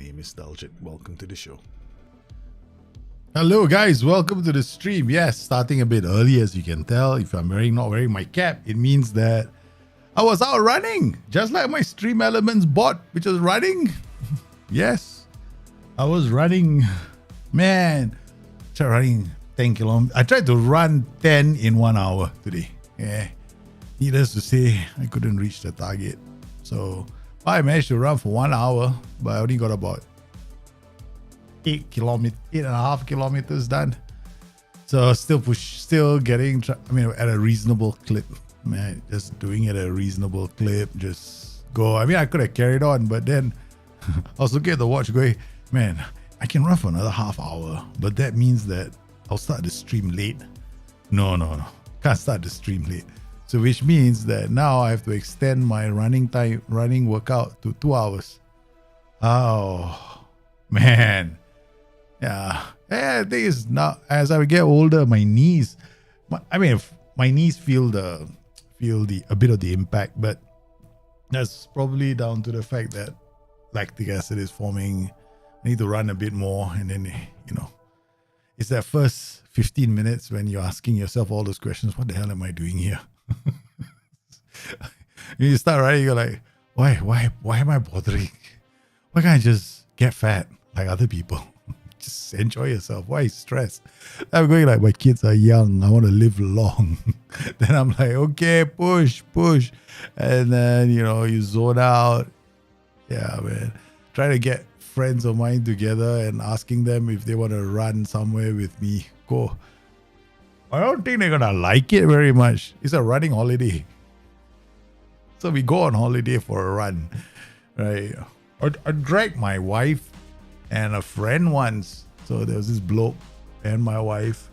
name is Daljit. Welcome to the show. Hello guys, welcome to the stream. Yes, starting a bit early as you can tell. If I'm not wearing my cap, it means that I was out running, just like my Stream Elements bot, which was running. Yes, I was running. Man, tried running 10 kilometers. I tried to run 10 in 1 hour today. Yeah, needless to say, I couldn't reach the target. So I managed to run for 1 hour, but I only got about 8.5 kilometers done. So still getting, at a reasonable clip, man, just doing it at a reasonable clip, just go. I could have carried on, but then I was looking at the watch going, man, I can run for another half hour, but that means that I'll start the stream late. No, can't start the stream late. So which means that now I have to extend my running workout to 2 hours. Oh, man. Yeah, the thing is now as I get older, my knees, my knees feel a bit of the impact, but that's probably down to the fact that lactic acid is forming. I need to run a bit more, and then it's that first 15 minutes when you're asking yourself all those questions. What the hell am I doing here? You start running, you're like, why am I bothering? Why can't I just get fat like other people? Just enjoy yourself. Why stress? I'm going like, my kids are young, I want to live long. Then I'm like, okay, push. And then, you zone out. Yeah, man. Try to get friends of mine together and asking them if they want to run somewhere with me. Go. I don't think they're going to like it very much. It's a running holiday. So we go on holiday for a run, right? I dragged my wife and a friend once. So there was this bloke and my wife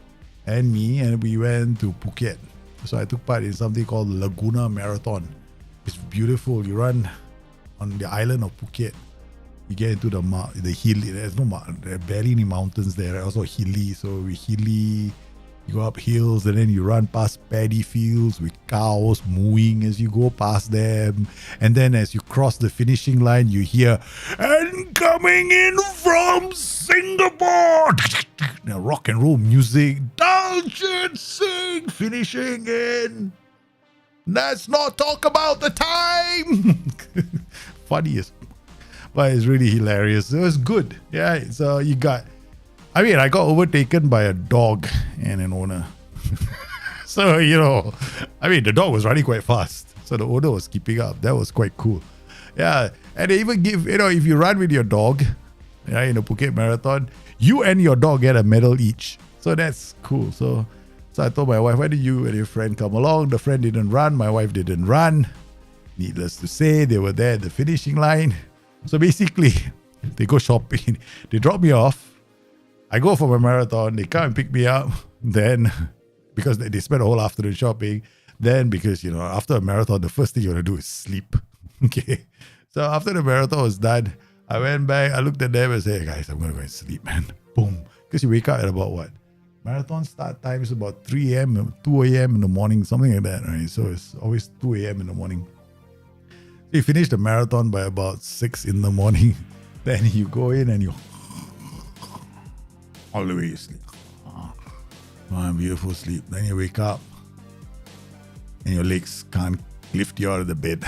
and me, and we went to Phuket. So I took part in something called Laguna Marathon. It's beautiful. You run on the island of Phuket. You get into the hilly. There are barely any mountains there. Also hilly. So we hilly. You go up hills and then you run past paddy fields with cows mooing as you go past them. And then as you cross the finishing line, you hear, and coming in from Singapore, rock and roll music, Daljit Singh finishing in. Let's not talk about the time. Funniest. But it's really hilarious. It was good. Yeah, so you got... I got overtaken by a dog and an owner. So, the dog was running quite fast. So the owner was keeping up. That was quite cool. Yeah. And they even give, if you run with your dog, in the Phuket Marathon, you and your dog get a medal each. So that's cool. So I told my wife, why don't you and your friend come along? The friend didn't run. My wife didn't run. Needless to say, they were there at the finishing line. So basically, they go shopping. They drop me off. I go for my marathon, they come and pick me up. Then, because they spend a whole afternoon shopping. Then, because, after a marathon, the first thing you want to do is sleep. Okay. So after the marathon was done, I went back, I looked at them and said, hey guys, I'm going to go and sleep, man. Boom. Because you wake up at about what? Marathon start time is about 3 a.m., 2 a.m. in the morning, something like that, right? So it's always 2 a.m. in the morning. So you finish the marathon by about 6 in the morning. Then you go in and you... all the way you sleep. Oh, beautiful sleep. Then you wake up and your legs can't lift you out of the bed.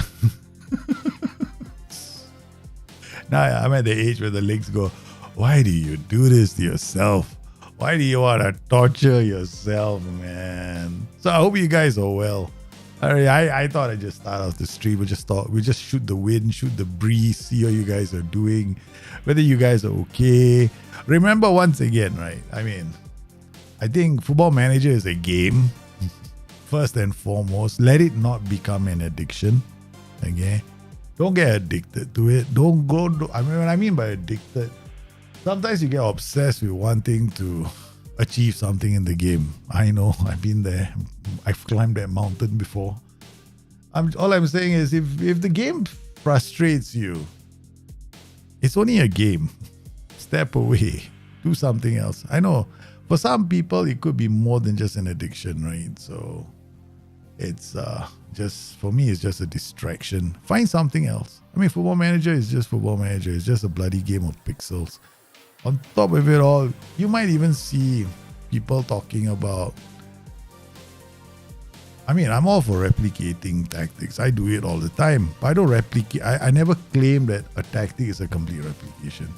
Now I'm at the age where the legs go, why do you do this to yourself? Why do you want to torture yourself, man? So I hope you guys are well. I thought I'd just start off the stream. We just shoot the wind, shoot the breeze, see how you guys are doing, whether you guys are okay. Remember once again, right? I think Football Manager is a game. First and foremost, let it not become an addiction. Okay? Don't get addicted to it. Don't go... what I mean by addicted, sometimes you get obsessed with wanting to achieve something in the game. I know, I've been there. I've climbed that mountain before. All I'm saying is if the game frustrates you, it's only a game. Step away. Do something else. I know for some people it could be more than just an addiction, right? So it's Just for me, it's just a distraction. Find something else. I mean, Football Manager is just Football Manager. It's just a bloody game of pixels. On top of it all, you might even see people talking about. I mean, I'm all for replicating tactics. I do it all the time. But I don't replicate. I never claim that a tactic is a complete replication.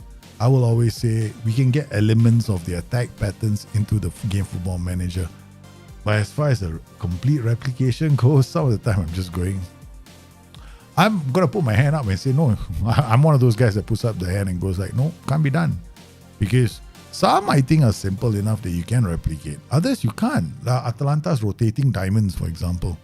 I will always say we can get elements of the attack patterns into the game Football Manager. But as far as a complete replication goes, some of the time I'm going to put my hand up and say, no, I'm one of those guys that puts up the hand and goes like, no, can't be done. Because some I think are simple enough that you can replicate. Others you can't. Atalanta's rotating diamonds, for example.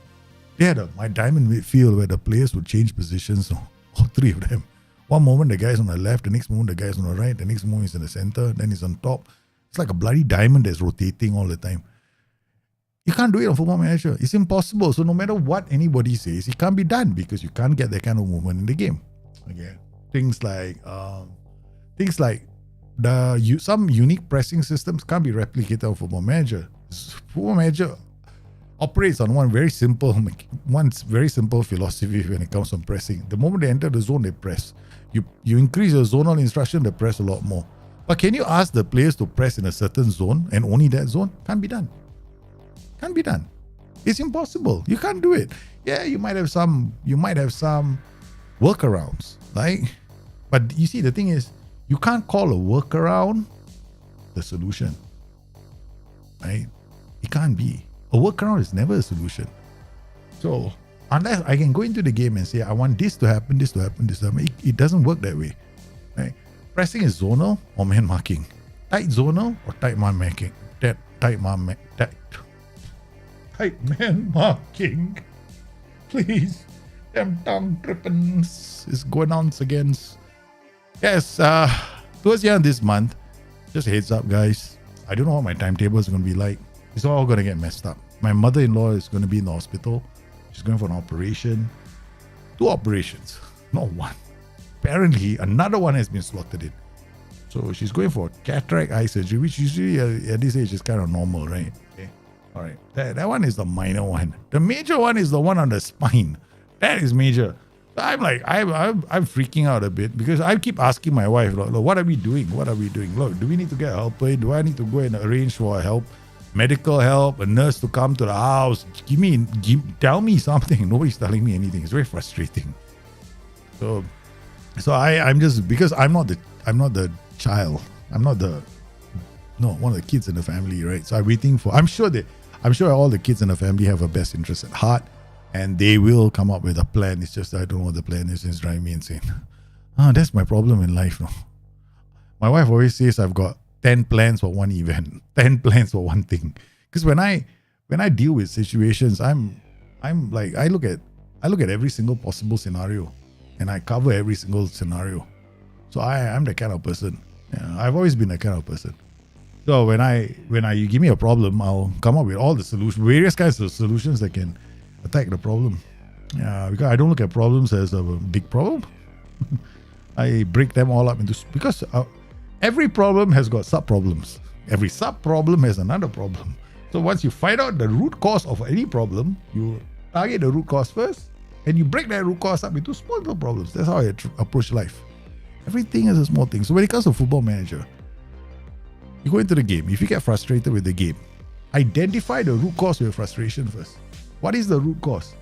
They had my diamond midfield where the players would change positions, all three of them. One moment the guy's on the left, the next moment the guy's on the right, the next moment he's in the center, then he's on top. It's like a bloody diamond that's rotating all the time. You can't do it on Football Manager. It's impossible. So no matter what anybody says, it can't be done because you can't get that kind of movement in the game. Okay, things like some unique pressing systems can't be replicated on Football Manager. Football Manager operates on one very simple philosophy when it comes to pressing. The moment they enter the zone, they press. You increase your zonal instruction, they press a lot more. But can you ask the players to press in a certain zone and only that zone? Can't be done. Can't be done. It's impossible. You can't do it. Yeah, you might have some workarounds, right? But you see, the thing is, you can't call a workaround the solution, right? It can't be. A workaround is never a solution. So unless I can go into the game and say, I want this to happen, this to happen, this to happen, it doesn't work that way, right? Pressing is zonal or man marking. Tight zonal or tight man marking. Tight man marking. Please. Damn tongue trippings is going on against. Yes, towards the end of this month, just a heads up, guys. I don't know what my timetable is going to be like. It's all going to get messed up. My mother-in-law is going to be in the hospital. She's going for an operation. 2 operations, not one. Apparently, another one has been slotted in. So she's going for cataract eye surgery, which usually at this age is kind of normal, right? Okay. All right. That one is the minor one. The major one is the one on the spine. That is major. I'm like, I'm freaking out a bit because I keep asking my wife, look, what are we doing? What are we doing? Look, do we need to get help? Do I need to go and arrange for help? Medical help, a nurse to come to the house. Tell me something. Nobody's telling me anything. It's very frustrating. So I'm just, because I'm not the child. I'm not one of the kids in the family, right? So I'm waiting for, I'm sure all the kids in the family have a best interest at heart and they will come up with a plan. It's just, I don't know what the plan is. It's driving me insane. That's my problem in life. No? My wife always says I've got 10 plans for one event, 10 plans for one thing. Because when I deal with situations, I'm like, I look at every single possible scenario and I cover every single scenario. So I'm the kind of person. Yeah, I've always been that kind of person. So when you give me a problem, I'll come up with all the solutions, various kinds of solutions that can attack the problem. Yeah, because I don't look at problems as a big problem. I break them all up into, because every problem has got sub-problems. Every sub-problem has another problem. So once you find out the root cause of any problem, you target the root cause first, and you break that root cause up into small little problems. That's how I approach life. Everything is a small thing. So when it comes to Football Manager, you go into the game. If you get frustrated with the game, identify the root cause of your frustration first. What is the root cause?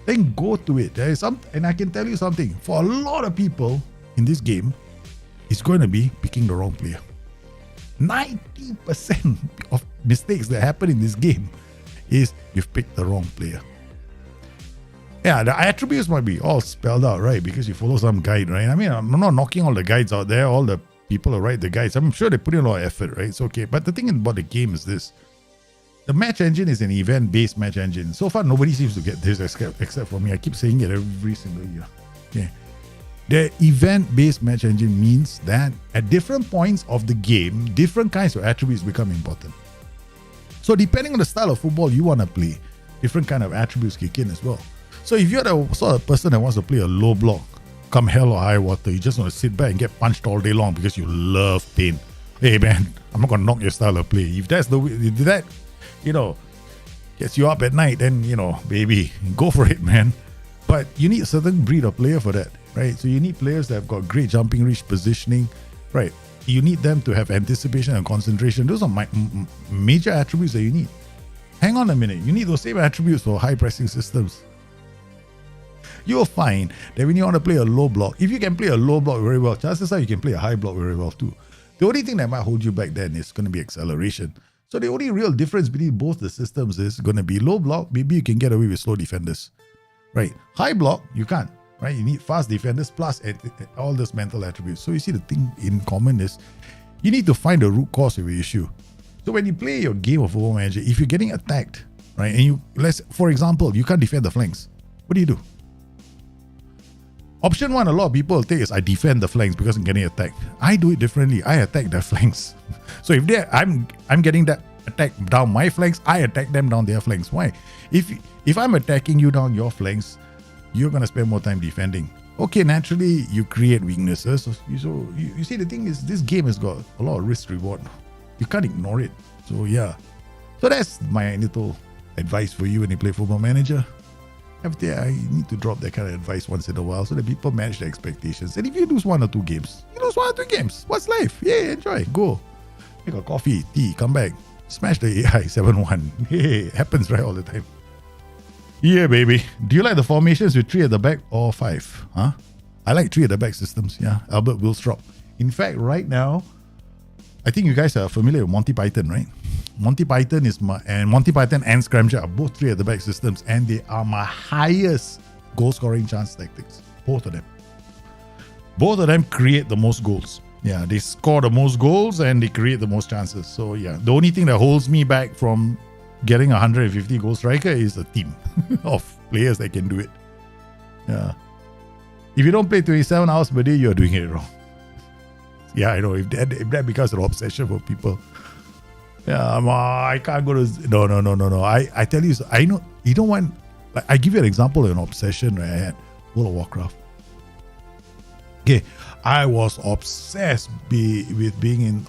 Then go to it. There is and I can tell you something. For a lot of people in this game, it's going to be picking the wrong player. 90% of mistakes that happen in this game is you've picked the wrong player. Yeah, the attributes might be all spelled out, right? Because you follow some guide, right? I mean, I'm not knocking all the guides out there, all the people who write the guides. I'm sure they put in a lot of effort, right? It's okay. But the thing about the game is this. The match engine is an event-based match engine. So far, nobody seems to get this except for me. I keep saying it every single year. Okay. The event-based match engine means that at different points of the game, different kinds of attributes become important. So depending on the style of football you want to play, different kind of attributes kick in as well. So if you're the sort of person that wants to play a low block, come hell or high water, you just want to sit back and get punched all day long because you love pain. Hey man, I'm not going to knock your style of play. If that's the way, gets you up at night, then, baby, go for it, man. But you need a certain breed of player for that, right? So you need players that have got great jumping reach, positioning, right? You need them to have anticipation and concentration. Those are major attributes that you need. Hang on a minute. You need those same attributes for high pressing systems. You'll find that when you want to play a low block, if you can play a low block very well, chances are you can play a high block very well too. The only thing that might hold you back then is going to be acceleration. So the only real difference between both the systems is going to be low block. Maybe you can get away with slow defenders, right? High block, you can't, right? You need fast defenders plus all those mental attributes. So you see the thing in common is you need to find the root cause of your issue. So when you play your game of Football Manager, if you're getting attacked, right, and for example, you can't defend the flanks, what do you do? Option one, a lot of people take is I defend the flanks because I'm getting attacked. I do it differently. I attack their flanks. So if I'm getting that attack down my flanks, I attack them down their flanks. Why? If I'm attacking you down your flanks, you're gonna spend more time defending. Okay, naturally you create weaknesses. So you see, the thing is, this game has got a lot of risk reward. You can't ignore it. So yeah. So that's my little advice for you when you play Football Manager. I need to drop that kind of advice once in a while so that people manage their expectations. And if you lose 1 or 2 games, you lose 1 or 2 games. What's life? Yeah, enjoy. Go. Make a coffee, tea, come back. Smash the AI 7-1. Hey, it happens right all the time. Yeah, baby. Do you like the formations with 3 at the back or 5? Huh? I like 3 at the back systems. Yeah, Albert Wilstrop. In fact, right now, I think you guys are familiar with Monty Python, right? Monty Python Monty Python and Scramjet are both 3 at the back systems, and they are my highest goal scoring chance tactics. Both of them. Both of them create the most goals. Yeah, they score the most goals and they create the most chances. So yeah, the only thing that holds me back from getting 150 goal striker is a team of players that can do it. Yeah. If you don't play 27 hours per day, you're doing it wrong. Yeah, I know. If that becomes an obsession for people. Yeah, I can't go to... No. I tell you, I know, you don't want... Like, I give you an example of an obsession, right? I had World of Warcraft. Okay, I was obsessed with being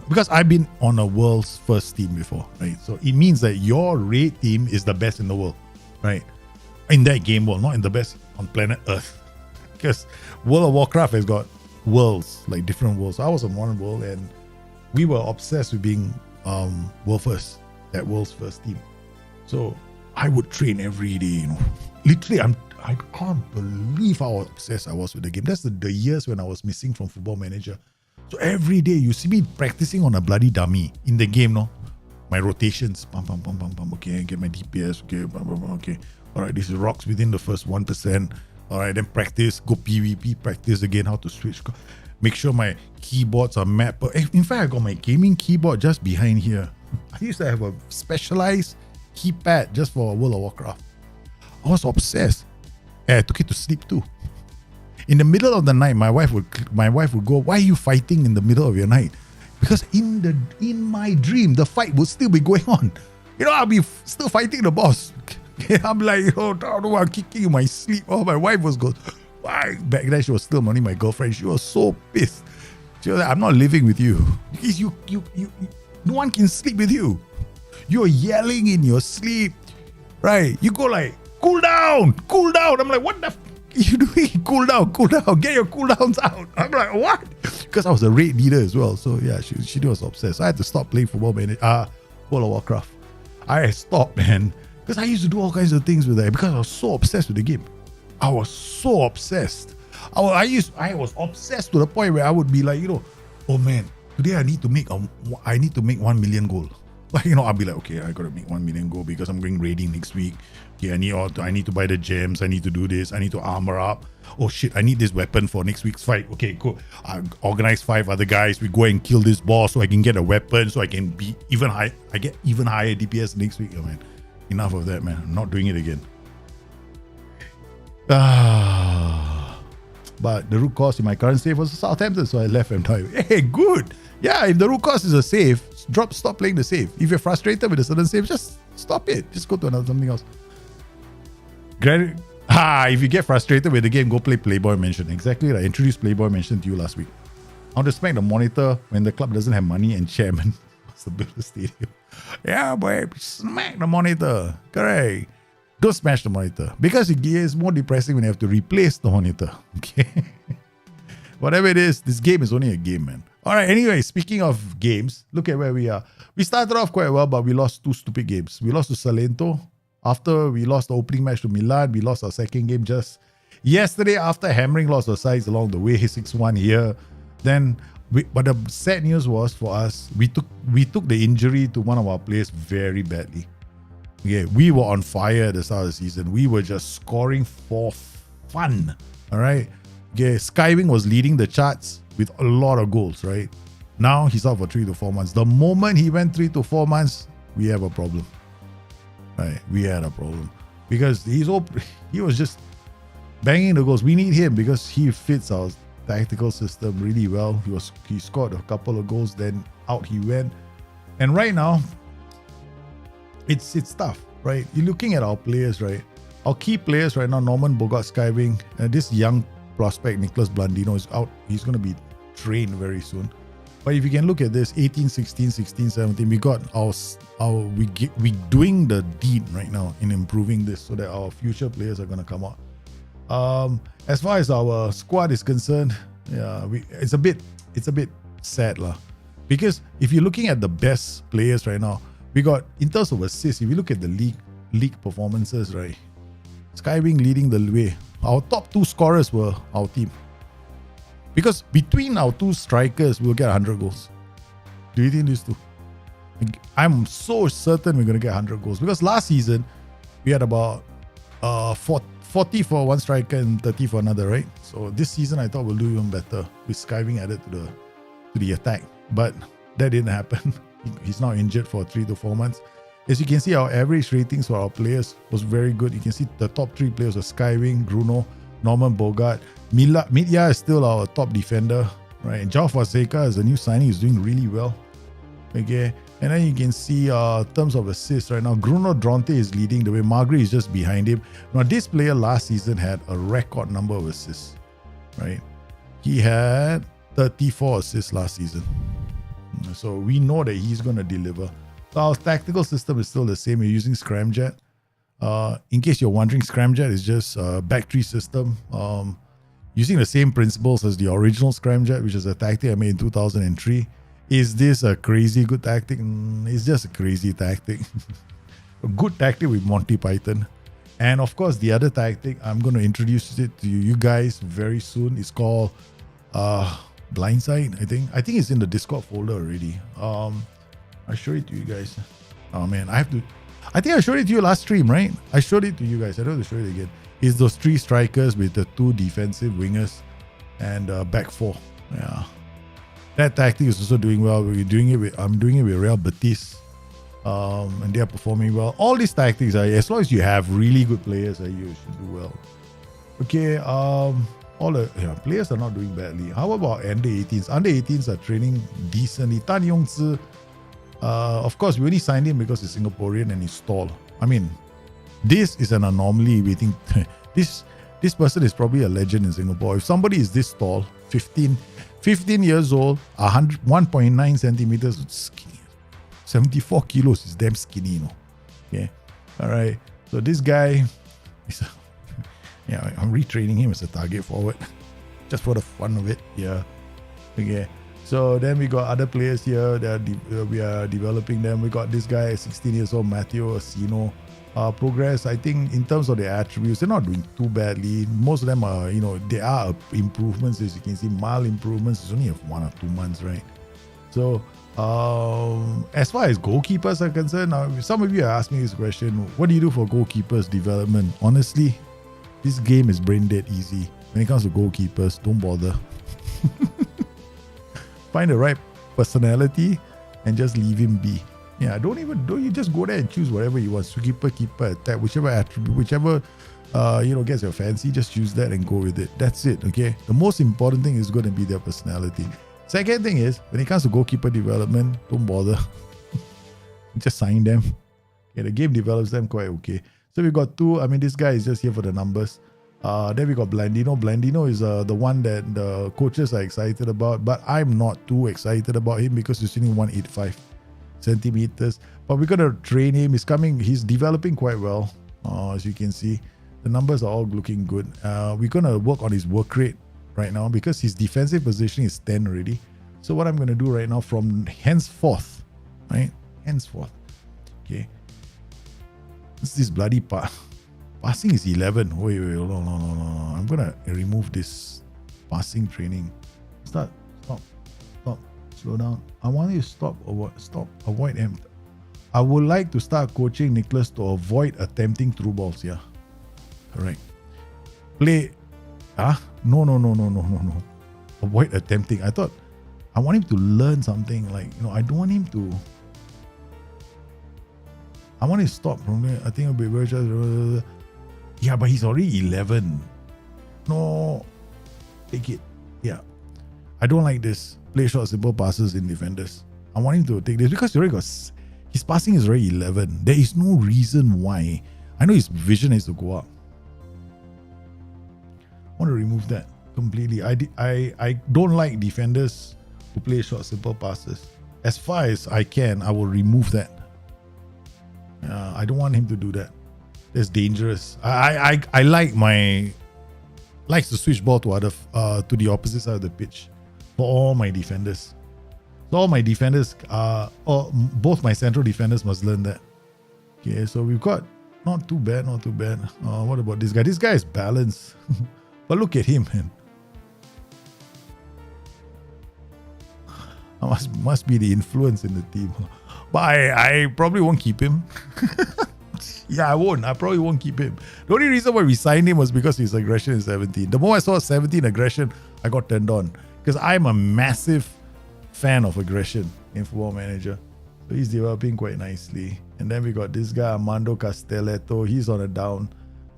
because I've been on a world's first team before, right? So it means that your raid team is the best in the world, right? In that game world, not in the best on planet Earth. Because World of Warcraft has got worlds, like different worlds. So I was on one world and we were obsessed with being world first, that world's first team. So I would train every day, Literally, I can't believe how obsessed I was with the game. That's the years when I was missing from Football Manager. So every day you see me practicing on a bloody dummy in the game, no? My rotations, pam. Okay, I get my DPS. Okay. All right, this is rocks within the first 1%. All right, then practice, go PvP, practice again how to switch. Make sure my keyboards are mapped. In fact, I got my gaming keyboard just behind here. I used to have a specialized keypad just for World of Warcraft. I was obsessed. And I took it to sleep too. In the middle of the night, my wife would go, "Why are you fighting in the middle of your night?" Because in my dream, the fight would still be going on. I'll be still fighting the boss. I'm like, I'm kicking in my sleep. Oh, my wife goes, "Why?" Back then, she was still only my girlfriend. She was so pissed. She was like, "I'm not living with you because you no one can sleep with you. You're yelling in your sleep, right? You go like, cool down. I'm like, what the f are you doing? Cool down. Get your cooldowns out." I'm like, what? Because I was a raid leader as well. So yeah, she was obsessed. So I had to stop playing Football Manager, World of Warcraft. I stopped, man. Because I used to do all kinds of things with that because I was so obsessed with the game. I was so obsessed. I was obsessed to the point where I would be like, oh man, today I need to make 1 million goal. Like, I'll be like, okay, I gotta make 1 million goal because I'm going raiding next week. Okay, I need to buy the gems. I need to do this. I need to armor up. Oh shit, I need this weapon for next week's fight. Okay, cool. I organize 5 other guys. We go and kill this boss so I can get a weapon so I can be even high. I get even higher DPS next week. Oh man, enough of that, man. I'm not doing it again. But the root cause in my current save was Southampton, so I left and died. Hey, good. Yeah, if the root cause is a save, stop playing the save. If you're frustrated with a certain save, just stop it. Just go to something else. If you get frustrated with the game, go play Playboy Mansion. Exactly, I introduced Playboy Mansion to you last week. I want to smack the monitor when the club doesn't have money and chairman wants to build a stadium. Yeah, boy, smack the monitor. Correct. Don't smash the monitor because it is more depressing when you have to replace the monitor. Okay. Whatever it is, this game is only a game, man. All right. Anyway, speaking of games, look at where we are. We started off quite well, but we lost 2 stupid games. We lost to Salento. After we lost the opening match to Milan, we lost our second game just yesterday after hammering lots of sides along the way. 6-1 here. Then, but the sad news was for us, we took the injury to one of our players very badly. Okay, we were on fire at the start of the season. We were just scoring for fun. All right. Okay, Skywing was leading the charts with a lot of goals, right? Now he's out for 3 to 4 months. The moment he went 3 to 4 months, we have a problem. Right? We had a problem. Because he was just banging the goals. We need him because he fits our tactical system really well. He scored a couple of goals, then out he went. And right now, it's tough, right? You're looking at our players, right? Our key players right now, Norman Bogart, Skywing, and this young prospect, Nicholas Blandino, is out. He's going to be trained very soon. But if you can look at this, 18, 16, 16, 17, we got we doing the deed right now in improving this so that our future players are going to come out. As far as our squad is concerned, yeah, it's a bit sad lah. Because if you're looking at the best players right now, we got, in terms of assists, if you look at the league performances, right? Skywing leading the way. Our top 2 scorers were our team. Because between our 2 strikers, we'll get 100 goals. Do you think these 2? I'm so certain we're going to get 100 goals. Because last season, we had about 40 for one striker and 30 for another, right? So this season, I thought we'll do even better with Skywing added to the attack. But that didn't happen. He's now injured for 3 to 4 months. As you can see, our average ratings for our players was very good. You can see the top 3 players were Skywing, Bruno, Norman Bogart. Mitya is still our top defender, right? And Jao Fonseca is a new signing. He's doing really well. Okay. And then you can see terms of assists right now, Bruno Dronte is leading the way. Margaret is just behind him. Now, this player last season had a record number of assists, right? He had 34 assists last season. So we know that he's going to deliver. So our tactical system is still the same. We're using Scramjet. In case you're wondering, Scramjet is just a backtree system. Using the same principles as the original Scramjet, which is a tactic I made in 2003. Is this a crazy good tactic? It's just a crazy tactic. A good tactic with Monty Python. And of course, the other tactic, I'm going to introduce it to you guys very soon. It's called Blindside, I think. I think it's in the Discord folder already. I showed it to you guys. Oh man, I think I showed it to you last stream, right? I showed it to you guys. I don't have to show it again. It's those 3 strikers with the 2 defensive wingers and back 4. Yeah. That tactic is also doing well. I'm doing it with Real Betis. And they are performing well. All these tactics are, as long as you have really good players, you should do well. Okay, all the players are not doing badly. How about under 18s? Under 18s are training decently. Tan Yongzi, of course, we only signed him because he's Singaporean and he's tall. I mean, this is an anomaly. We think this person is probably a legend in Singapore. If somebody is this tall, 15 years old, 1.9 centimeters, skinny, 74 kilos is damn skinny, you know. Okay, all right. So this guy, I'm retraining him as a target forward, just for the fun of it. Yeah. Okay. So then we got other players here that we are developing them. We got this guy, 16 years old, Matteo Asino. Progress, I think, in terms of their attributes, they're not doing too badly. Most of them are, there are improvements, as you can see, mild improvements. It's only 1 or 2 months, right? So, as far as goalkeepers are concerned, now, some of you are asking this question, what do you do for goalkeepers development? Honestly, this game is brain dead easy. When it comes to goalkeepers, don't bother. Find the right personality and just leave him be. Yeah, don't you just go there and choose whatever you want. So keeper, attack, whichever attribute, whichever gets your fancy, just choose that and go with it. That's it, okay? The most important thing is going to be their personality. Second thing is, when it comes to goalkeeper development, don't bother. Just sign them. Okay, the game develops them quite okay. So we got 2. I mean, this guy is just here for the numbers. Then we got Blandino. Blandino is the one that the coaches are excited about, but I'm not too excited about him because he's only 185. centimeters. But we're gonna train him. He's developing quite well. As you can see, the numbers are all looking good. We're gonna work on his work rate right now because his defensive positioning is 10 already. So what I'm gonna do right now from henceforth, right? Henceforth, okay. This bloody passing is 11. Wait, no. I'm gonna remove this passing training. Stop, slow down. I want you to avoid him. I would like to start coaching Nicholas to avoid attempting through balls. Yeah, correct. Play. No. Avoid attempting. I want him to learn something. Like, I don't want him to. I want to stop from there. I think it'll be very just. Yeah, but he's already 11. No. Take it. Yeah. I don't like this. Play short, simple passes in defenders. I want him to take this because he already got. His passing is already 11. There is no reason why. I know his vision is to go up. I want to remove that completely. I don't like defenders who play short, simple passes. As far as I can, I will remove that. I don't want him to do that. That's dangerous. I likes to switch ball to the opposite side of the pitch for all my defenders. So all my defenders, both my central defenders must learn that. Okay, so we've got not too bad. What about this guy? This guy is balanced, but look at him, man. Must be the influence in the team. But I probably won't keep him. Yeah, I won't. I probably won't keep him. The only reason why we signed him was because his aggression is 17. The more I saw 17 aggression, I got turned on. Because I'm a massive fan of aggression in Football Manager. So he's developing quite nicely. And then we got this guy, Armando Castelletto. He's on a down.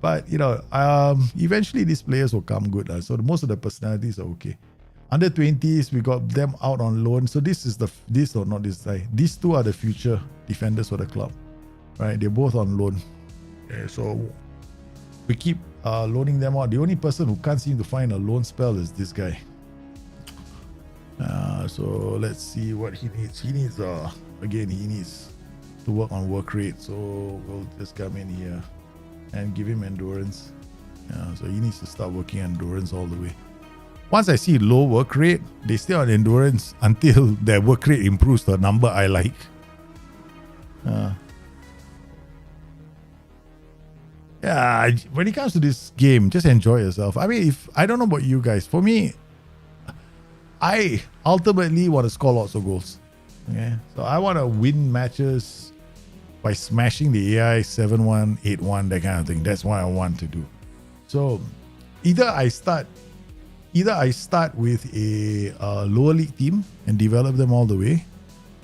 But, eventually these players will come good. So most of the personalities are okay. Under 20s, we got them out on loan. So these two are the future defenders for the club. Right? They're both on loan. Okay, so we keep loaning them out. The only person who can't seem to find a loan spell is this guy. So let's see what he needs. He needs to work on work rate. So we'll just come in here and give him endurance. So he needs to start working endurance all the way. Once I see low work rate, they stay on endurance until their work rate improves to a number I like. Yeah, when it comes to this game, just enjoy yourself. I mean, I don't know about you guys. For me, I ultimately want to score lots of goals. Okay, so I want to win matches by smashing the AI 7-1, 8-1, that kind of thing. That's what I want to do. So either I start with a lower league team and develop them all the way.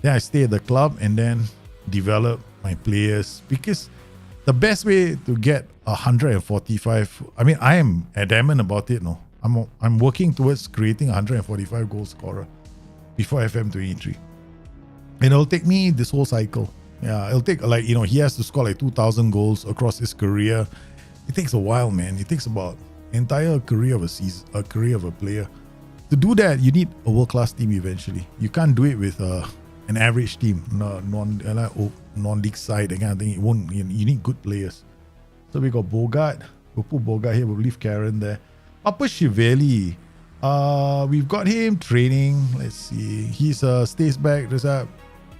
Then I stay at the club and then develop my players, because the best way to get 145, I mean, I am adamant about it. No, I'm working towards creating 145 goal scorer before FM23. And it'll take me this whole cycle. Yeah, it'll take he has to score 2,000 goals across his career. It takes a while, man. It takes about entire career of a career of a player. To do that, you need a world-class team eventually. You can't do it with an average team, non-league side, that kind of thing. You need good players. So we got Bogart. We'll put Bogart here. We'll leave Karen there. Papa Chivelli. We've got him training. Let's see. He's stays back.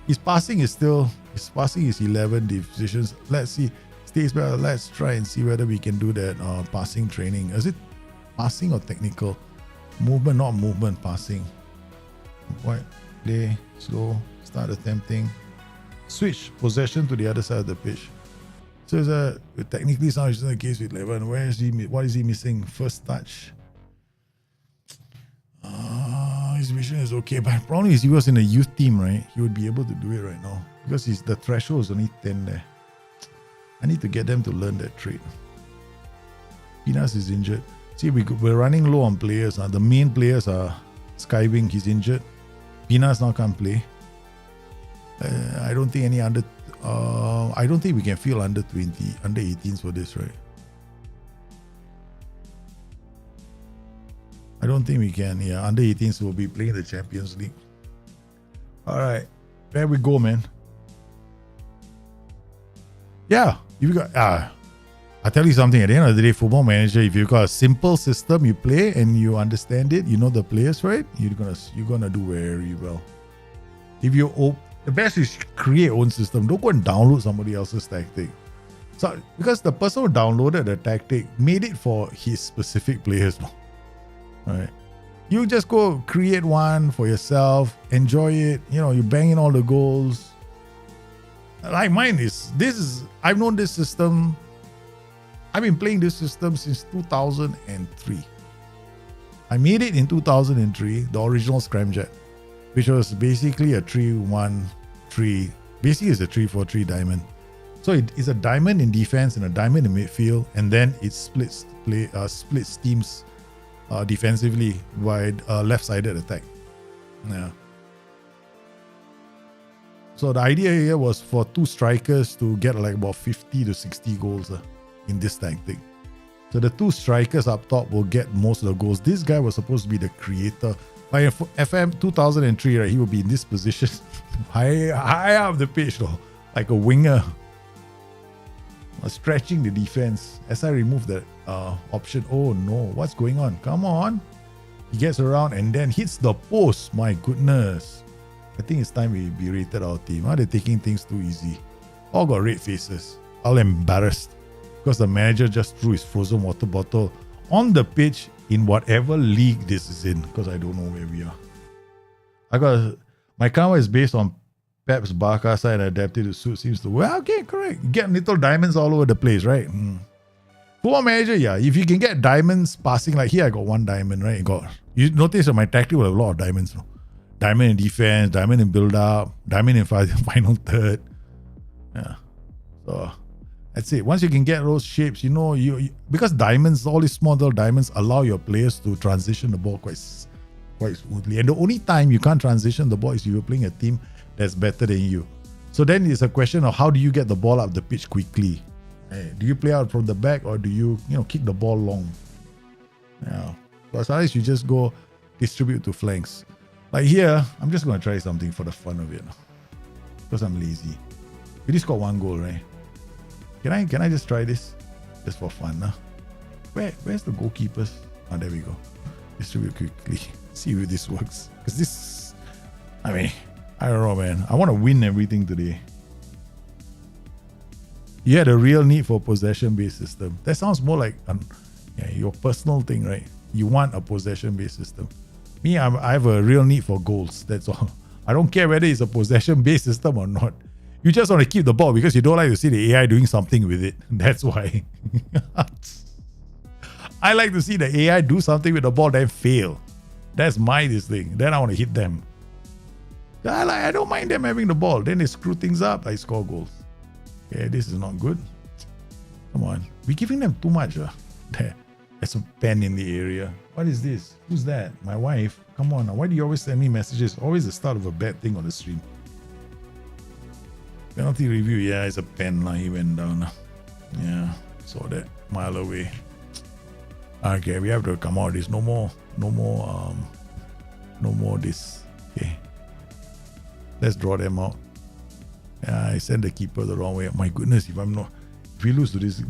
His passing is 11 decisions. Let's see. Stays back. Let's try and see whether we can do that passing training. Is it passing or technical? Movement, not movement, passing. What? Play, slow, start attempting. Switch possession to the other side of the pitch. So technically it's not the case with 11. What is he missing? First touch. His vision is okay, but the problem is he was in a youth team, right? He would be able to do it right now because the threshold is only 10 there. I need to get them to learn that trait. Pinas is injured. See, we're running low on players. The main players are Skywing, he's injured. Pinas now can't play. I don't think I don't think we can field under 20, under 18s for this, right? I don't think we can. Yeah, under 18s will be playing the Champions League. All right, there we go, man. Yeah, if you got I tell you something, at the end of the day, Football Manager, if you've got a simple system you play and you understand it, you know the players, right? You're gonna do very well. If the best is create your own system. Don't go and download somebody else's tactic. So because the person who downloaded the tactic made it for his specific players, right? You just go create one for yourself, enjoy it. You bang in all the goals. Like mine I've known this system. I've been playing this system since 2003. I made it in 2003, the original Scramjet, which was basically a 3-1-3. Basically, it's a 3-4-3 diamond. So it is a diamond in defense and a diamond in midfield, and then it splits teams defensively by left-sided attack. Yeah. So the idea here was for two strikers to get like about 50 to 60 goals in this tactic. So the two strikers up top will get most of the goals. This guy was supposed to be the creator. By FM 2003, right, he will be in this position, high up the pitch, though, like a winger, stretching the defense. As I remove that option, oh no, what's going on? Come on. He gets around and then hits the post. My goodness. I think it's time we berated our team. They're taking things too easy. All got red faces. All embarrassed because the manager just threw his frozen water bottle on the pitch in whatever league this is in, because I don't know where we are. My karma is based on Pep's Barca side and adapted to suit seems to. Well, okay, correct. You get little diamonds all over the place, right? Football Manager, yeah. If you can get diamonds passing, like here I got one diamond, right? You notice that my tactic will have a lot of diamonds. Diamond in defense, diamond in build-up, diamond in final third. Yeah. So that's it. Once you can get those shapes, you because diamonds, all these small little diamonds allow your players to transition the ball quite smoothly. And the only time you can't transition the ball is if you're playing a team that's better than you. So then it's a question of how do you get the ball up the pitch quickly? Do you play out from the back or do you kick the ball long? Yeah. Because otherwise you just go distribute to flanks. Like here, I'm just going to try something for the fun of it. Because I'm lazy. We just got one goal, right? Can I just try this? Just for fun, huh? Where's the goalkeepers? Oh, there we go. Distribute quickly. See if this works. Because I don't know, man. I want to win everything today. You had a real need for a possession-based system. That sounds more like your personal thing, right? You want a possession-based system. Me, I have a real need for goals. That's all. I don't care whether it's a possession-based system or not. You just want to keep the ball because you don't like to see the AI doing something with it. That's why. I like to see the AI do something with the ball then fail. That's this thing. Then I want to hit them. I don't mind them having the ball. Then they screw things up. I score goals. Okay, this is not good. Come on. We're giving them too much. There's a pen in the area. What is this? Who's that? My wife. Come on. Why do you always send me messages? Always the start of a bad thing on the stream. Penalty review. Yeah, it's a pen. He went down. Yeah, saw that mile away. Okay, we have to come out of this. No more this. Okay. Let's draw them out. Yeah, I sent the keeper the wrong way. My goodness, if we lose to this,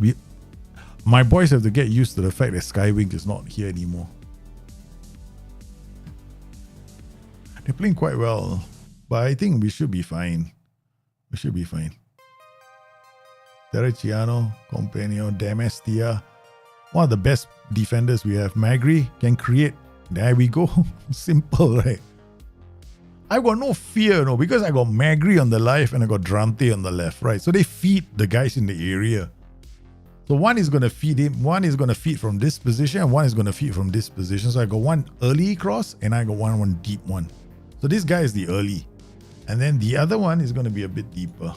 my boys have to get used to the fact that Skywing is not here anymore. They're playing quite well, but I think we should be fine. We should be fine. Terreciano, Compagno, Damestia. One of the best defenders we have. Magri can create. There we go. Simple, right? I've got no fear, because I got Magri on the left and I got Drante on the left, right? So they feed the guys in the area. So one is going to feed him, one is going to feed from this position, and one is going to feed from this position. So I got one early cross and I got one deep one. So this guy is the early. And then the other one is going to be a bit deeper.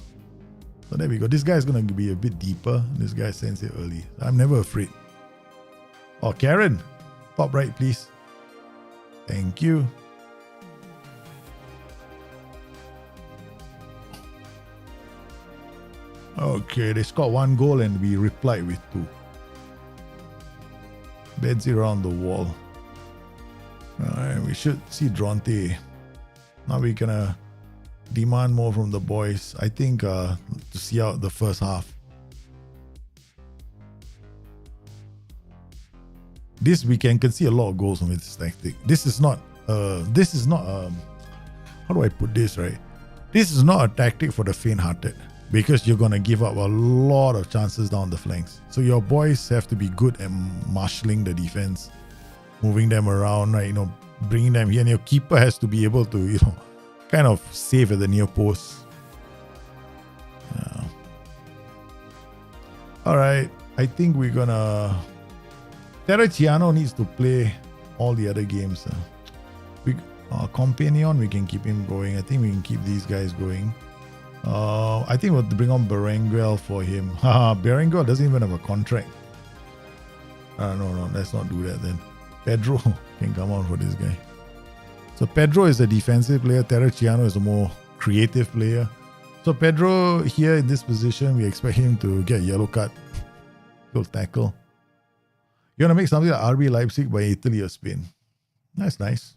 So there we go. This guy is going to be a bit deeper. This guy sends it early. I'm never afraid. Oh, Karen, top right, please. Thank you. Okay, they scored one goal and we replied with two. Benzi around the wall. Alright, we should see Drante. Now we're gonna demand more from the boys. I think to see out the first half. this we can see a lot of goals with this tactic. This is not how do I put this, right? This is not a tactic for the faint-hearted, because you're gonna give up a lot of chances down the flanks. So your boys have to be good at marshalling the defense, moving them around, right? Bringing them here, and your keeper has to be able to, kind of save at the near post. All right, I think we're gonna. Terraciano needs to play all the other games. Companion, we can keep him going. I think we can keep these guys going. I think we'll bring on Berenguel for him. Berenguel doesn't even have a contract. No, let's not do that then. Pedro can come on for this guy. So Pedro is a defensive player. Terraciano is a more creative player. So Pedro here in this position, we expect him to get a yellow card. He'll tackle. You're going to make something like RB Leipzig by Italy or Spain. That's nice.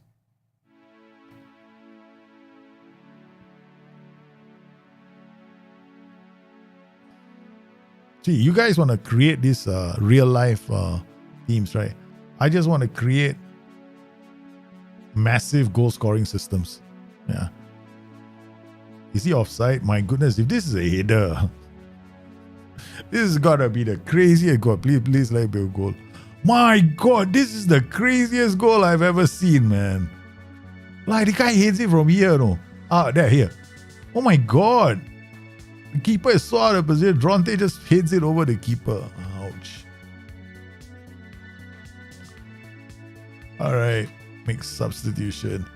See, you guys want to create these real life teams, right? I just want to create massive goal scoring systems. Yeah. Is he offside? My goodness, if this is a header, this has got to be the craziest goal. Please let me goal. My God, this is the craziest goal I've ever seen, man. Like, the guy hits it from here, no? Here. Oh my God. The keeper is so out of position. Dronte just hits it over the keeper. Ouch. All right. Make substitution.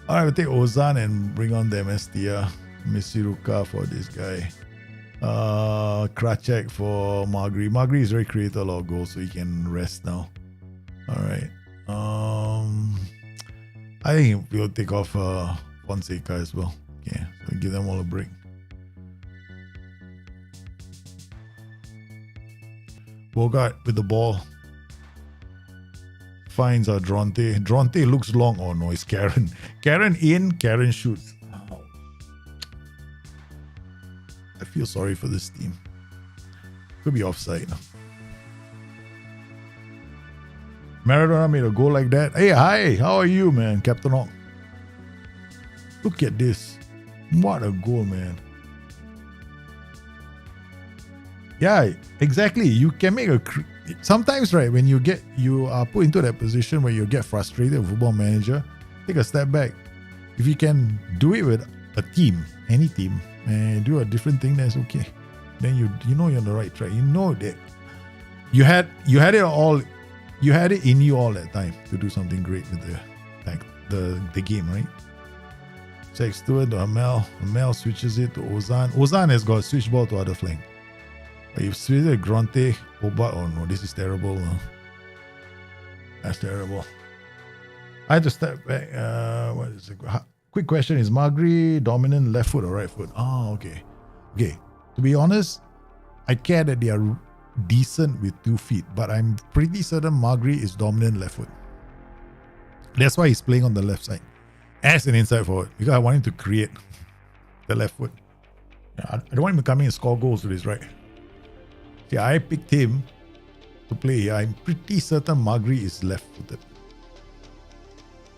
All right, we'll take Ozan and bring on Demestia. Misiruka for this guy. Kracek for Magri. Magri is very created a lot of goals, so he can rest now. All right. I think we'll take off Fonseca as well. Okay, so give them all a break. Bogart with the ball. Finds Dronte. Dronte looks long. Oh no, it's Karen. Karen in, Karen shoots. Oh. I feel sorry for this team. Could be offside. Maradona made a goal like that. Hey, hi, how are you, man? Captain Hawk. Look at this. What a goal, man. Yeah, exactly. You can make a... Sometimes, right, when you are put into that position where you get frustrated with Football Manager, take a step back. If you can do it with a team, any team, and do a different thing, that's okay. Then you know you're on the right track. You know that you had it all. You had it in you all that time to do something great with the game, right? Checks to it to Hamel. Hamel switches it to Ozan. Ozan has got a switch ball to other flank. But you've switched it to Gronte, Oba. Oh no, this is terrible. That's terrible. I had to step back. What is it? Quick question: is Magri dominant left foot or right foot? Oh, okay. Okay. To be honest, I care that they are decent with 2 feet, but I'm pretty certain Magri is dominant left foot. That's why he's playing on the left side as an inside forward, because I want him to create the left foot. I don't want him to come in and score goals with his right. Yeah, I picked him to play here. I'm pretty certain Magri is left-footed.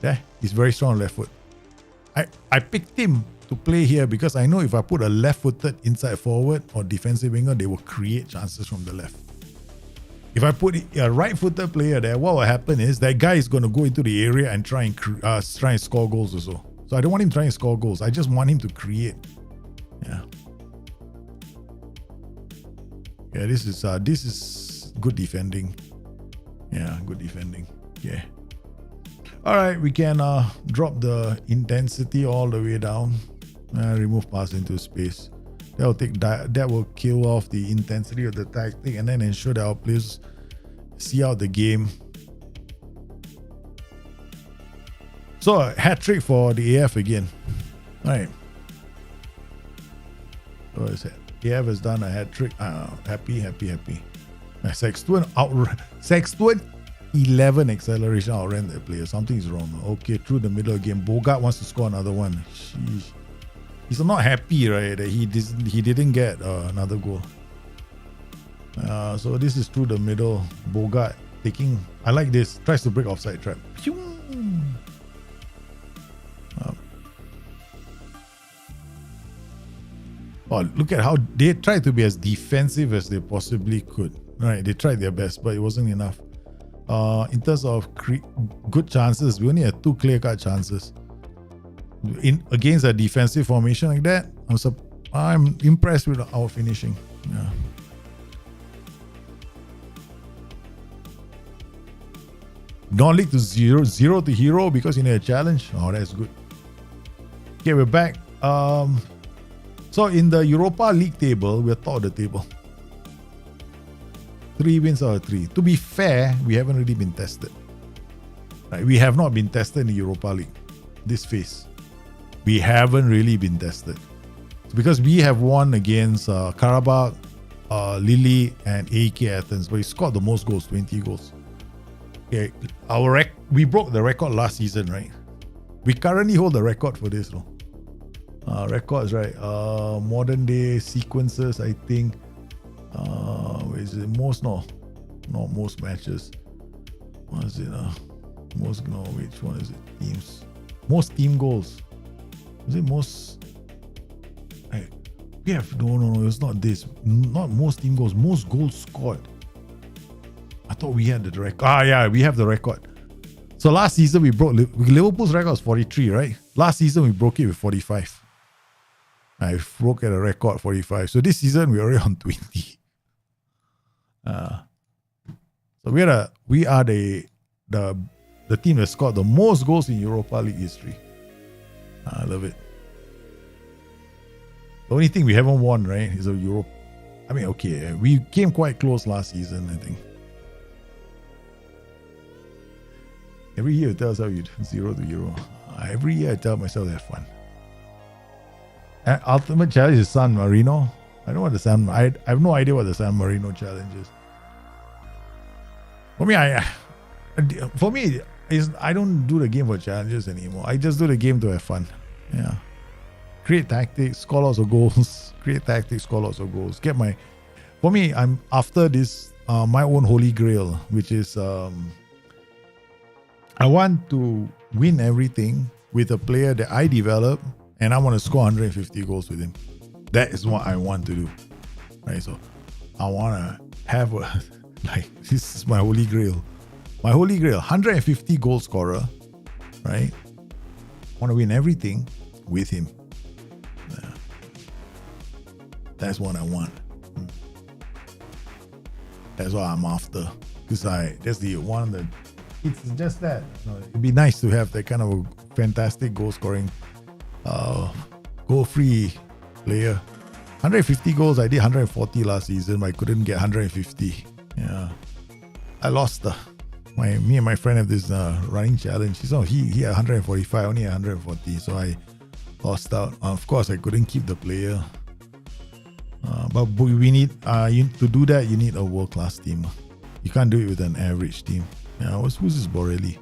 Yeah, he's very strong on left foot. I picked him to play here because I know if I put a left-footed inside forward or defensive winger, they will create chances from the left. If I put a right-footed player there, what will happen is that guy is going to go into the area and try and score goals also. So I don't want him trying to score goals. I just want him to create. Yeah. Yeah, this is good defending. Yeah, good defending. Yeah. All right, we can drop the intensity all the way down. Remove pass into space. That will kill off the intensity of the tactic and then ensure that our players see out the game. So a hat trick for the AF again. All right. What is it? AF has done a hat trick. Happy. Sextuan 11 acceleration outran that player. Something is wrong. Okay, through the middle again. Bogart wants to score another one. Sheesh. He's not happy, right, that he didn't get another goal. So this is through the middle. Bogart I like this. Tries to break offside trap. Pew! Oh, look at how they tried to be as defensive as they possibly could. Right, they tried their best, but it wasn't enough. In terms of good chances, we only had 2 clear-cut chances. Against a defensive formation like that, I'm impressed with our finishing. Yeah. Non-league to 0 to hero because you need a challenge. Oh, that's good. Okay, we're back. So in the Europa League table, we're top of the table. 3 wins out of 3. To be fair, we haven't really been tested. Right? We have not been tested in the Europa League. This phase. We haven't really been tested. It's because we have won against Karabakh, Lille, and AEK Athens, but we scored the most goals, 20 goals. Okay, we broke the record last season, right? We currently hold the record for this, no? Records, right? Modern day sequences, I think. Is it most? No, not most matches. What is it? Most? No, which one is it? Teams. Most team goals. Is it most? We have no. It's not this. Not most team goals. Most goals scored. I thought we had the record. Yeah, we have the record. So last season we broke Liverpool's record was 43, right? Last season we broke it with 45. I broke at a record 45. So this season we're already on 20. So we are the team that scored the most goals in Europa League history. I love it. The only thing we haven't won, right, is a Europe. I mean, okay, we came quite close last season, I think. Every year it tells how you 0 to Euro. Every year I tell myself to have fun. Ultimate challenge is San Marino. I don't know what I have no idea what the San Marino challenge is. For me, I don't do the game for challenges anymore. I just do the game to have fun. Yeah. Create tactics, score lots of goals. Create tactics, score lots of goals. For me, I'm after this my own holy grail, which is I want to win everything with a player that I develop, and I want to score 150 goals with him. That is what I want to do. Right? So I want to have this is my holy grail. My holy grail, 150 goal scorer, right? I want to win everything with him. Yeah. That's what I want. That's what I'm after. Because that's the one that it's just that. It'd be nice to have that kind of a fantastic goal scoring, goal free player. 150 goals. I did 140 last season, but I couldn't get 150. Yeah, I lost. Me and my friend have this running challenge. So he had 145, only 140. So I lost out. Of course, I couldn't keep the player. But we need to do that. You need a world-class team. You can't do it with an average team. Yeah, who's this Borelli?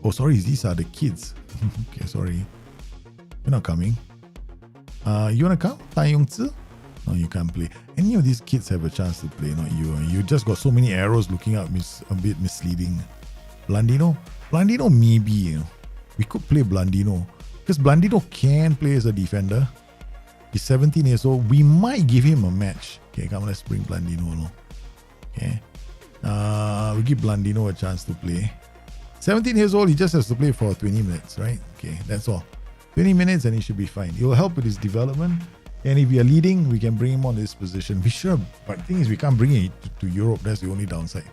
Oh, sorry, these are the kids. Okay, sorry. You're not coming. You wanna come? Tai Yong Tzu? No, you can't play. Any of these kids have a chance to play, not you. You just got so many arrows looking up, a bit misleading. Blandino? Blandino maybe. We could play Blandino. Because Blandino can play as a defender. He's 17 years old. We might give him a match. Okay, come on, let's bring Blandino along. Okay. We give Blandino a chance to play. 17 years old, he just has to play for 20 minutes, right? Okay, that's all. 20 minutes and he should be fine. It will help with his development. And if we are leading, we can bring him on this position. We sure, but the thing is, we can't bring it to Europe. That's the only downside.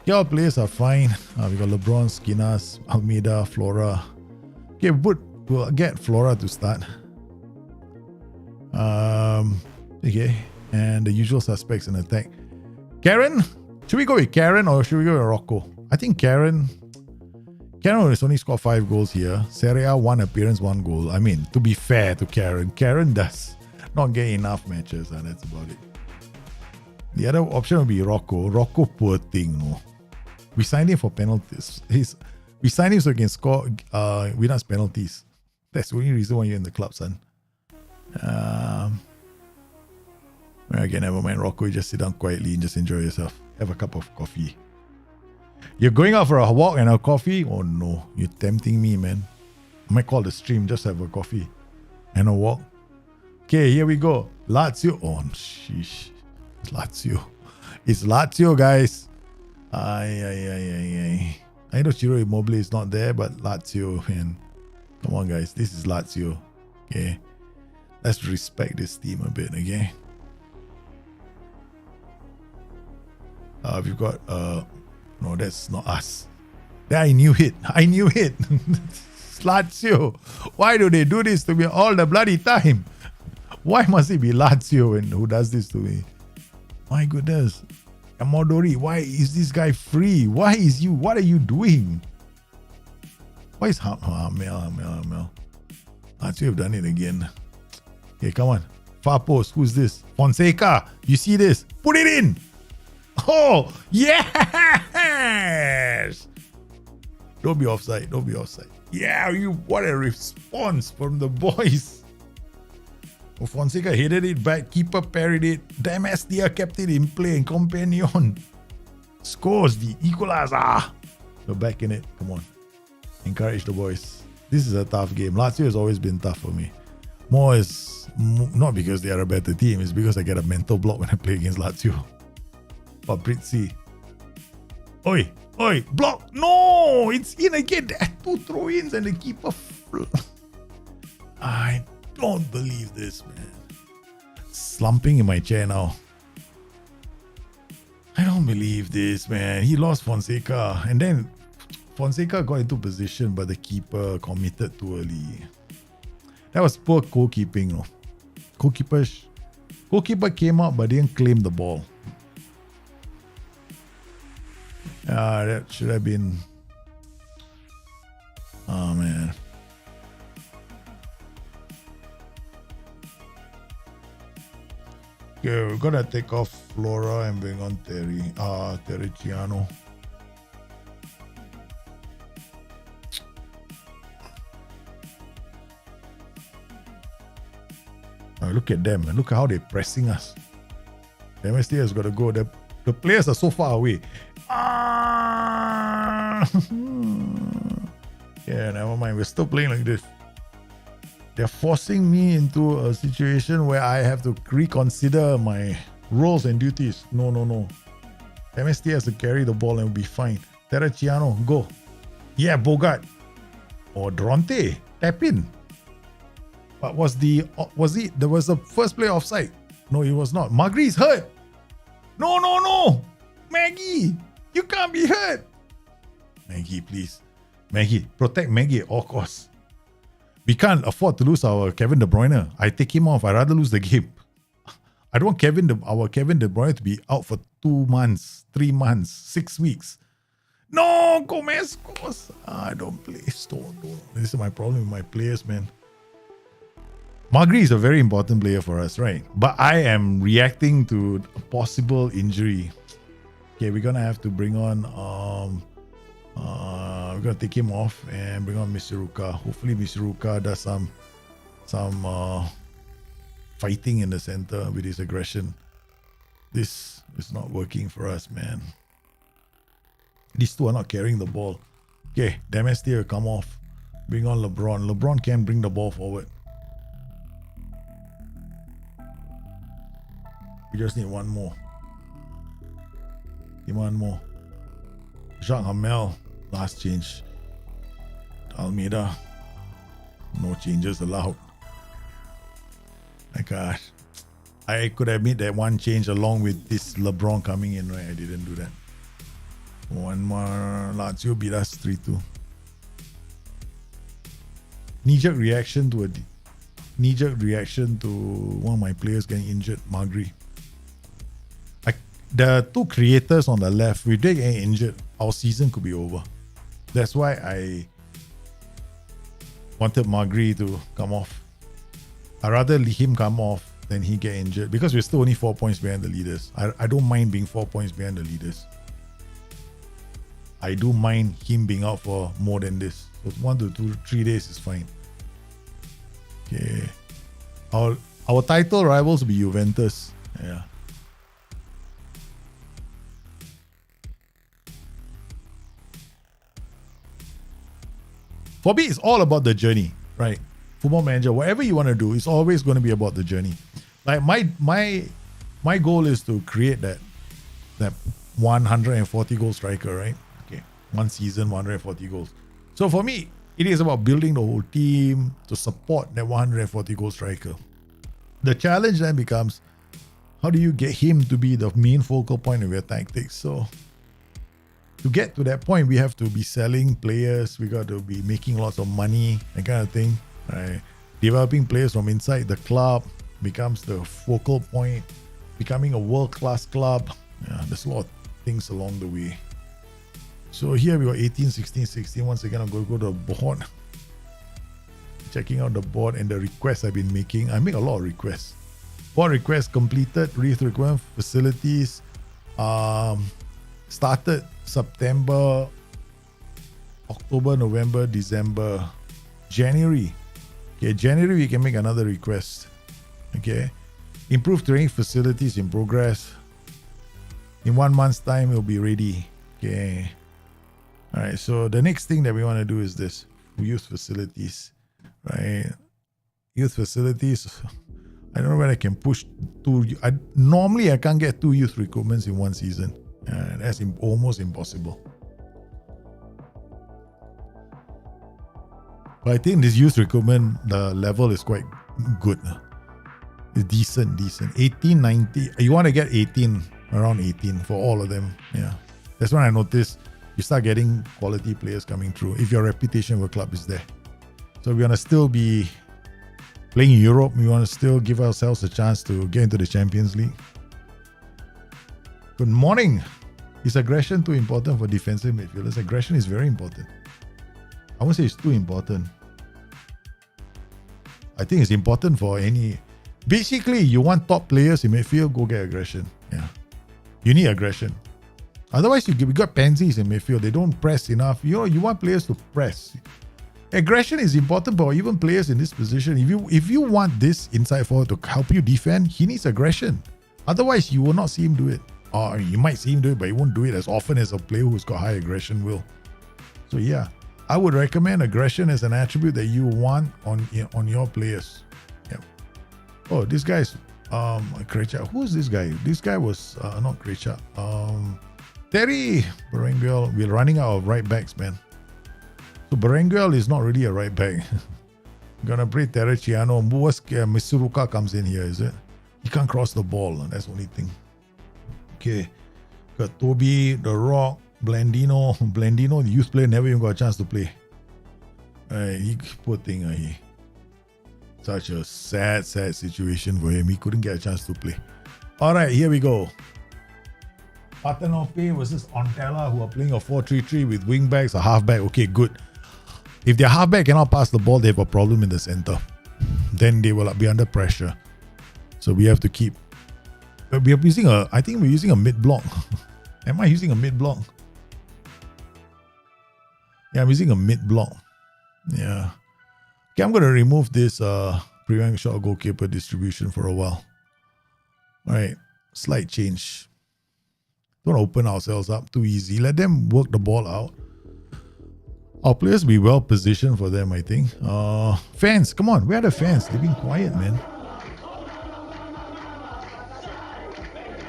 Yeah, our players are fine. We got LeBron, Skinas, Almeida, Flora. Okay, we'll get Flora to start. Okay, and the usual suspects in attack. Karen? Should we go with Karen or should we go with Rocco? I think Karen has only scored 5 goals here. Serie A, 1 appearance, 1 goal. I mean, to be fair to Karen does not get enough matches. That's about it. The other option would be Rocco. Rocco, poor thing, no. We signed him for penalties. We signed him so he can score win us penalties. That's the only reason why you're in the club, son. Okay, never mind. Rocco, you just sit down quietly and just enjoy yourself. Have a cup of coffee. You're going out for a walk and a coffee? Oh no, you're tempting me, man. I might call the stream, just have a coffee and a walk. Okay, here we go. Lazio. Oh, sheesh. It's Lazio. It's Lazio, guys. Ay. I know Ciro Immobile is not there, but Lazio, man. Come on, guys. This is Lazio. Okay. Let's respect this team a bit, okay? We've got, no, that's not us. I knew it. Lazio. Why do they do this to me all the bloody time? Why must it be Lazio and who does this to me? My goodness. Amodori, why is this guy free? What are you doing? Why is Mel? Lazio have done it again. Okay, come on. Far post. Who's this? Fonseca. You see this? Put it in. Oh, yes. Don't be offside. Yeah, what a response from the boys. Oh, Fonseca headed it back. Keeper parried it. Damastia kept it in play and Companion scores the equalizer. We're back in it. Come on. Encourage the boys. This is a tough game. Lazio has always been tough for me. More is not because they are a better team. It's because I get a mental block when I play against Lazio. Fabrizzi. Oi. Block. No, it's in again. There are 2 throw-ins and the keeper. I don't believe this, man. Slumping in my chair now. I don't believe this, man. He lost Fonseca. And then Fonseca got into position, but the keeper committed too early. That was poor goalkeeping, no? Goalkeeper came out but didn't claim the ball. That should have been... Oh, man. Okay, we're gonna take off Flora and bring on Terriciano. Look at them, and look at how they're pressing us. The MST has got to go. The players are so far away. Yeah, never mind. We're still playing like this. They're forcing me into a situation where I have to reconsider my roles and duties. No. MST has to carry the ball and we'll be fine. Terriciano, go. Yeah, Bogart. Or Dronte, tap in. But was the first play offside? No, it was not. Magri is hurt. No. Maggie, you can't be hurt. Maggie, please. Maggie, protect Maggie at all costs. We can't afford to lose our Kevin De Bruyne. I take him off. I'd rather lose the game. I don't want our Kevin De Bruyne to be out for 2 months, 3 months, 6 weeks. No, Gomez scores. I don't play. Don't. This is my problem with my players, man. Magri is a very important player for us, right? But I am reacting to a possible injury. Okay, we're gonna have to bring on we're gonna take him off and bring on Misuruka. Hopefully Misuruka does some fighting in the center with his aggression. This is not working for us, man. These two are not carrying the ball. Okay, Damastia come off. Bring on LeBron. LeBron can bring the ball forward. We just need one more. Jacques Hamel, last change. Almeida, no changes allowed. My God. I could have made that one change along with this LeBron coming in, right? I didn't do that. One more. Lazio beat us 3-2. Knee-jerk reaction to one of my players getting injured, Magri. The 2 creators on the left, if they get injured, our season could be over. That's why I wanted Magri to come off. I'd rather let him come off than he get injured because we're still only 4 points behind the leaders. I don't mind being 4 points behind the leaders. I do mind him being out for more than this. So 1 to 2, 3 days is fine. Okay. Our title rivals will be Juventus. Yeah. For me, it's all about the journey, right? Football Manager, whatever you want to do, it's always going to be about the journey. Like my goal is to create that 140 goal striker, right? Okay, one season, 140 goals. So for me, it is about building the whole team to support that 140 goal striker. The challenge then becomes, how do you get him to be the main focal point of your tactics? So to get to that point, we have to be selling players. We got to be making lots of money, that kind of thing. Right? Developing players from inside the club becomes the focal point. Becoming a world-class club. Yeah, there's a lot of things along the way. So here we got 18, 16, 16. Once again, I'm going to go to the board. Checking out the board and the requests I've been making. I make a lot of requests. Board requests completed. Youth requirement facilities. Started September, October, November, December, January. Okay, January we can make another request. Okay. Improved training facilities in progress. In 1 month's time, it'll be ready. Okay. All right. So the next thing that we want to do is this: youth facilities, right? Youth facilities. I don't know whether I can push two. Normally, I can't get 2 youth recruitments in one season. That's almost impossible. But I think this youth recruitment, the level is quite good. It's decent. 18, 90. You want to get 18, around 18 for all of them. Yeah. That's when I noticed you start getting quality players coming through if your reputation of a club is there. So we're going to still be playing in Europe. We want to still give ourselves a chance to get into the Champions League. Good morning. Is aggression too important for defensive midfielders? Aggression is very important. I won't say it's too important. I think it's important for any... Basically, you want top players in midfield, go get aggression. Yeah. You need aggression. Otherwise, we got pansies in midfield. They don't press enough. You want players to press. Aggression is important for even players in this position. If you want this inside forward to help you defend, he needs aggression. Otherwise, you will not see him do it. Or you might see him do it, but he won't do it as often as a player who's got high aggression will. So yeah, I would recommend aggression as an attribute that you want on your players. Yeah. Oh, this guy's Krecha. Who's this guy? This guy was not Krecha. Terry Berenguel. We're running out of right backs, man. So Berenguel is not really a right back. Gonna play Terraciano. Misuruka comes in here, is it? He can't cross the ball. That's the only thing. Okay. Got Toby, The Rock, Blandino, the youth player, never even got a chance to play. He poor thing. He such a sad situation for him. He couldn't get a chance to play. Alright, here we go. Patanope versus Ontella, who are playing a 4-3-3 with wing backs, a halfback. Okay, good. If their halfback cannot pass the ball, they have a problem in the center. Then they will be under pressure. So we have to keep. We are using I think we're using a mid block. Am I using a mid block? Yeah, I'm using a mid block. Yeah. Okay, I'm going to remove this prevent shot goalkeeper distribution for a while. All right, slight change. Don't open ourselves up too easy. Let them work the ball out. Our players be well positioned for them, I think. Fans, come on. Where are the fans? They've been quiet, man.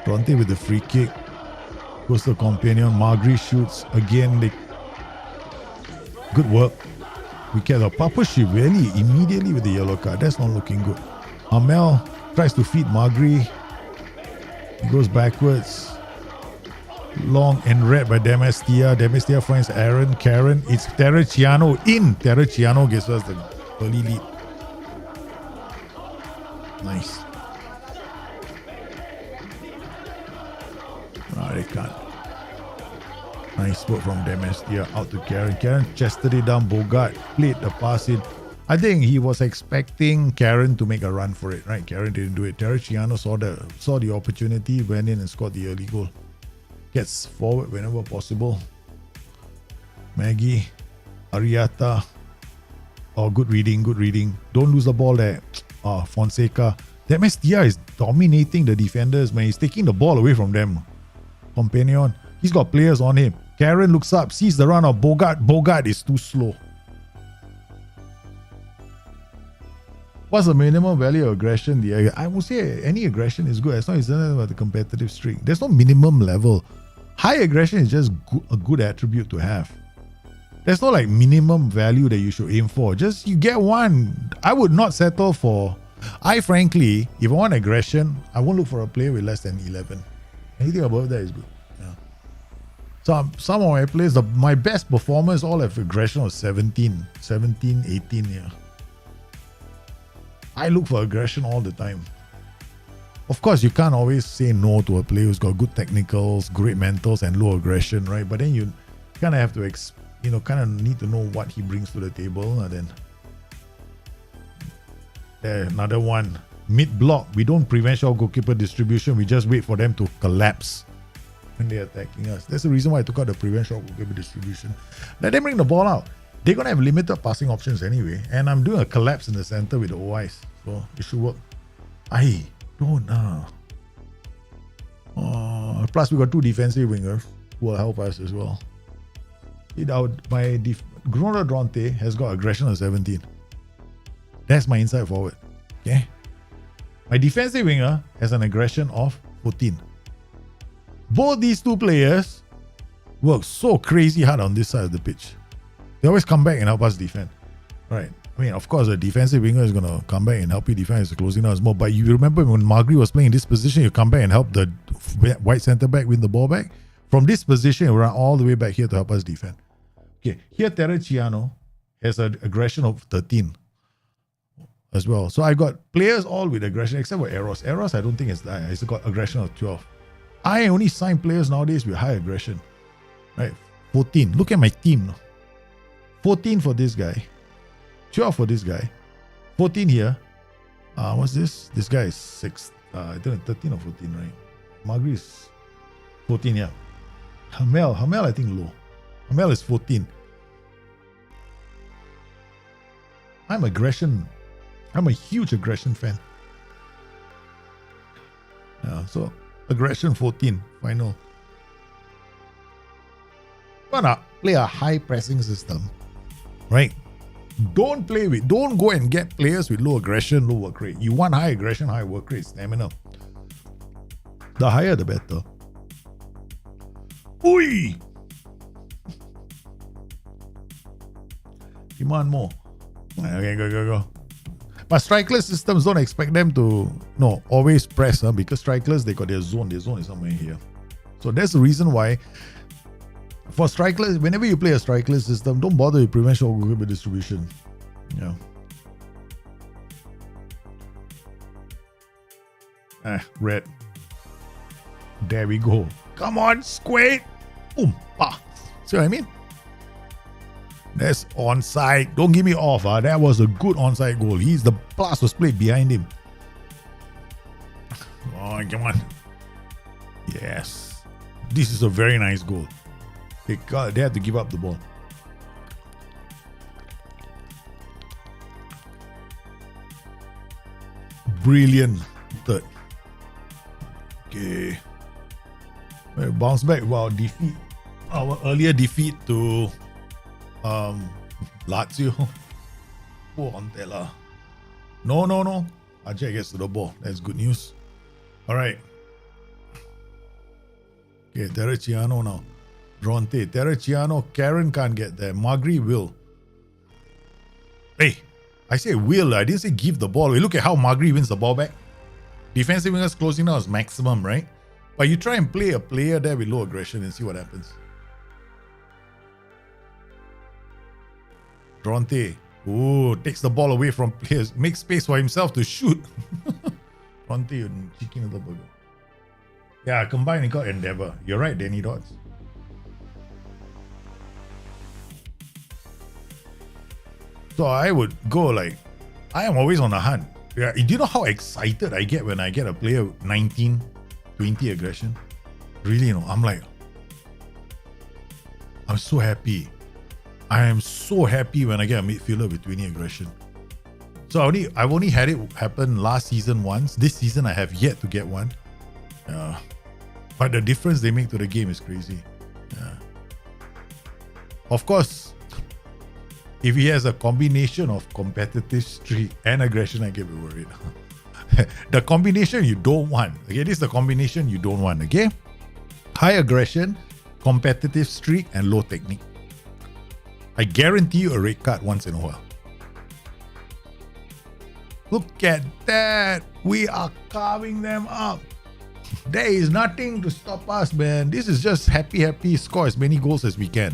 Bronte with the free kick. Goes to the companion. Magri shoots. Again, good work. We get a Papa really immediately with the yellow card. That's not looking good. Hamel tries to feed Magri. He goes backwards. Long and red by Demestia. Demestia finds Aaron. Karen. It's Terraciano in. Terraciano gives us the early lead. Nice. They can't. Nice work from Demestia out to Karen. Karen chested it down. Bogart played the pass in. I think he was expecting Karen to make a run for it, right? Karen didn't do it. Terraciano saw the opportunity, went in and scored the early goal. Gets forward whenever possible. Maggie, Ariata. Oh, good reading. Don't lose the ball there. Fonseca. Demestia is dominating the defenders, man. He's taking the ball away from them. Companion. He's got players on him. Karen looks up, sees the run of Bogart. Bogart is too slow. What's the minimum value of aggression? I would say any aggression is good as long as it's not about the competitive streak. There's no minimum level. High aggression is just a good attribute to have. There's no like minimum value that you should aim for. Just you get one. I would not settle for. I frankly, if I want aggression, I won't look for a player with less than 11. Anything above that is good. Yeah. Some of my players, my best performers all have aggression of 17, 18. Yeah. I look for aggression all the time. Of course, you can't always say no to a player who's got good technicals, great mentals, and low aggression, right? But then you kind of have to, kind of need to know what he brings to the table. And then another one, mid block. We don't prevent shot goalkeeper distribution. We just wait for them to collapse when they're attacking us. That's the reason why I took out the prevent shot goalkeeper distribution. Let them bring the ball out. They're going to have limited passing options anyway. And I'm doing a collapse in the center with the OIs. So it should work. Don't plus we got two defensive wingers who will help us as well. Gruner Dronte has got aggression of 17. That's my inside forward. Okay. My defensive winger has an aggression of 14. Both these two players work so crazy hard on this side of the pitch. They always come back and help us defend. Right. I mean, of course, the defensive winger is going to come back and help you defend as the closing down is more. But you remember when Magri was playing in this position, you come back and help the white centre back win the ball back. From this position, you run all the way back here to help us defend. Okay, here Terracciano has an aggression of 13 as well. So I got players all with aggression except for Eros. Eros, I don't think it's got aggression of 12. I only sign players nowadays with high aggression. Right, 14. Look at my team. 14 for this guy. 12 for this guy. 14 here. What's this? This guy is 6. I don't know, 13 or 14, right? Magri is 14, yeah. Hamel, I think low. Hamel is 14. I'm a huge aggression fan. Yeah, so aggression 14, final. Gonna play a high pressing system, right? Don't go and get players with low aggression, low work rate. You want high aggression, high work rate, stamina. The higher the better. Oi! Demand more. Okay, go. But strikeless systems don't expect them to always press, because strikeless, they got their zone. Their zone is somewhere here. So that's the reason why for strikeless, whenever you play a strikeless system, don't bother with prevent shot goalkeeper distribution. Yeah. Red. There we go. Come on, square. Boom. See what I mean? That's onside. Don't give me off. That was a good onside goal. The pass was played behind him. Oh, come on. Yes. This is a very nice goal. They had to give up the ball. Brilliant third. Okay. Bounce back. Wow, defeat. Our earlier defeat to Lazio. Poor Ontela. No. Ajay gets to the ball. That's good news. Alright. Okay, Terracciano now. Dronte, Terracciano, Karen can't get there. Magri will. Hey, I say will. I didn't say give the ball. Look at how Magri wins the ball back. Defensive wingers closing now is maximum, right? But you try and play a player there with low aggression and see what happens. Dronte, takes the ball away from players, makes space for himself to shoot. Dronte, chicken little burger. Yeah, combined, he got Endeavour. You're right, Danny Dodds. So I would go I am always on the hunt. Yeah, do you know how excited I get when I get a player with 19, 20 aggression? Really, I'm so happy. I am so happy when I get a midfielder with 20 aggression. So I've only had it happen last season once. This season I have yet to get one. But the difference they make to the game is crazy. Of course, if he has a combination of competitive streak and aggression, I get worried. The combination you don't want. Okay, this is the combination you don't want. Okay, high aggression, competitive streak, and low technique. I guarantee you a red card once in a while. Look at that. We are carving them up. There is nothing to stop us, man. This is just happy, score as many goals as we can.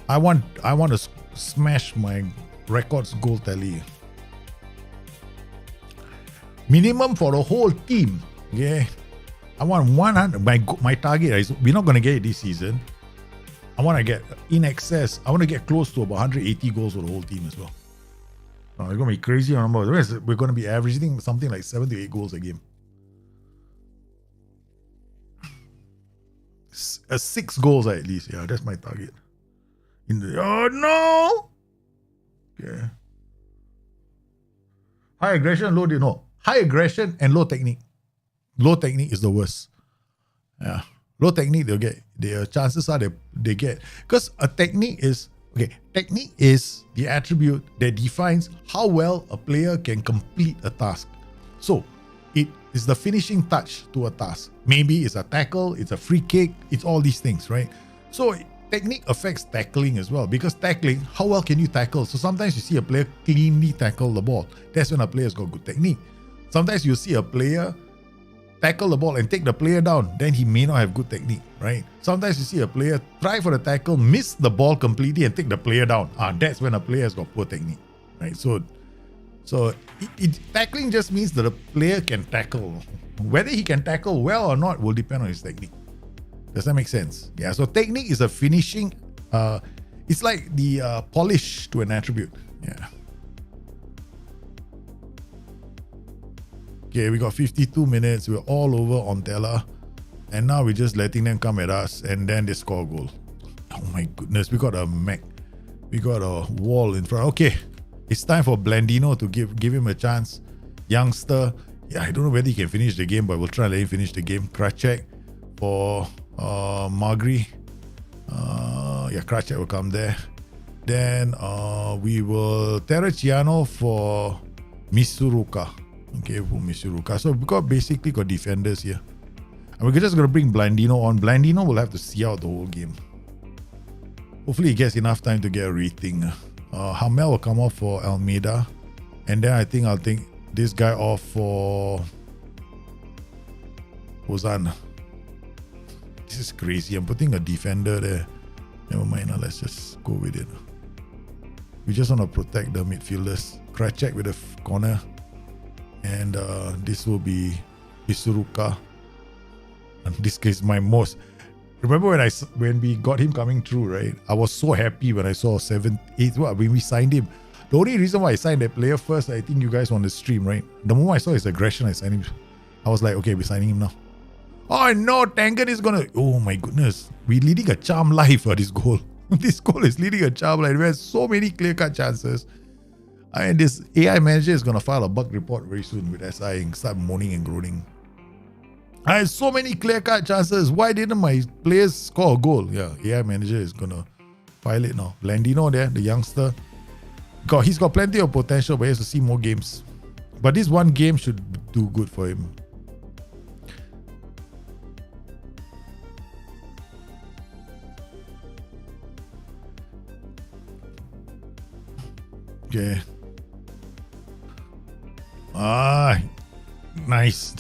I want to smash my records goal tally. Minimum for the whole team. Okay. I want 100. My target is, we're not going to get it this season. I want to get in excess. I want to get close to about 180 goals for the whole team as well. It's going to be crazy numbers. We're going to be averaging something like 7 to 8 goals a game. 6 goals at least. Yeah, that's my target. Oh no! Okay. High aggression, low. No. High aggression and low technique. Low technique is the worst. Yeah. Low technique, they'll get. Their chances are they get. Because a technique is. Okay, technique is the attribute that defines how well a player can complete a task. So, it is the finishing touch to a task. Maybe it's a tackle, it's a free kick, it's all these things, right? So, technique affects tackling as well, because tackling, how well can you tackle? So, sometimes you see a player cleanly tackle the ball. That's when a player's got good technique. Sometimes you see a player tackle the ball and take the player down, then he may not have good technique, right? Sometimes you see a player try for the tackle, miss the ball completely and take the player down. That's when a player has got poor technique, right? So tackling just means that a player can tackle. Whether he can tackle well or not will depend on his technique. Does that make sense? Yeah, so technique is a finishing, it's like the polish to an attribute. Yeah. Okay, we got 52 minutes. We're all over on Tella. And now we're just letting them come at us. And then they score a goal. Oh my goodness. We got a wall in front. Okay. It's time for Blandino to give him a chance. Youngster. Yeah, I don't know whether he can finish the game, but we'll try and let him finish the game. Kracek for Magri. Kracek will come there. Then we will Terraciano for Misuruka. Okay, for Misuruka. So we basically got defenders here. And we're just going to bring Blandino on. Blandino will have to see out the whole game. Hopefully he gets enough time to get a rating. Hamel will come off for Almeida. And then I think I'll take this guy off for Hosanna. This is crazy. I'm putting a defender there. Never mind. Let's just go with it. We just want to protect the midfielders. Kracek with the corner. And this will be Misuruka. And this is my most. Remember when we got him coming through, right? I was so happy when I saw 7-8. When we signed him. The only reason why I signed that player first, I think you guys on the stream, right? The moment I saw his aggression, I signed him. I was like, okay, we're signing him now. Oh no, Tangan is gonna. Oh my goodness, we're leading a charm life for this goal. This goal is leading a charm life. We have so many clear-cut chances. And this AI manager is going to file a bug report very soon with SI and start moaning and groaning. I had so many clear-cut chances. Why didn't my players score a goal? Yeah, AI manager is going to file it now. Blandino there, the youngster. He's got plenty of potential, but he has to see more games. But this one game should do good for him. Okay. Nice.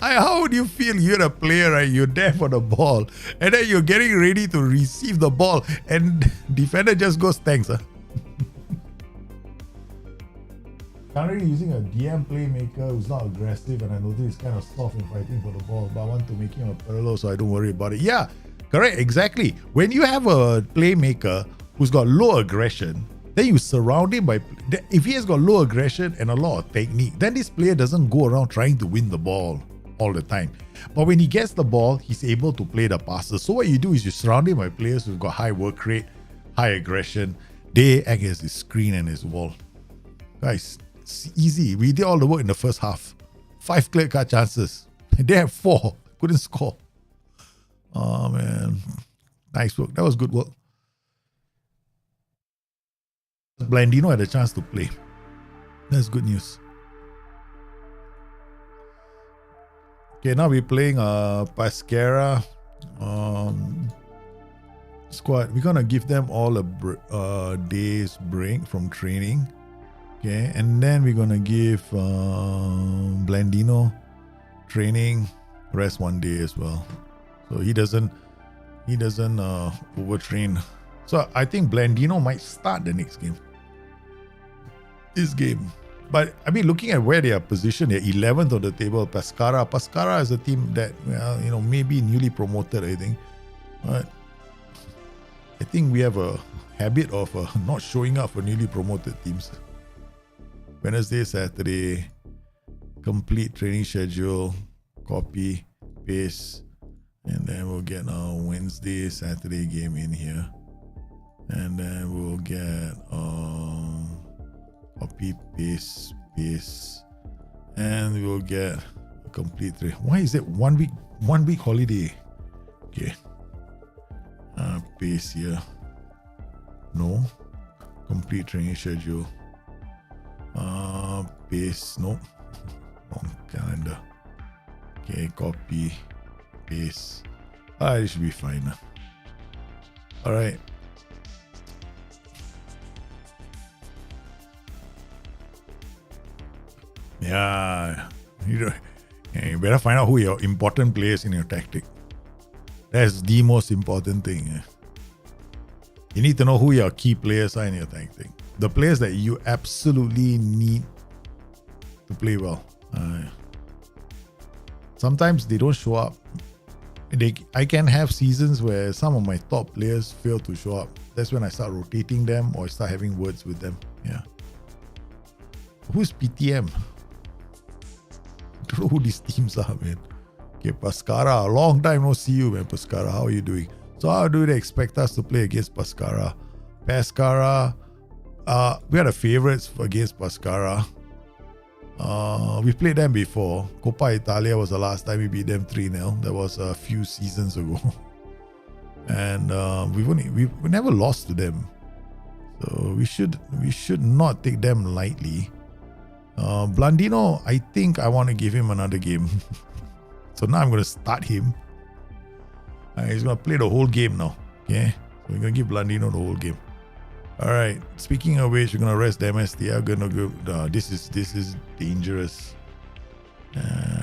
How would you feel? You're a player, right? You're there for the ball, and then you're getting ready to receive the ball, and defender just goes thanks. Currently using a DM playmaker who's not aggressive, and I notice he's kind of soft in fighting for the ball, but I want to make him a parallel so I don't worry about it. Yeah, correct, exactly. When you have a playmaker who's got low aggression, then you surround him by. If he has got low aggression and a lot of technique, then this player doesn't go around trying to win the ball all the time. But when he gets the ball, he's able to play the passes. So what you do is you surround him by players who've got high work rate, high aggression. They act as his screen and his wall. Guys, it's easy. We did all the work in the first half. 5 clear-cut chances. They have 4. Couldn't score. Oh man, nice work. That was good work. Blandino had a chance to play. That's good news. Okay, now we're playing Pascara squad. We're gonna give them all a day's break from training. Okay, and then we're gonna give Blandino training, rest one day as well, so he doesn't overtrain. So I think Blandino might start the next game. This game. But I mean, looking at where they are positioned, they're 11th on the table. Pascara is a team that, well, maybe newly promoted, I think. But I think we have a habit of not showing up for newly promoted teams. Wednesday, Saturday, complete training schedule, copy, paste, and then we'll get our Wednesday, Saturday game in here. And then we'll get copy, paste, and we'll get a complete training. Why is it 1 week holiday? Okay. Paste here. No. Complete training schedule. Paste. Nope. Wrong calendar. Okay, copy, paste. It should be fine. Alright. Yeah. You better find out who your important players in your tactic. That's the most important thing. You need to know who your key players are in your tactic. The players that you absolutely need to play well. Sometimes they don't show up. I can have seasons where some of my top players fail to show up. That's when I start rotating them or start having words with them. Yeah. Who's PTM? I don't know who these teams are, man. Okay, Pascara. A long time no see you, man. Pascara, how are you doing? So how do they expect us to play against Pascara? We had a favorites against Pascara. We played them before. Coppa Italia was the last time we beat them 3-0. That was a few seasons ago. And we never lost to them. So we should not take them lightly. Blandino, I think I want to give him another game. So now I'm going to start him. He's going to play the whole game now. Okay? So we're going to give Blandino the whole game. Alright. Speaking of which, we're going to rest MST. I'm going to go. This is dangerous.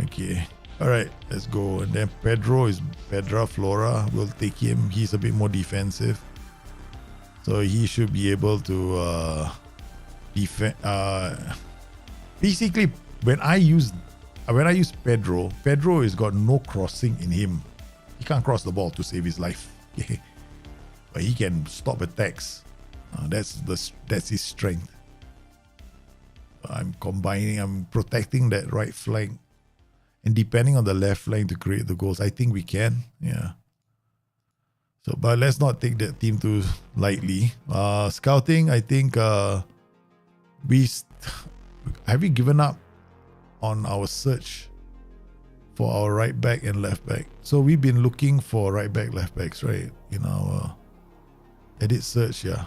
Okay. Alright. Let's go. And then Pedra Flora. We'll take him. He's a bit more defensive. So he should be able to defend. Basically, when I use Pedro has got no crossing in him. He can't cross the ball to save his life. Okay. But he can stop attacks. That's his strength. I'm protecting that right flank. And depending on the left flank to create the goals, I think we can. Yeah. So, but let's not take that team too lightly. Scouting, I think have we given up on our search for our right back and left back? So we've been looking for right back, left backs, right? In our edit search, yeah.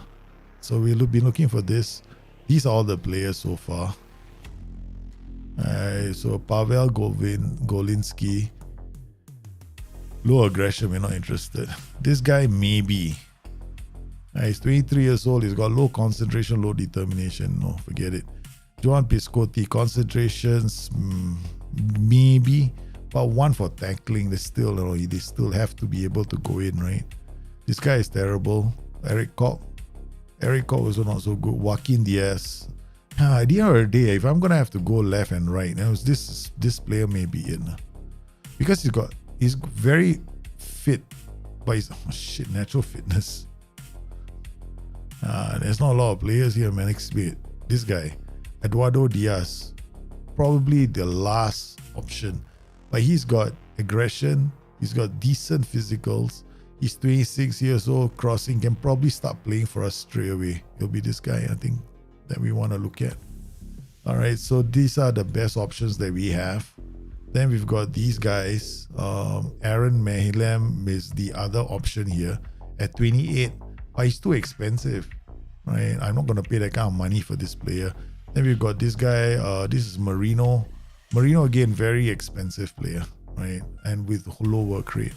So we've been looking for this. These are all the players so far. So Pavel Golinski. Low aggression, we're not interested. This guy, maybe. He's 23 years old. He's got low concentration, low determination. No, forget it. Joan Piscotti, concentrations, maybe. But one for tackling. They still have to be able to go in, right? This guy is terrible. Eric Koch was not so good. Joaquin Diaz. At the end of the day, if I'm gonna have to go left and right, this player may be in. Because he's very fit, but he's natural fitness. There's not a lot of players here, man. This guy, Eduardo Diaz, probably the last option. But he's got aggression, he's got decent physicals. He's 26 years old, crossing, can probably start playing for us straight away. He'll be this guy, I think, that we want to look at. All right, so these are the best options that we have. Then we've got these guys. Aaron Mehilem is the other option here at 28. But he's too expensive. right? I'm not going to pay that kind of money for this player. Then we've got this guy. This is Marino. Marino, again, very expensive player, right? And with low work rate.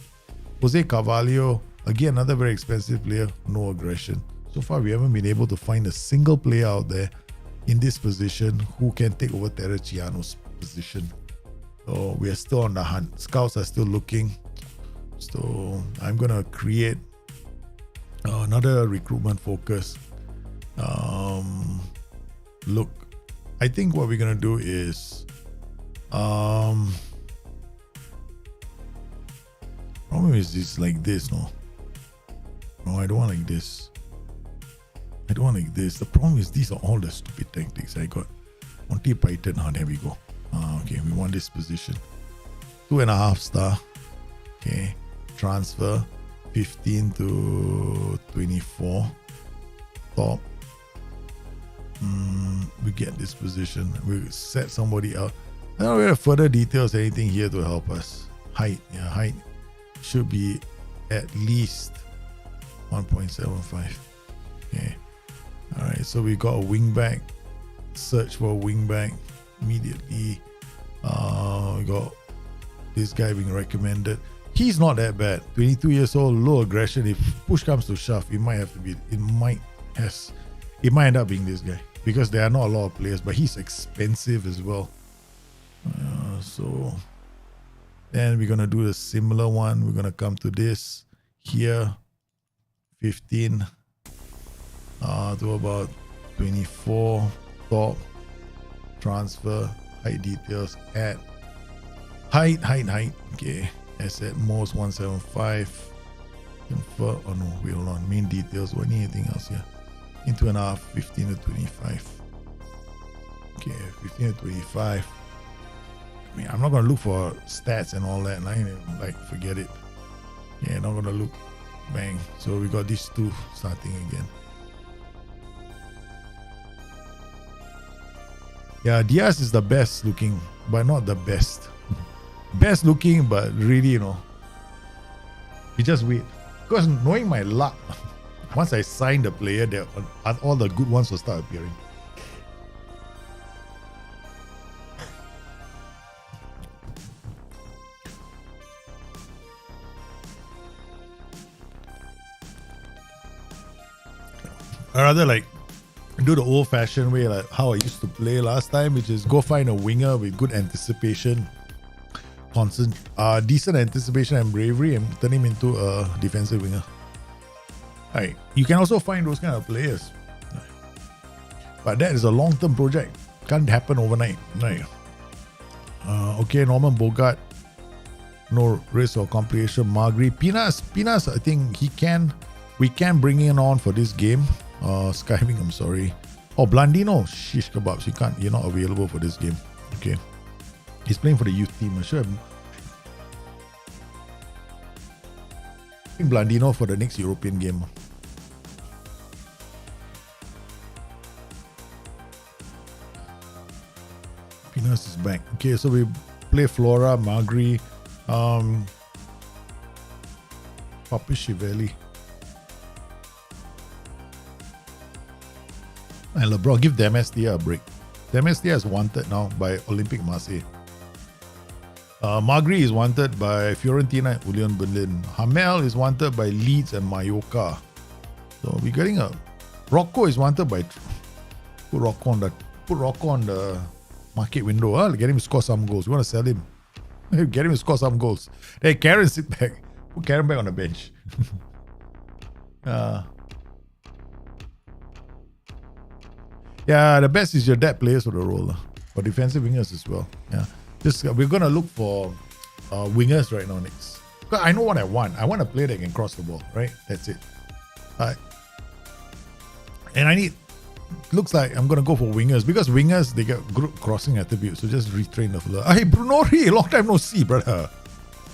Jose Carvalho, again, another very expensive player, no aggression. So far, we haven't been able to find a single player out there in this position who can take over Terracciano's position. So we are still on the hunt. Scouts are still looking. So I'm going to create another recruitment focus. Look, I think what we're going to do is problem is this like this, no, I don't want like this. I don't want like this. The problem is these are all the stupid tactics I got. Monty Python, there we go. Okay, we want this position. 2.5 star. Okay, transfer 15 to 24. Top. We get this position. We set somebody out. I don't have further details, anything here to help us. Height, yeah, height should be at least 1.75. Okay. Alright, so we got a wing back. Search for a wing back immediately. We got this guy being recommended. He's not that bad. 22 years old, low aggression. If push comes to shove, it might end up being this guy because there are not a lot of players, but he's expensive as well. So then we're gonna do the similar one. We're gonna come to this here, 15 to about 24. Top, transfer, height details, add height. Okay, asset most 175. Confer. Oh no, wait, hold on. Main details. What anything else here? In 2.5, 15 to 25. Okay, 15 to 25. I mean, I'm not gonna look for stats and all that. Like, forget it. Yeah, not gonna look. Bang. So we got these two starting again. Yeah, Diaz is the best looking, but not the best. Best looking, but really, you just wait. Because knowing my luck, once I sign the player, all the good ones will start appearing. I rather like do the old-fashioned way, like how I used to play last time, which is go find a winger with good anticipation, decent anticipation and bravery, and turn him into a defensive winger. Right. You can also find those kind of players, but that is a long-term project. Can't happen overnight. Right. Okay, Norman Bogart, no risk or complication. Magri, Pinas, I think we can bring him on for this game. Skywing, I'm sorry. Oh, Blandino, shish kebabs. You're not available for this game. Okay. He's playing for the youth team. I'm sure. Blandino for the next European game. Pinas is back. Okay, so we play Flora, Magri, Papishivelli. And LeBron, give Demestia a break. Demestia is wanted now by Olympique Marseille. Magri is wanted by Fiorentina and Union Berlin. Hamel is wanted by Leeds and Mallorca. So we're getting a... Rocco is wanted by... Put Rocco on the market window. Get him to score some goals. We want to sell him. Get him to score some goals. Hey, Karen, sit back. Put Karen back on the bench. Yeah, the best is your dad players for the role, for defensive wingers as well. Yeah, we're gonna look for wingers right now next. Because I know what I want. I want a player that can cross the ball, right? That's it. And looks like I'm gonna go for wingers because wingers they get good crossing attributes. So just retrain the fella. Hey, Brunori, long time no see, brother.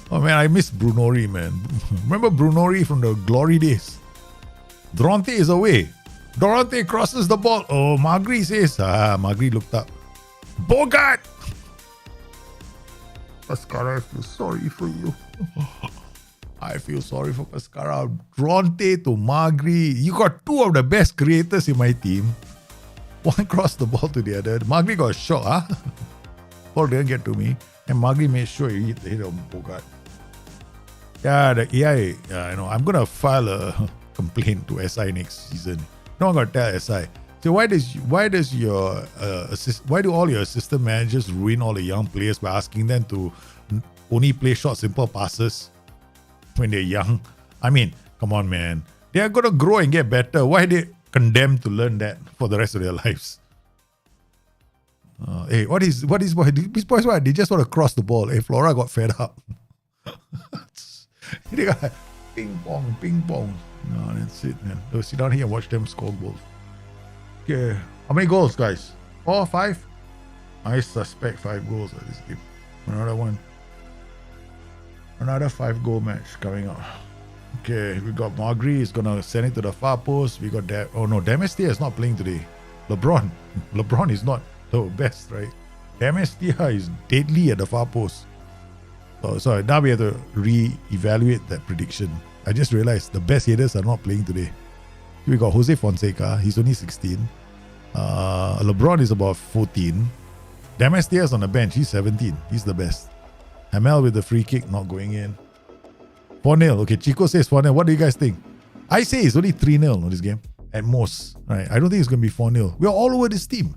Oh man, I miss Brunori, man. Remember Brunori from the glory days? Dronte is away. Dorante crosses the ball. Oh, Magri says. Magri looked up. Bogart! Pascal, I feel sorry for you. I feel sorry for Cascara. Dronte to Magri. You got two of the best creators in my team. One crossed the ball to the other. Magri got a shot, huh? Ball didn't get to me. And Magri made sure he hit the hit on Bogart. Yeah, the AI, I'm going to file a complaint to SI next season. No, I'm going to tell SI. So why do all your assistant managers ruin all the young players by asking them to only play short, simple passes when they're young? I mean, come on, man. They are going to grow and get better. Why are they condemned to learn that for the rest of their lives? Hey, what is these boys? What? They just want to cross the ball. Hey, Flora got fed up. They got like, ping pong. No, that's it, man. They'll sit down here and watch them score goals. Okay, how many goals, guys? 4, 5? I suspect 5 goals at this game. Another one. Another 5-goal match coming up. Okay, we got Magri is gonna send it to the far post. We got Demestia is not playing today. LeBron is not the best, right? Demestia is deadly at the far post. So now we have to re-evaluate that prediction. I just realized the best hitters are not playing today. We got Jose Fonseca, he's only 16. LeBron is about 14. Demestia is on the bench, he's 17. He's the best. Hamel with the free kick not going in. 4-0. Okay, Chico says 4-0. What do you guys think? I say it's only 3-0 on this game at most. Right? I don't think it's going to be 4-0. We're all over this team.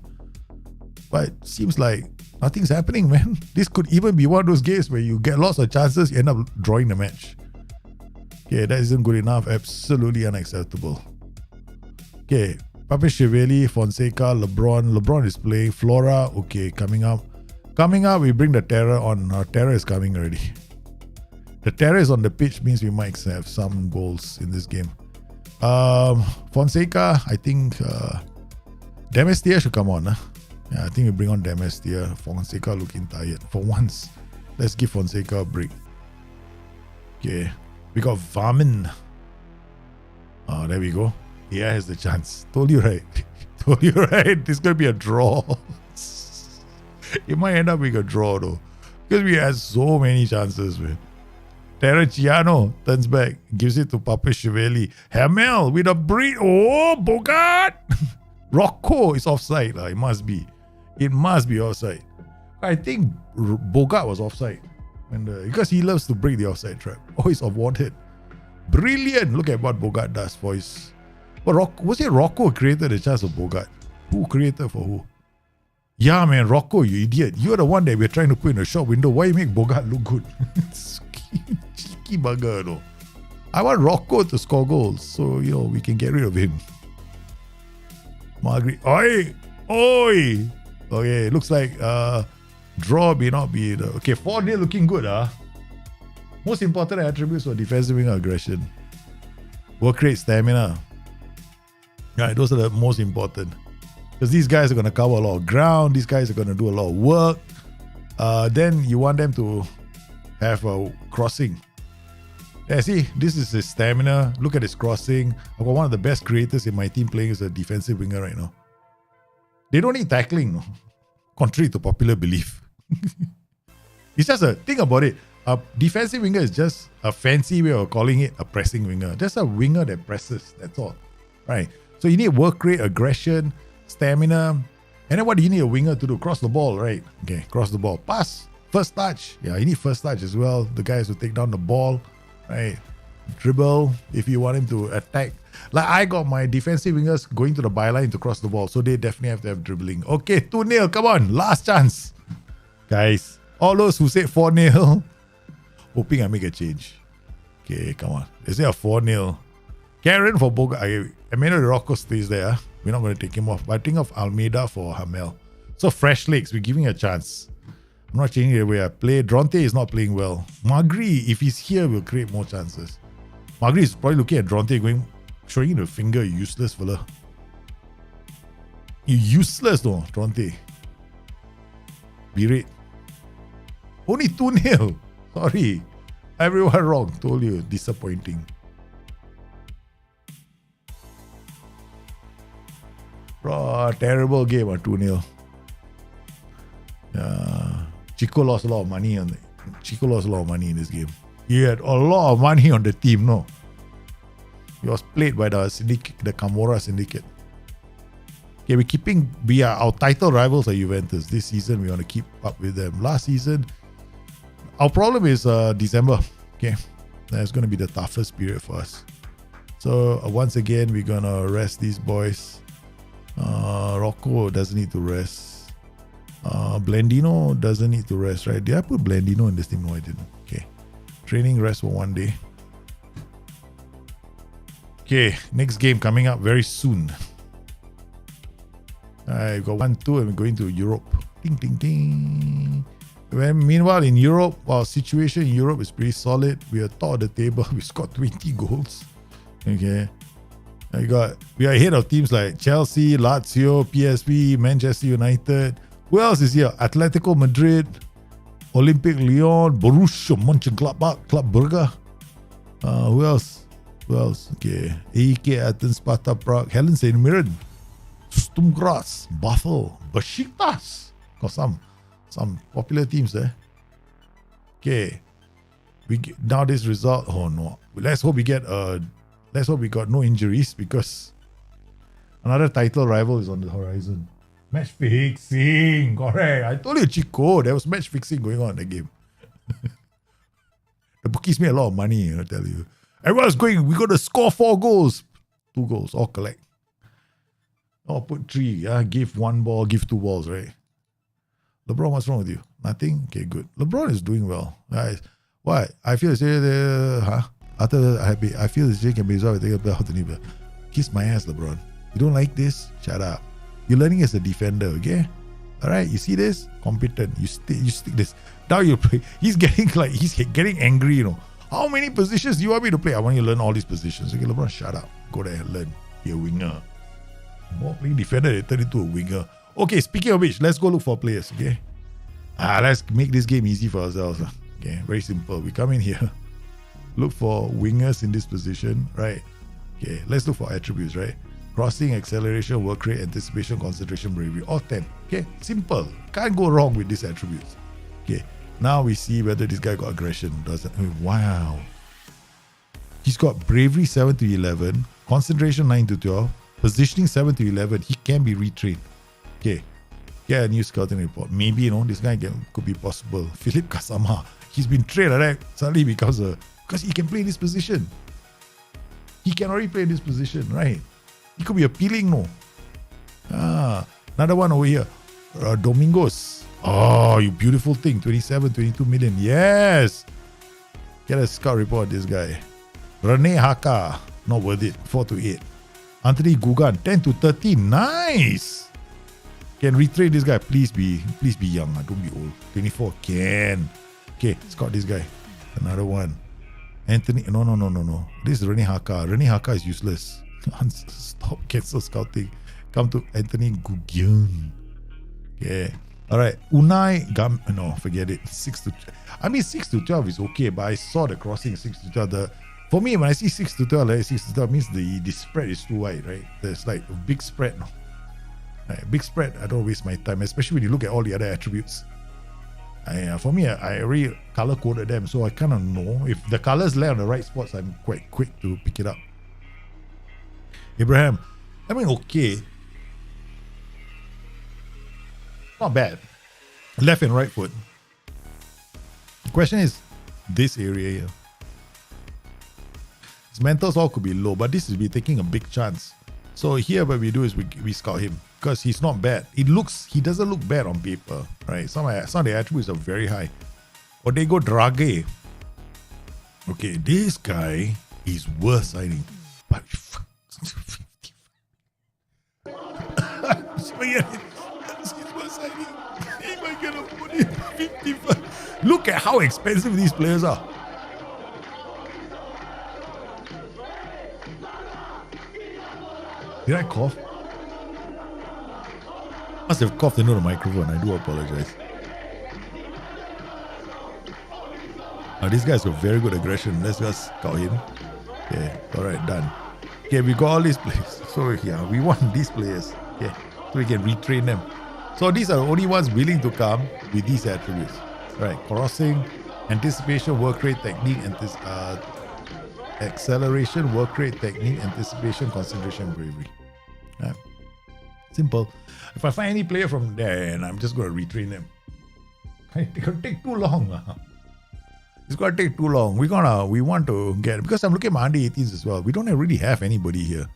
But it seems like nothing's happening, man. This could even be one of those games where you get lots of chances, you end up drawing the match. Okay, that isn't good enough. Absolutely unacceptable. Okay, Papacheveli, Fonseca, LeBron. LeBron is playing. Flora, okay, coming up. Coming up, we bring the Terror on. Our Terror is coming already. The Terror is on the pitch, means we might have some goals in this game. Fonseca, I think Demestia should come on. Huh? Yeah, I think we bring on Demestia. Fonseca looking tired. For once, let's give Fonseca a break. Okay, we got Varmin. There we go. Yeah, has the chance. Told you right. This is going to be a draw. It might end up being a draw though. Because we had so many chances, man. Terraciano turns back, gives it to Papacheveli. Hamel with a breed. Oh, Bogart! Rocco is offside. It must be. It must be offside. I think Bogart was offside. Because he loves to break the offside trap. Oh, he's awarded. Brilliant. Look at what Bogart does for his... was it Rocco created the chance of Bogart? Who created for who? Yeah, man, Rocco, you idiot. You're the one that we're trying to put in a shop window. Why you make Bogart look good? Cheeky bugger, though. I want Rocco to score goals so, we can get rid of him. Margaret. Oi! Okay, looks like draw may not be the... Okay, 4-0 looking good, Most important attributes for defensive wing aggression. Work rate, stamina. Right, those are the most important. Because these guys are going to cover a lot of ground. These guys are going to do a lot of work. Then you want them to have a crossing. Yeah, see, this is his stamina. Look at his crossing. I've got one of the best creators in my team playing as a defensive winger right now. They don't need tackling, contrary to popular belief. It's just think about it. A defensive winger is just a fancy way of calling it a pressing winger. Just a winger that presses, that's all. Right? So you need work rate, aggression, stamina. And then what do you need a winger to do? Cross the ball, right? Okay, cross the ball. Pass. First touch. Yeah, you need first touch as well. The guys who take down the ball, right? Dribble if you want him to attack. Like I got my defensive wingers going to the byline to cross the ball. So they definitely have to have dribbling. Okay, 2-0. Come on. Last chance. Guys, all those who said 4-0, hoping I make a change. Okay, come on. Is it a 4-0? Karen for Boga. Emmanuel Rocco stays there. We're not going to take him off. But I think of Almeida for Hamel. So fresh legs. We're giving a chance. I'm not changing the way I play. Dronte is not playing well. Magri, if he's here, will create more chances. Magri is probably looking at Dronte showing him the finger, you useless fella. You useless though, Dronte. Beat it. Only 2-0. Sorry. Everyone wrong. Told you. Disappointing. Terrible game, 2-0. Chico lost a lot of money in this game. He had a lot of money on the team, no? He was played by the syndicate, the Camorra syndicate. Okay, our title rivals are Juventus. This season, we want to keep up with them. Last season, our problem is December. Okay, that's going to be the toughest period for us. So once again, we're going to rest these boys. Rocco doesn't need to rest. Blandino doesn't need to rest, right? Did I put Blandino in this team? No, I didn't. Okay. Training rest for one day. Okay, next game coming up very soon. I got 1-2 and we're going to Europe. Ding, ding, ding. Meanwhile, in Europe, our situation in Europe is pretty solid. We are top of the table. We scored 20 goals. Okay. We are ahead of teams like Chelsea, Lazio, PSV, Manchester United. Who else is here? Atletico Madrid, Olympique Lyon, Borussia Mönchengladbach, Club Brugge. Who else? Okay. AEK Athens, Sparta Prague, Helen St. Mirren, Sturm Graz, Basel, Besiktas. Got some popular teams there. Okay. Now this result. Oh no. Let's hope we got no injuries because another title rival is on the horizon. Match fixing. Correct. I told you, Chico, there was match fixing going on in the game. The bookies made a lot of money, I tell you. Everyone's going, we got to score 4 goals. 2 goals, all collect. Oh, put 3. Give 1 ball, give 2 balls, right? LeBron, what's wrong with you? Nothing? Okay, good. LeBron is doing well. Guys, why? I feel after I feel this can be resolved. Kiss my ass, LeBron. You don't like this? Shut up. You're learning as a defender, okay? All right, you see this? Competent. You stick this. Now you play. He's getting angry, you know. How many positions do you want me to play? I want you to learn all these positions. Okay, LeBron, shut up. Go there and learn. Be a winger. More playing defender, they turn into a winger. Okay, speaking of which, let's go look for players, okay? Let's make this game easy for ourselves. Okay, very simple. We come in here, look for wingers in this position, right? Okay, let's look for attributes, right? Crossing, acceleration, work rate, anticipation, concentration, bravery, all 10. Okay, simple. Can't go wrong with these attributes. Okay, now we see whether this guy got aggression. Wow. He's got bravery 7 to 11, concentration 9 to 12, positioning 7 to 11. He can be retrained. Okay, get a new scouting report. Maybe, this guy could be possible. Philip Kasama, he's been trained, right? Suddenly becomes because he can play in this position. He can already play in this position, right? He could be appealing, no? Another one over here. Domingos. Oh, you beautiful thing. 27, 22 million. Yes. Get a scout report, this guy. Rene Haka. Not worth it. 4 to 8. Anthony Gugan. 10 to 13. Nice. Can retrain this guy. Please be young. Don't be old. 24. Can. Okay, scout this guy. Another one. Anthony. No. This is Rene Haka. Rene Haka is useless. Stop. Cancel scouting. Come to Anthony Gugion. Okay. Alright. Unai no, forget it. 6 to 12 is okay, but I saw the crossing 6 to 12. For me, when I see 6 to 12, 6 to 12 means the spread is too wide, right? There's like a big spread. No? Right, big spread, I don't waste my time, especially when you look at all the other attributes. For me, I already color coded them, so I kind of know if the colors lay on the right spots. I'm quite quick to pick it up. Abraham, okay, not bad. Left and right foot. The question is this area here. His mentals all could be low, but this is taking a big chance. So here what we do is we scout him because he's not bad. He doesn't look bad on paper, right? Some of the attributes are very high. Odego Drage. Okay, this guy is worth signing. But look at how expensive these players are. Did I cough? Must have coughed into the microphone. I do apologize. This guy's got very good aggression. Let's just scout him. Okay, alright, done. Okay, we got all these players. So yeah, we want these players. Okay, so we can retrain them. So these are the only ones willing to come with these attributes. Right, crossing, Anticipation, work rate, technique, acceleration, work rate, technique, anticipation, concentration, bravery. Yeah. Simple. If I find any player from there, and I'm just going to retrain them. It's going to take too long. It's going to take too long. We want to get, because I'm looking at my under 18s as well. We don't really have anybody here.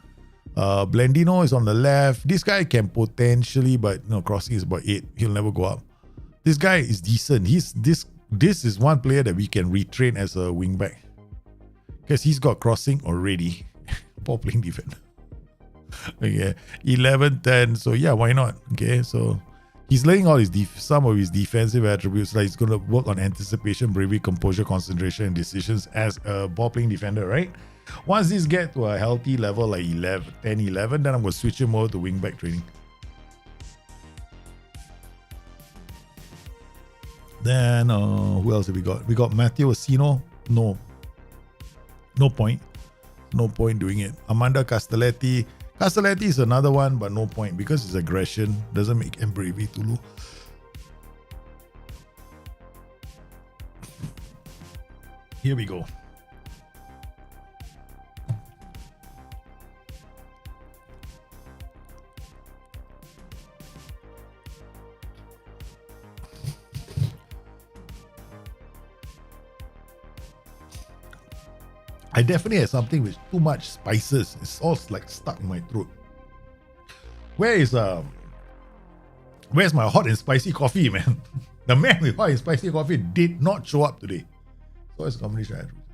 Blendino is on the left. This guy can potentially, but crossing is about 8. He'll never go up. This guy is decent. This is one player that we can retrain as a wingback. Because he's got crossing already. Ball playing defender. Okay. 11, 10. So yeah, why not? Okay, so he's learning all his some of his defensive attributes. Like he's going to work on anticipation, bravery, composure, concentration, and decisions as a ball playing defender, right? Once these get to a healthy level like 11, 10, 11, then I'm going to switch him over to wingback training. Then who else have we got? We got Matteo Assino. No point. No point doing it. Amanda Castelletti. Castelletti is another one, but no point because it's aggression. Doesn't make him bravery Tulu. Here we go. I definitely had something with too much spices. It's all like stuck in my throat. Where's my hot and spicy coffee, man? The man with hot and spicy coffee did not show up today. So it's a combination of attributes.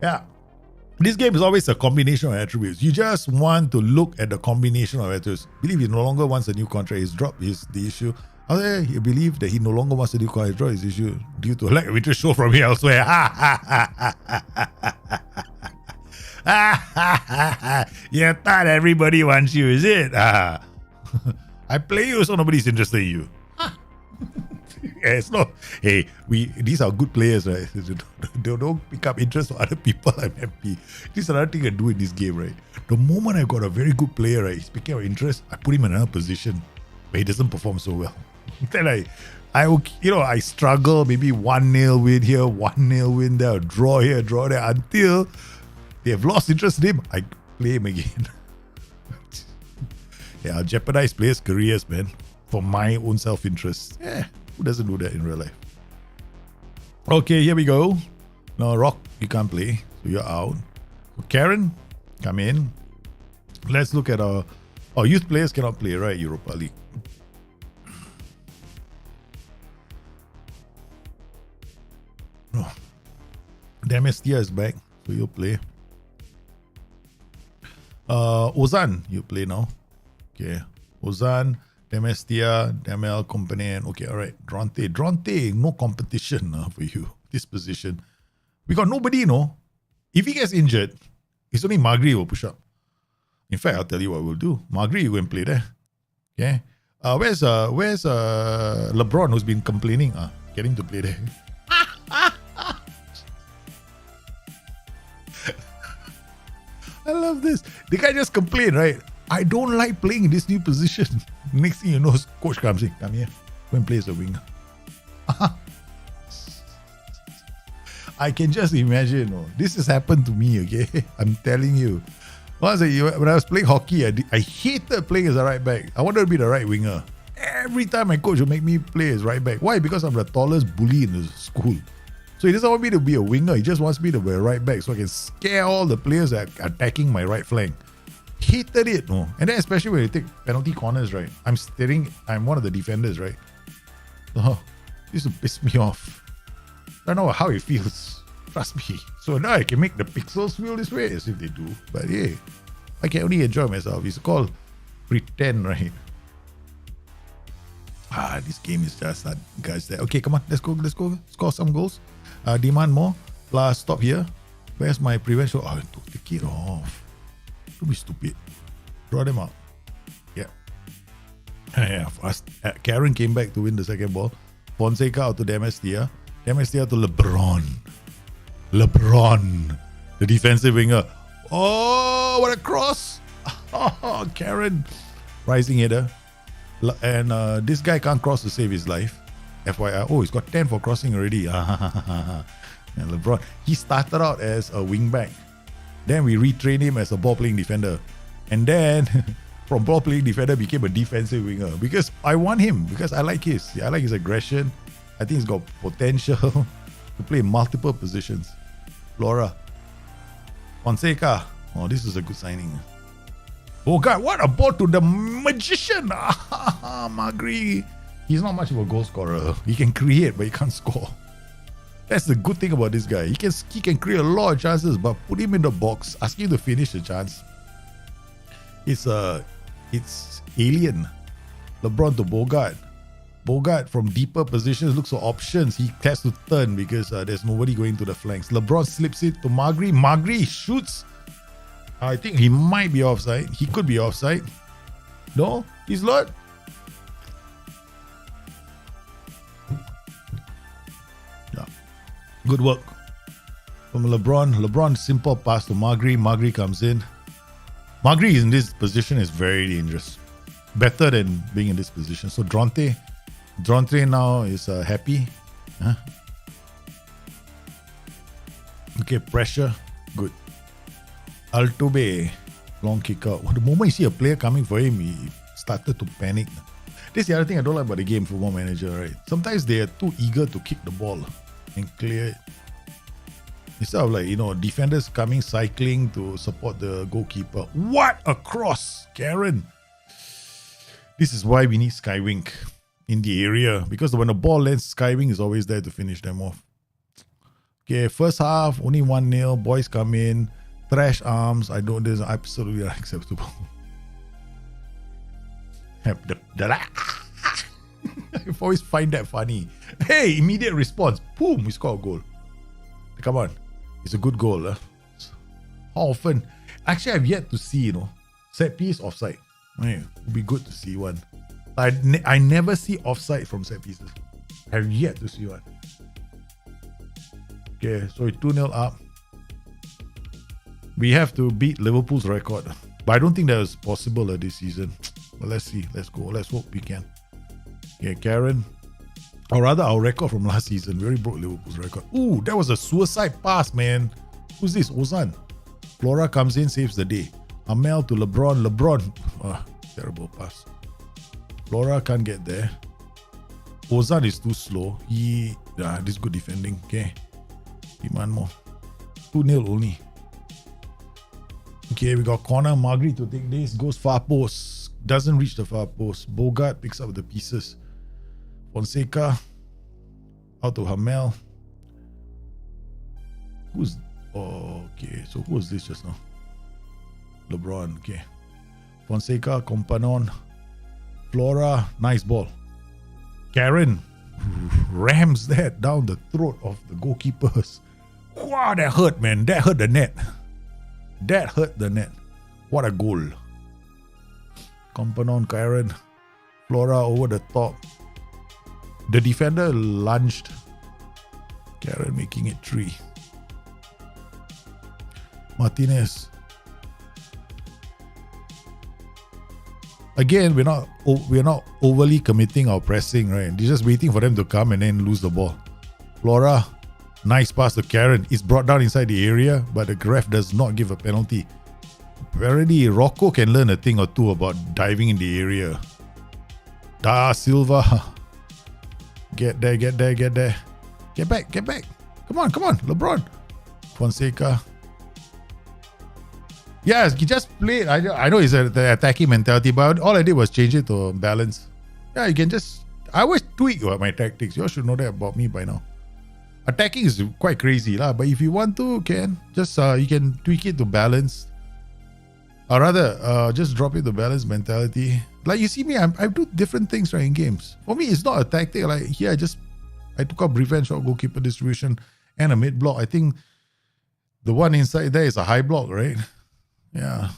Yeah. This game is always a combination of attributes. You just want to look at the combination of attributes. Believe he no longer wants a new contract. He's dropped the issue. You believe that he no longer wants a new contract. He's dropped his issue due to a lack of interest show from here elsewhere. You thought everybody wants you, is it? I play you so nobody's interested in you. It's not. Hey, these are good players, right? They don't pick up interest for other people. I'm happy. This is another thing I do in this game, right? The moment I got a very good player, right, he's picking up interest, I put him in another position where he doesn't perform so well. Then I struggle, maybe 1-0 win here, 1-0 win there, draw here, draw there, until they have lost interest in him. I play him again. Yeah, I'll jeopardize players' careers, man, for my own self-interest. Yeah, who doesn't do that in real life? Okay, here we go. No, Rock, you can't play, so you're out. Karen, come in. Let's look at our youth players cannot play, right? Europa League. Oh. Demestia is back, so you'll play. Ozan, you play now. Okay. Ozan, Demestia, Demel, Companion. Okay, alright. Dronte, no competition for you. This position. We got nobody, no? If he gets injured, it's only Magri who will push up. In fact, I'll tell you what we'll do. Magri, you go and play there. Okay. Where's LeBron, who's been complaining? Get him to play there. I love this. The guy just complained, right? I don't like playing in this new position. Next thing you know, coach comes in. Come here. Go and play as a winger. I can just imagine. This has happened to me, okay? I'm telling you. When I was playing hockey, I hated playing as a right back. I wanted to be the right winger. Every time my coach would make me play as right back. Why? Because I'm the tallest bully in the school. So he doesn't want me to be a winger. He just wants me to be a right back so I can scare all the players that are attacking my right flank. Hated it, no. And then especially when you take penalty corners, right? I'm one of the defenders, right? So this used to piss me off. I don't know how it feels. Trust me. So now I can make the pixels feel this way as if they do. But hey, I can only enjoy myself. It's called pretend, right? This game is just that, guys. Okay, come on, let's go. Score some goals. Demand more. Plus, stop here. Where's my prevention? Take it off. Don't be stupid. Draw them out. Yeah. Yeah, fast. Karen came back to win the second ball. Fonseca out to Demestia. Demestia to LeBron. The defensive winger. Oh, what a cross. Oh, Karen. Rising header. And this guy can't cross to save his life. FYI. Oh, he's got 10 for crossing already. And LeBron, he started out as a wingback. Then we retrained him as a ball-playing defender. And then from ball-playing defender became a defensive winger. Because I want him. Because I like his aggression. I think he's got potential to play in multiple positions. Flora. Fonseca. Oh, this is a good signing. Oh God, what a ball to the magician. Magri. He's not much of a goal scorer. He can create, but he can't score. That's the good thing about this guy. He can create a lot of chances, but put him in the box, ask him to finish the chance. It's alien. LeBron to Bogart. Bogart from deeper positions looks for options. He has to turn because there's nobody going to the flanks. LeBron slips it to Magri. Magri shoots. I think he might be offside. He could be offside. No, he's not. Yeah. Good work from LeBron. LeBron simple pass to Magri. Magri comes in. Magri in this position is very dangerous. Better than being in this position. So Dronte now is happy. Huh? Okay, pressure. Good. Altuve, long kick out. The moment you see a player coming for him, he started to panic. This is the other thing I don't like about the game, Football Manager, right? Sometimes they are too eager to kick the ball and clear it. Instead of defenders coming cycling to support the goalkeeper. What a cross, Karen! This is why we need Skywink in the area, because when the ball lands, Skywink is always there to finish them off. Okay, first half, only 1-0. Boys come in. Trash arms. This is absolutely unacceptable. I always find that funny. Hey, immediate response. Boom, we score a goal. Come on. It's a good goal. How often? Actually, I've yet to see, set piece offside. It would be good to see one. I never see offside from set pieces. I've yet to see one. Okay, so it's 2-0 up. We have to beat Liverpool's record. But I don't think that was possible this season. But let's see. Let's go. Let's hope we can. Okay, Karen. Or rather, our record from last season. We already broke Liverpool's record. Ooh, that was a suicide pass, man. Who's this? Ozan. Flora comes in, saves the day. Amel to LeBron. Terrible pass. Flora can't get there. Ozan is too slow. This is good defending. Okay. Demand more. 2-0 only. Okay, we got corner. Magri to take this. Goes far post. Doesn't reach the far post. Bogart picks up the pieces. Fonseca. Out to Hamel. Okay, so who was this just now? LeBron. Okay. Fonseca, Companon. Flora. Nice ball. Karen rams that down the throat of the goalkeepers. Wow, that hurt, man. That hurt the net. What a goal. Companon, Karen. Flora over the top. The defender lunged. Karen making it 3. Martinez. Again, we're not overly committing our pressing, right? We're just waiting for them to come and then lose the ball. Flora, nice pass to Karen. It's brought down inside the area, but the ref does not give a penalty. Apparently, Rocco can learn a thing or two about diving in the area. Da Silva. Get there. Get back. Come on. LeBron. Fonseca. Yeah, he just played. I know it's the attacking mentality, but all I did was change it to balance. Yeah, you can just... I always tweak my tactics. You all should know that about me by now. Attacking is quite crazy, but if you want to, you can tweak it to balance. Or rather, just drop it to balance mentality. Like you see me, I do different things in games. For me, it's not a tactic. Like here, I took up revenge shot, goalkeeper distribution, and a mid block. I think the one inside there is a high block, right? Yeah.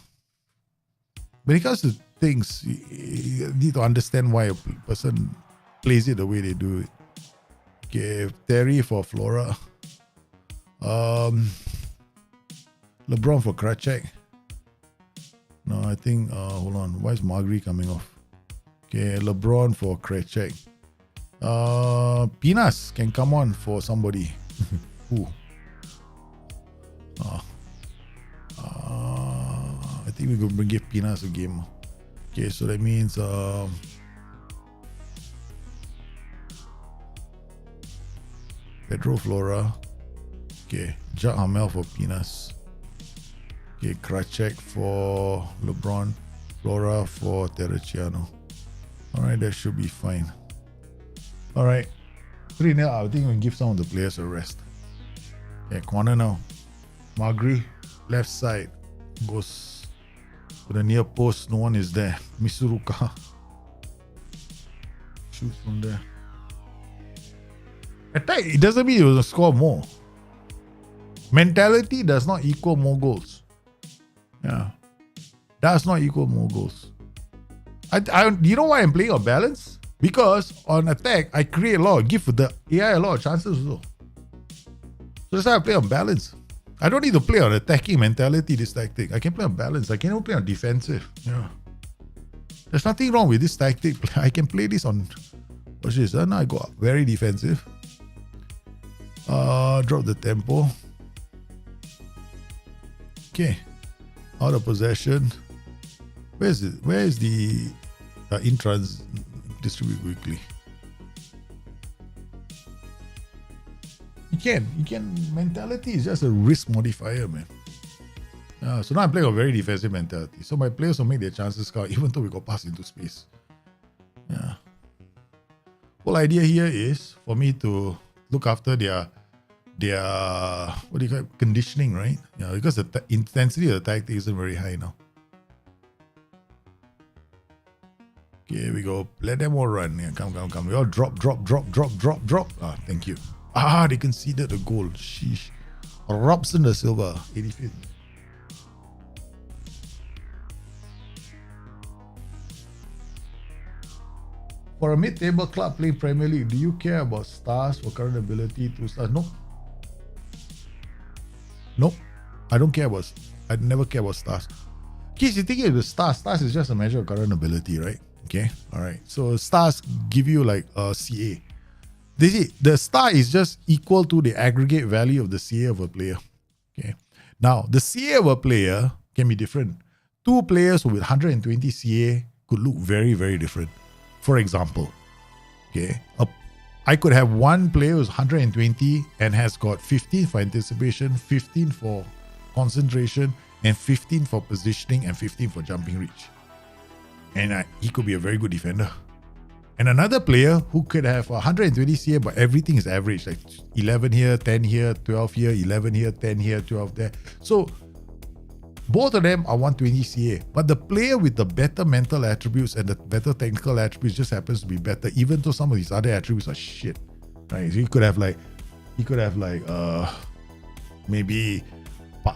When it comes to things, you need to understand why a person plays it the way they do it. Okay, Terry for Flora. LeBron for Kracek. No, I think, hold on. Why is Magri coming off? Okay, LeBron for Kracek. Pinas can come on for somebody. Who? I think we're going to give Pinas a game. Okay, so that means Pedro Flora. Okay, Jack Hamel for Pinas. Okay, Kracek for LeBron. Flora for Terracciano. Alright, that should be fine. Alright. 3-0. I think we can give some of the players a rest. Okay, corner now. Magri, left side. Goes to the near post. No one is there. Misuruka. Shoots from there. Attack, it doesn't mean you will score more. Mentality does not equal more goals. Yeah. Does not equal more goals. You know why I'm playing on balance? Because on attack, I create a lot, give the AI a lot of chances also. So that's why I play on balance. I don't need to play on attacking mentality, this tactic. I can play on balance. I can even play on defensive. Yeah. There's nothing wrong with this tactic. I can play this on... What's this? Now I go up. Very defensive. Drop the tempo. Okay. Out of possession. Where is it? Where is the in-trans distribute quickly? You can. Mentality is just a risk modifier, man. So now I'm playing a very defensive mentality. So my players will make their chances count, even though we got passed into space. Yeah. Whole idea here is for me to look after their what do you call it? Conditioning, right? Yeah, because the intensity of the tactic isn't very high now. Okay, here we go. Let them all run. Yeah, come. We all drop. Ah, thank you. They conceded a goal. Sheesh. Robson da Silva, 85th. For a mid-table club playing Premier League, do you care about stars for current ability to stars? Nope. I don't care about. I never care about stars. Kids, you think the stars is just a measure of current ability, right? Okay, all right. So stars give you like CA. The star is just equal to the aggregate value of the CA of a player. Okay. Now the CA of a player can be different. Two players with 120 CA could look very, very different. For example, okay, I could have one player who's 120 and has got 15 for anticipation, 15 for concentration, and 15 for positioning, and 15 for jumping reach. And he could be a very good defender. And another player who could have 120 CA, but everything is average, like 11 here, 10 here, 12 here, 11 here, 10 here, 12 there. So both of them are 120 CA, but the player with the better mental attributes and the better technical attributes just happens to be better, even though some of these other attributes are shit, right? So he could have maybe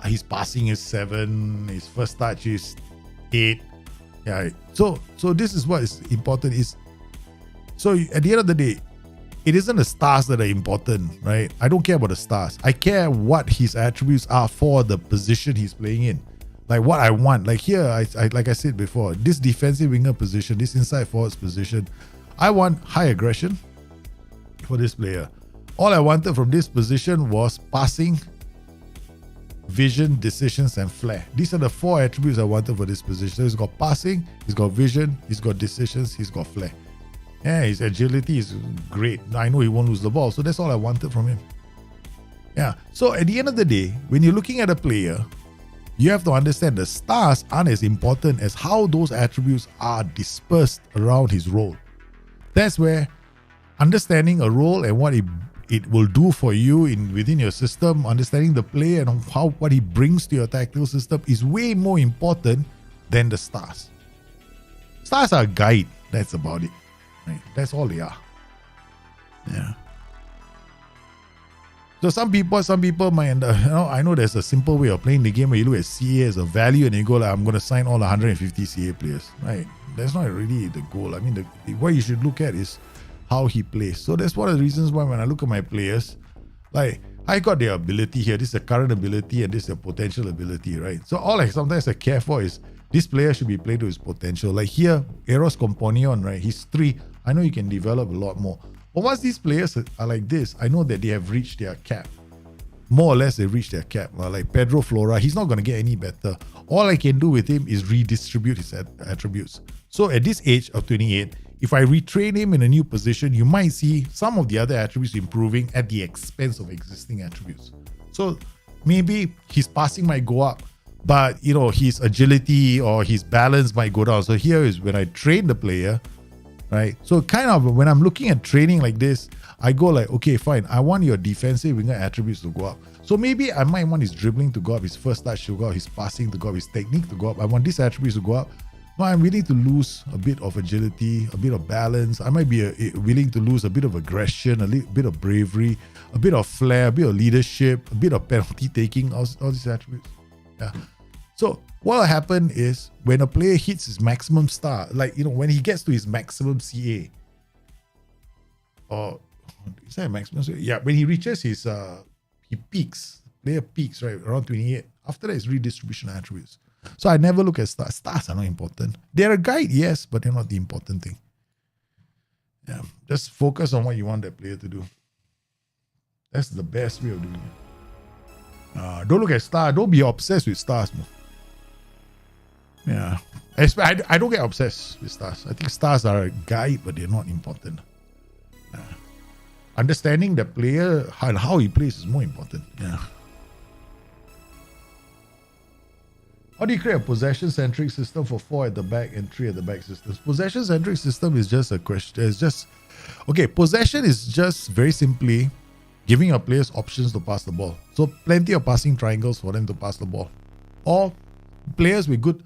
his passing is 7, his first touch is 8. Yeah. So this is what is important is, so at the end of the day, it isn't the stars that are important, right? I don't care about the stars. I care what his attributes are for the position he's playing in. Like what I want. Like here, I like I said before, this defensive winger position, this inside forwards position, I want high aggression for this player. All I wanted from this position was passing, vision, decisions, and flair. These are the 4 attributes I wanted for this position. So he's got passing, he's got vision, he's got decisions, he's got flair. Yeah, his agility is great. I know he won't lose the ball, so that's all I wanted from him. Yeah, so at the end of the day, when you're looking at a player, you have to understand the stars aren't as important as how those attributes are dispersed around his role. That's where understanding a role and what it will do for you within your system, understanding the player and what he brings to your tactical system is way more important than the stars. Stars are a guide. That's about it. Right? That's all they are. Yeah. So some people might, I know there's a simple way of playing the game where you look at CA as a value and you go like, I'm going to sign all 150 CA players. Right? That's not really the goal. I mean, what you should look at is how he plays. So that's one of the reasons why when I look at my players, like I got their ability here. This is the current ability and this is the potential ability, right? So all sometimes I care for is this player should be played to his potential. Like here, Eros Companion, right? He's 3. I know he can develop a lot more. But once these players are like this, I know that they have reached their cap. More or less, they've reached their cap. Like Pedro Flora, he's not going to get any better. All I can do with him is redistribute his attributes. So at this age of 28, if I retrain him in a new position, you might see some of the other attributes improving at the expense of existing attributes. So maybe his passing might go up, but his agility or his balance might go down. So here is when I train the player, right? So kind of when I'm looking at training like this, I go like, okay, fine. I want your defensive winger attributes to go up. So maybe I might want his dribbling to go up, his first touch to go up, his passing to go up, his technique to go up. I want these attributes to go up. But I'm willing to lose a bit of agility, a bit of balance. I might be willing to lose a bit of aggression, a bit of bravery, a bit of flair, a bit of leadership, a bit of penalty taking, all these attributes. Yeah. So what will happen is when a player hits his maximum star, like, when he gets to his maximum CA, or is that a maximum CA? Yeah, when he reaches his, he peaks, player peaks, right, around 28. After that is redistribution attributes. So I never look at stars. Stars are not important. They're a guide, yes, but they're not the important thing. Yeah, just focus on what you want that player to do. That's the best way of doing it. Don't look at stars. Don't be obsessed with stars, man. Yeah, I don't get obsessed with stars. I think stars are a guide, but they're not important. Understanding the player and how he plays is more important. Yeah. How do you create a possession-centric system for 4 at the back and 3 at the back systems? Possession-centric system is just a question. Possession is just very simply giving your players options to pass the ball. So plenty of passing triangles for them to pass the ball. Or players with good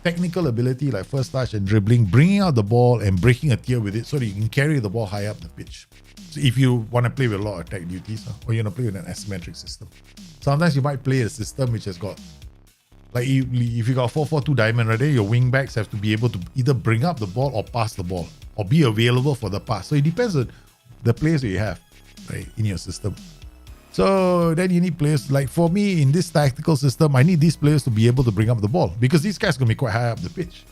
technical ability like first touch and dribbling, bringing out the ball and breaking a tier with it so that you can carry the ball high up the pitch. So if you want to play with a lot of attack duties, or you want to play with an asymmetric system. Sometimes you might play a system which has got, like if you got 4-4-2 diamond, right, then your wing backs have to be able to either bring up the ball or pass the ball or be available for the pass. So it depends on the players that you have, right, in your system. So then you need players, like for me in this tactical system, I need these players to be able to bring up the ball because these guys are going to be quite high up the pitch.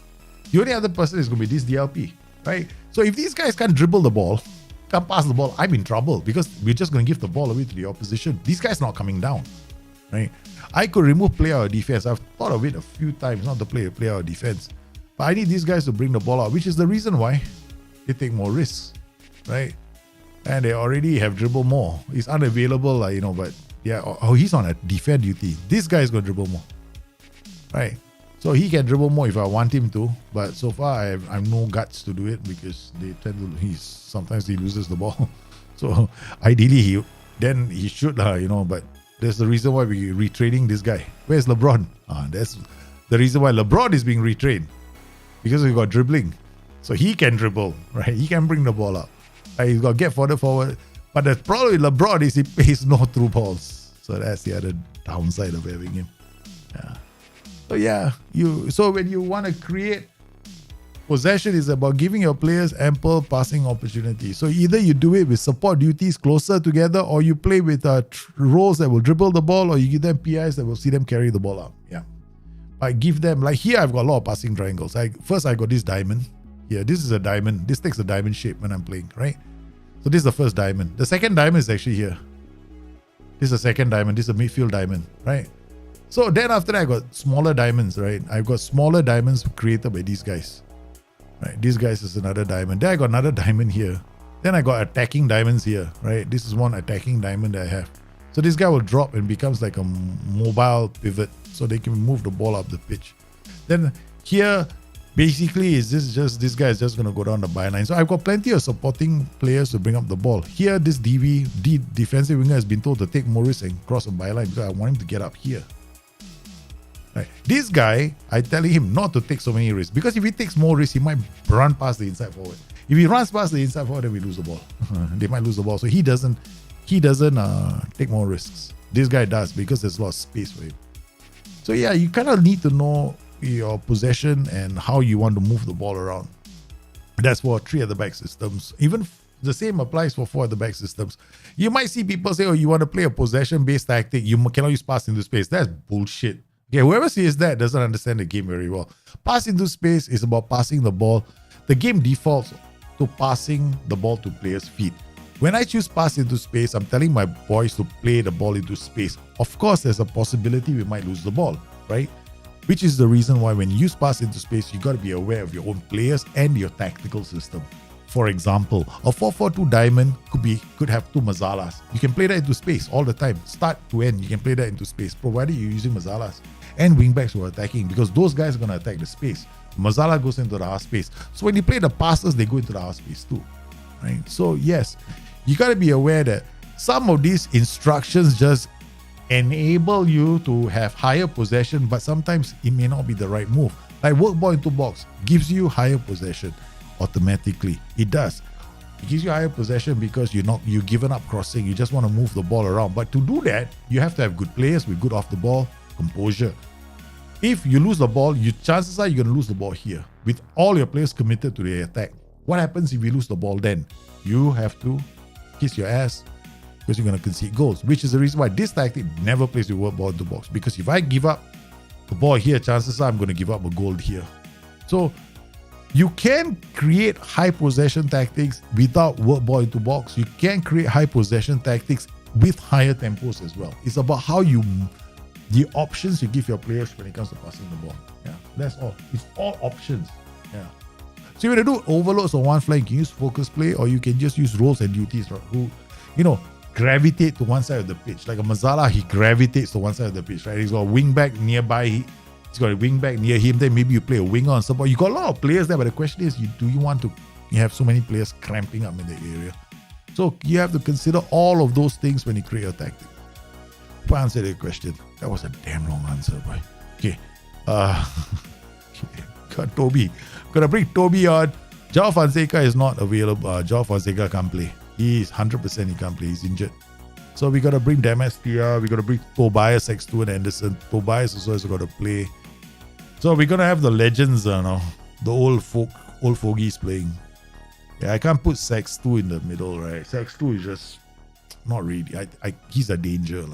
The only other person is going to be this DLP, right? So if these guys can't dribble the ball, can't pass the ball, I'm in trouble because we're just going to give the ball away to the opposition. These guys are not coming down, right? I could remove player or defense. I've thought of it a few times, not to play player or defense. But I need these guys to bring the ball out, which is the reason why they take more risks, right? And they already have dribble more. He's unavailable, but yeah, he's on a defend duty. This guy is going to dribble more, right? So he can dribble more if I want him to, but so far I have no guts to do it because they tend to. Sometimes he loses the ball. So ideally he should, but that's the reason why we're retraining this guy. Where's LeBron? That's the reason why LeBron is being retrained. Because we got dribbling. So he can dribble, right? He can bring the ball up. He's got to get further forward. But the problem with LeBron is he plays no through balls. So that's the other downside of having him. Yeah. So when you want to create possession, is about giving your players ample passing opportunity. So either you do it with support duties closer together, or you play with roles that will dribble the ball, or you give them PIs that will see them carry the ball out. Yeah. I give them, like here I've got a lot of passing triangles. First I got this diamond. Here, this is a diamond. This takes a diamond shape when I'm playing, right? So this is the first diamond. The second diamond is actually here. This is the second diamond. This is a midfield diamond, right? So then after that I got smaller diamonds, right? I've got smaller diamonds created by these guys. Right, these guys is another diamond. Then I got another diamond here. Then I got attacking diamonds here, right? This is one attacking diamond that I have. So this guy will drop and becomes like a mobile pivot, so they can move the ball up the pitch. Then here, basically, this guy is just going to go down the byline. So I've got plenty of supporting players to bring up the ball. Here, this defensive winger has been told to take more risks and cross a byline because I want him to get up here. Right. This guy, I'm telling him not to take so many risks because if he takes more risks, he might run past the inside forward. If he runs past the inside forward, then we lose the ball. They might lose the ball. So he doesn't take more risks. This guy does because there's a lot of space for him. So yeah, you kind of need to know your possession and how you want to move the ball around. That's for 3 at the back systems. Even the same applies for 4 at the back systems. You might see people say, you want to play a possession-based tactic, you cannot use pass into space. That's bullshit. Okay, whoever says that doesn't understand the game very well. Pass into space is about passing the ball. The game defaults to passing the ball to players' feet. When I choose pass into space, I'm telling my boys to play the ball into space. Of course, there's a possibility we might lose the ball, right? Which is the reason why when you use pass into space, you got to be aware of your own players and your tactical system. For example, a 4-4-2 diamond could have two mazalas. You can play that into space all the time. Start to end, you can play that into space, provided you're using mazalas and wingbacks who are attacking, because those guys are going to attack the space. Mazala goes into the half space. So when you play the passes, they go into the half space too, right? So yes, you got to be aware that some of these instructions just enable you to have higher possession, but sometimes it may not be the right move. Like work ball into box gives you higher possession automatically. It does. It gives you higher possession because you've given up crossing. You just want to move the ball around. But to do that, you have to have good players with good off the ball composure. If you lose the ball, chances are you're going to lose the ball here with all your players committed to the attack. What happens if you lose the ball then? You have to kiss your ass because you're going to concede goals, which is the reason why this tactic never plays with work ball into box. Because if I give up the ball here, chances are I'm going to give up a goal here. So you can create high possession tactics without work ball into box. You can create high possession tactics with higher tempos as well. It's about the options you give your players when it comes to passing the ball. Yeah, that's all. It's all options. Yeah. So you want to do overloads on one flank, you can use focus play, or you can just use roles and duties, right? Who, gravitate to one side of the pitch. Like a Mazala, he gravitates to one side of the pitch, right? He's got a wing back nearby. He's got a wing back near him. Then maybe you play a winger on support. You got a lot of players there, but the question is, do you want to have so many players cramping up in the area? So you have to consider all of those things when you create a tactic. If I answered your question, that was a damn long answer, boy. Okay. Got Toby. Gonna bring Toby on. Joao Fonseca is not available. Joao Fonseca can't play. He's 100% he can't play. He's injured. So we gotta bring Damastia. We gotta bring Tobias, X2 and Anderson. Tobias also has got to play. So we're gonna have the legends, the old fogies playing. Yeah, I can't put Sex2 in the middle, right? Sex2 is just not really. He's a danger.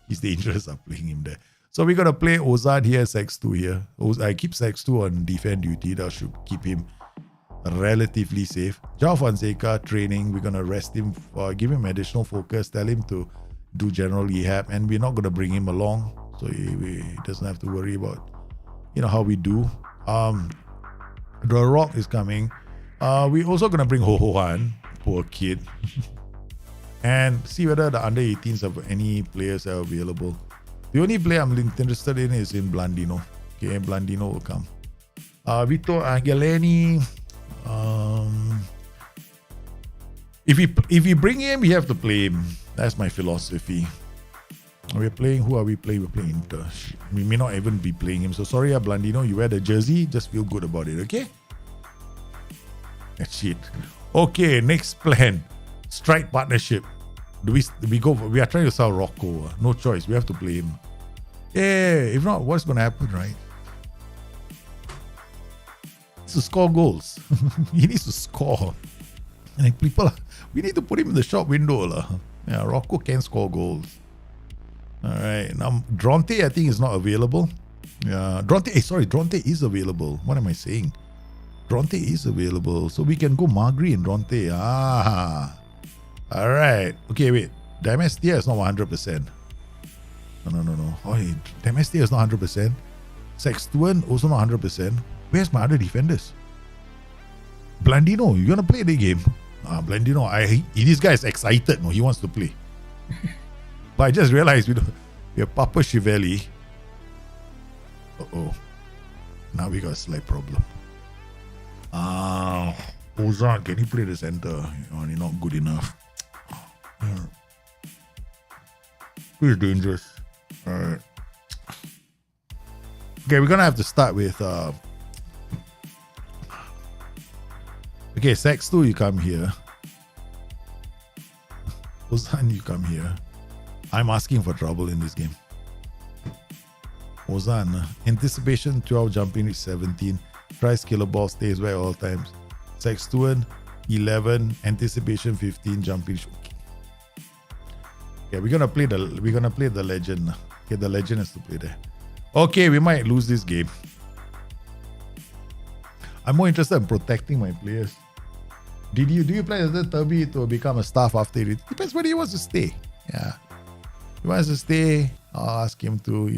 He's dangerous playing him there. So we're gonna play Ozan here, Sex2 here. I keep Sex2 on defend duty. That should keep him relatively safe. Joao Fonseca training. We're gonna rest him, give him additional focus, tell him to do general rehab, and we're not gonna bring him along, so he doesn't have to worry about how we do. The Rock is coming. We're also gonna bring Ho Ho Han, poor kid, and see whether the under 18s have any players that are available. The only player I'm interested in is in Blandino. Okay, Blandino will come. Vito Angelini. If we bring him, we have to play him. That's my philosophy. We're playing. Who are we playing? We're playing Inter. We may not even be playing him. So sorry, Blandino. You wear the jersey. Just feel good about it. Okay. That's it. Okay. Next plan. Strike partnership. We go? We are trying to sell Rocco. No choice. We have to play him. Yeah. If not, what's going to happen, right? To score goals. He needs to score. And we need to put him in the shop window. Yeah, Rocco can score goals. Alright. Now Dronte I think is not available. Yeah. Dronte is available. What am I saying? Dronte is available. So we can go Magri and Dronte. Alright. Okay, wait. Damastia is not 100%. No. Oh, Damastia is not 100%. Sextuan also not 100%. Where's my other defenders? Blandino, you gonna play the game? Blandino, this guy is excited. No, he wants to play. But I just realized we have Papa Chivelli. Now we got a slight problem. Ozan, can he play the center? He's not good enough. He's dangerous. Alright. Okay, we're gonna have to start with okay, Sex2, you come here. Ozan, you come here. I'm asking for trouble in this game. Ozan, anticipation 12, jumping reach 17. Tries killer ball, stays where all times. Sextuan 11, anticipation 15, jumping reach. Okay, we're gonna play the legend. Okay, the legend has to play there. Okay, we might lose this game. I'm more interested in protecting my players. do you plan Turby to become a staff after it? Depends whether he wants to stay. Yeah. He wants to stay, I'll ask him to.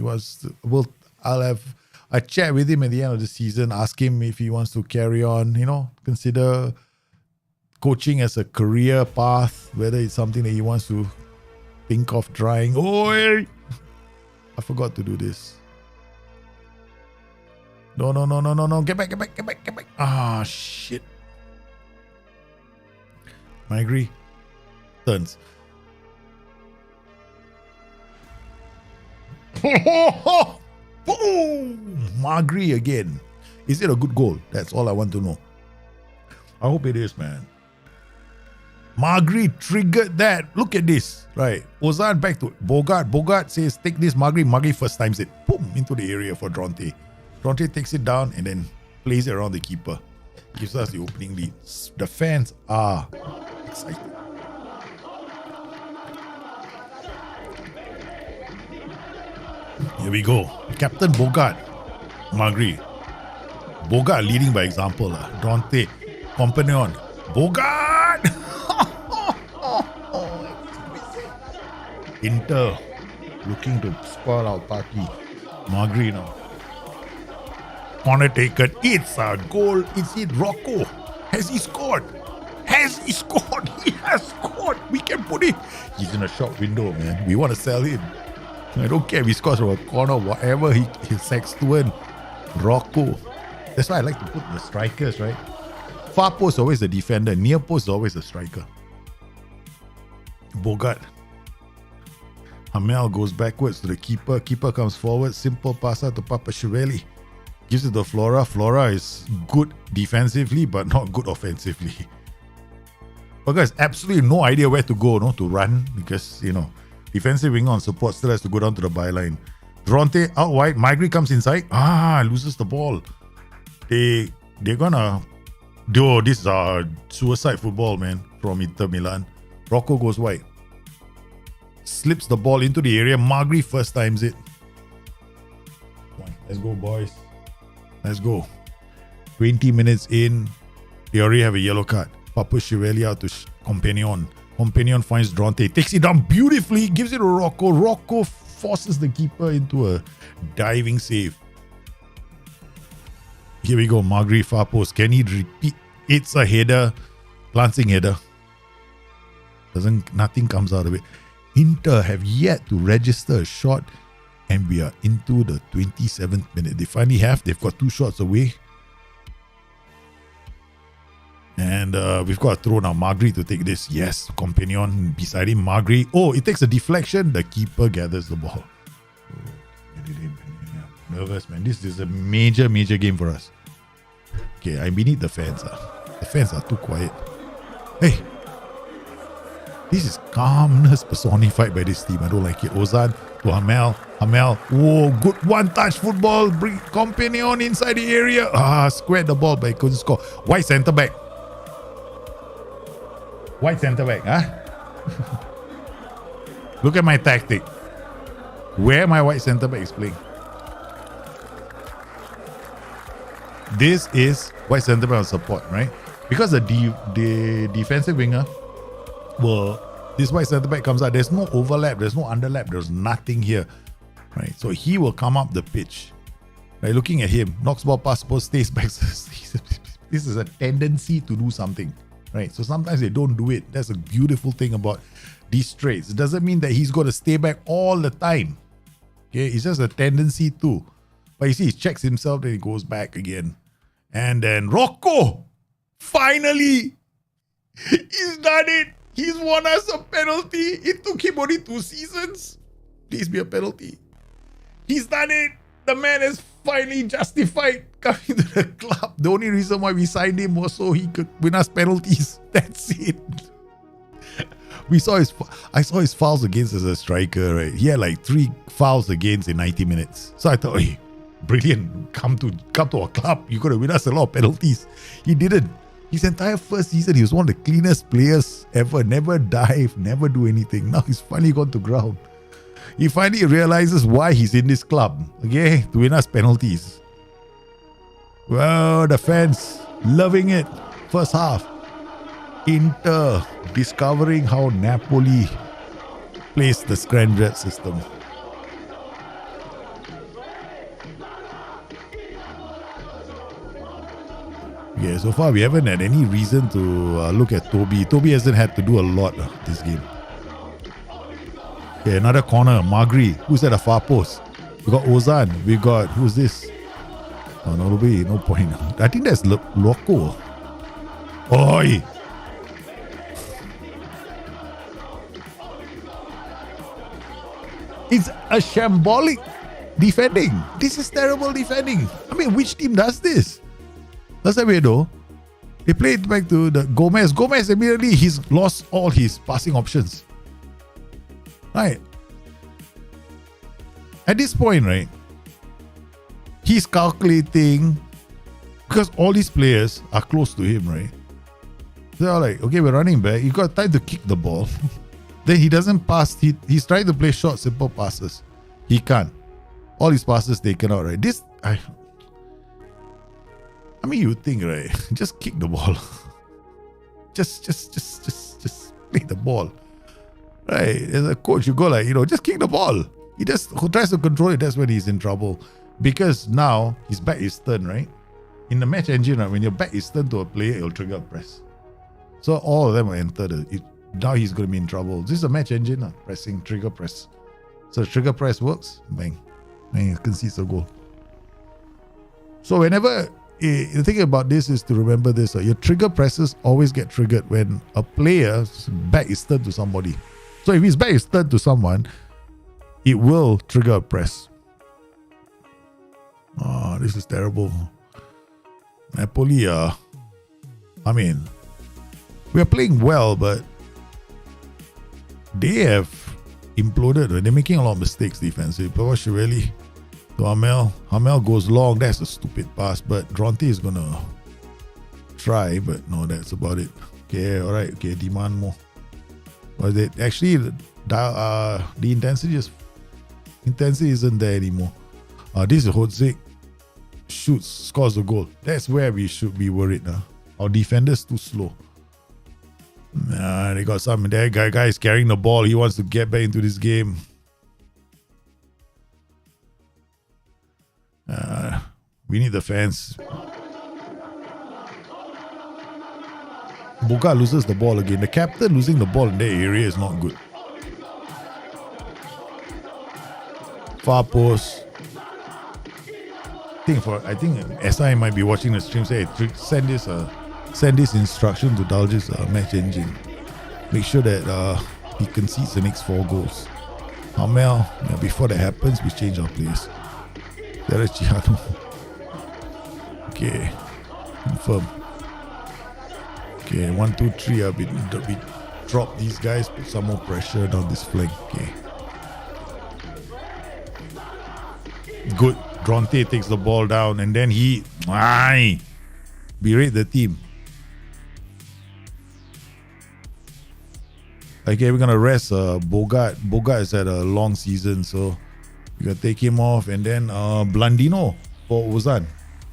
I'll have a chat with him at the end of the season, ask him if he wants to carry on, consider coaching as a career path, whether it's something that he wants to think of trying. Oi! I forgot to do this. No. Get back. Ah, shit. I agree. Turns. Boom! Magri again. Is it a good goal? That's all I want to know. I hope it is, man. Magri triggered that. Look at this. Right. Ozan back to Bogart. Bogart says, take this Magri. Magri first times it. Boom! Into the area for Dronte. Dronte takes it down and then plays it around the keeper. Gives us the opening lead. The fans are excited. Here we go. Captain Bogart. Magri. Bogart leading by example. Dronte. Companion. Bogart! Inter looking to spoil our party. Magri now. Corner taken. It's a goal. Is it Rocco? Has he scored? He has scored. We can put it. He's in a short window, man. We want to sell him. I don't care if he scores from a corner, whatever. He's Sexton, Rocco. That's why I like to put the strikers, right? Far post is always the defender. Near post is always the striker. Bogart. Hamel goes backwards to the keeper. Keeper comes forward. Simple pass out to Papashvili. Gives it to Flora. Flora is good defensively, but not good offensively. Bogart has absolutely no idea where to go, to run, because, defensive winger on support still has to go down to the byline. Dronte out wide. Magri comes inside. Loses the ball. They're gonna do this suicide football, man, from Inter Milan. Rocco goes wide. Slips the ball into the area. Magri first times it. Come on, let's go, boys. Let's go. 20 minutes in, they already have a yellow card. Papashvili out to Companion. Companion finds Dronte. Takes it down beautifully. Gives it to Rocco. Rocco forces the keeper into a diving save. Here we go. Magri far post. Can he repeat? It's a header. Glancing header. Nothing comes out of it. Inter have yet to register a shot, and we are into the 27th minute. They finally have. They've got 2 shots away. And we've got a throw now. Magri to take this. Yes, Companion beside him. Magri. Oh, it takes a deflection. The keeper gathers the ball. Nervous, man. This is a major game for us. Okay, we need the fans. The fans are too quiet. Hey, this is calmness personified by this team. I don't like it. Ozan to Hamel. Whoa, good one-touch football. Bring Companion inside the area. Squared the ball, but he couldn't score. White centre back. Look at my tactic. Where my white centre back is playing. This is white centre back on support, right? Because the defensive winger, this white centre back comes out. There's no overlap. There's no underlap. There's nothing here, right? So he will come up the pitch. Right, looking at him, knocks ball past post, stays back. This is a tendency to do something, right? So sometimes they don't do it. That's a beautiful thing about these traits. It doesn't mean that he's got to stay back all the time. Okay, it's just a tendency to. But you see, he checks himself, then he goes back again. And then Rocco, finally, he's done it. He's won us a penalty. It took him only 2 seasons. Please be a penalty. He's done it. The man is finally justified coming to the club. The only reason why we signed him was so he could win us penalties. That's it. I saw his fouls against as a striker, right? He had like 3 fouls against in 90 minutes. So I thought, hey, brilliant. Come to our club. You're going to win us a lot of penalties. He didn't. His entire first season, he was one of the cleanest players ever. Never dive, never do anything. Now he's finally gone to ground. He finally realizes why he's in this club. Okay? To win us penalties. Well, the fans loving it. First half. Inter discovering how Napoli plays the Scranjet system. Yeah, so far we haven't had any reason to look at Toby. Toby hasn't had to do a lot this game. Okay, another corner. Magri, who's at the far post? We got Ozan. We got, who's this? Oh, no point. I think that's Loco. Oi! It's a shambolic defending. This is terrible defending. I mean, which team does this? Last time we know, they played back to the Gomez. Gomez immediately, he's lost all his passing options. Right. At this point, right, he's calculating, because all these players are close to him, right? They're like, okay, we're running back. You got time to kick the ball. Then he doesn't pass. He's trying to play short, simple passes. He can't. All his passes taken out, right? I mean, you think, right? Just kick the ball. just play the ball. Right? As a coach, you go like, just kick the ball. He just tries to control it. That's when he's in trouble. Because now his back is turned, right? In the match engine, right, when your back is turned to a player, it'll trigger a press. So all of them will enter now he's going to be in trouble. This is a match engine, pressing, trigger press. So trigger press works, bang. And you can see it's a goal. So whenever the thing about this is to remember this, your trigger presses always get triggered when a player's back is turned to somebody. So if his back is turned to someone, it will trigger a press. Oh, this is terrible. Napoli, I mean, we are playing well, but they have imploded. They're making a lot of mistakes defensively. Pavashirelli to Hamel goes long. That's a stupid pass, but Dronte is going to try, but no, that's about it. Okay, all right. Okay, demand more. But actually, the intensity isn't there anymore. This is Hodzik. Shoots, scores a goal. That's where we should be worried now. Our defenders too slow. They got some. That guy is carrying the ball. He wants to get back into this game. We need the fans. Boga loses the ball again. The captain losing the ball in that area is not good. Far post. I think SI might be watching the stream. Say, send this instruction to Dalgis match engine. Make sure that he concedes the next 4 goals. Hamel, before that happens, we change our players. Tereciano. Okay, confirm. Okay, 1, 2, 3. We drop these guys, put some more pressure down this flank. Okay. Good. Dronte takes the ball down and then he berate the team. Okay, we're gonna rest Bogart. Bogart is at a long season, so we gotta take him off. And then Blandino for Ozan.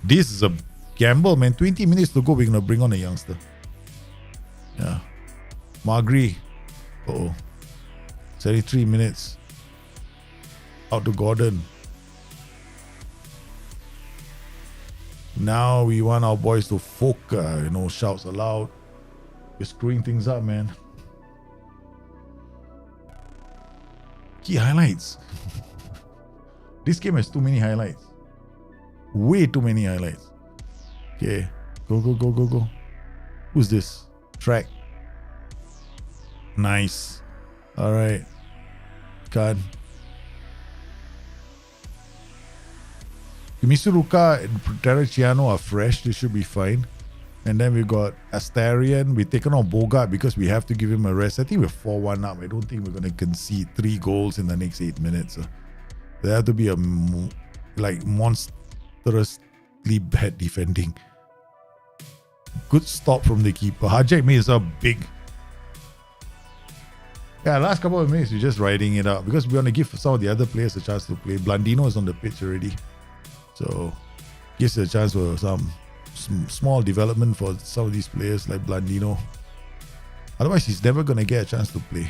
This is a gamble, man. 20 minutes to go, we're gonna bring on a youngster. Yeah. Magri. 73 minutes. Out to Gordon. Now we want our boys to focus, shouts aloud. We're screwing things up, man. Key highlights. This game has too many highlights. Way too many highlights. Okay. Go. Who's this? Track. Nice. Alright. Card. Misuruka and Tereciano are fresh. They should be fine. And then we got Astarian. We've taken on Bogart because we have to give him a rest. I think we're 4-1 up. I don't think we're going to concede 3 goals in the next 8 minutes. So there have to be a monstrously bad defending. Good stop from the keeper. Hajek made a big. Yeah, last couple of minutes we're just riding it out because we want to give some of the other players a chance to play. Blandino is on the pitch already. So, gives a chance for some small development for some of these players like Blandino. Otherwise, he's never going to get a chance to play.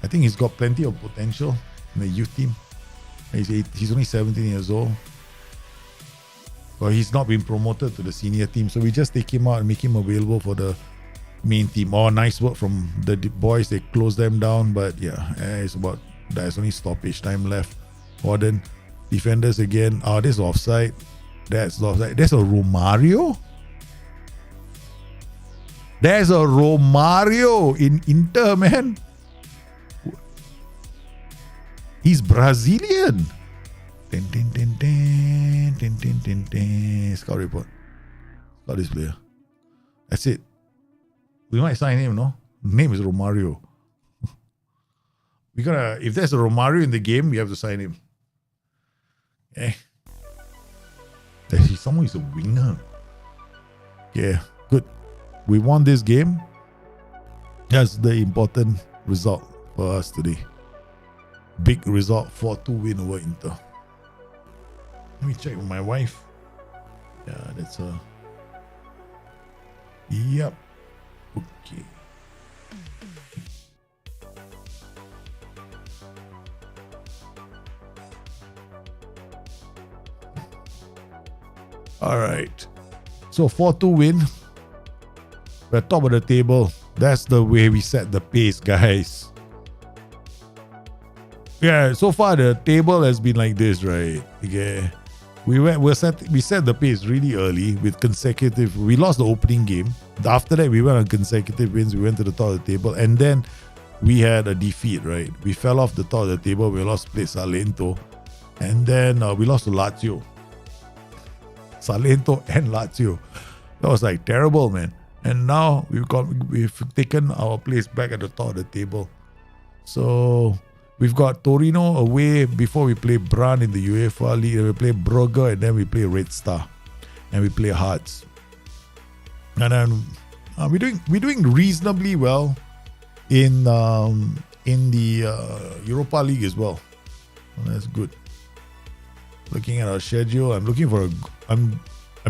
I think he's got plenty of potential in the youth team. He's only 17 years old. But he's not been promoted to the senior team. So we just take him out and make him available for the main team. Oh, nice work from the boys. They closed them down. But yeah, there's only stoppage time left. Warden, defenders again. Oh, this is offside. That's offside. There's a Romario. There's a Romario in Inter, man. He's Brazilian. Scout report. Scout this player. That's it. We might sign him, no? Name is Romario. If there's a Romario in the game, we have to sign him. Someone is a winger. Yeah, good. We won this game. That's the important result for us today. Big result, 4-2 win over Inter. Let me check with my wife. Yeah, that's her. Yep. Okay. All right. So 4-2 win. We're top of the table. That's the way we set the pace, guys. Yeah, so far the table has been like this, right? Okay. We set the pace really early with consecutive. We lost the opening game. After that, we went on consecutive wins. We went to the top of the table, and then we had a defeat, right? We fell off the top of the table. We lost to Salento, and then we lost to Lazio. Salento and Lazio. That was like terrible, man. And now we've taken our place back at the top of the table. So we've got Torino away before we play Brann in the UEFA League. We play Brugge, and then we play Red Star, and we play Hearts. And then we're doing reasonably well in the Europa League as well. That's good. Looking at our schedule, I'm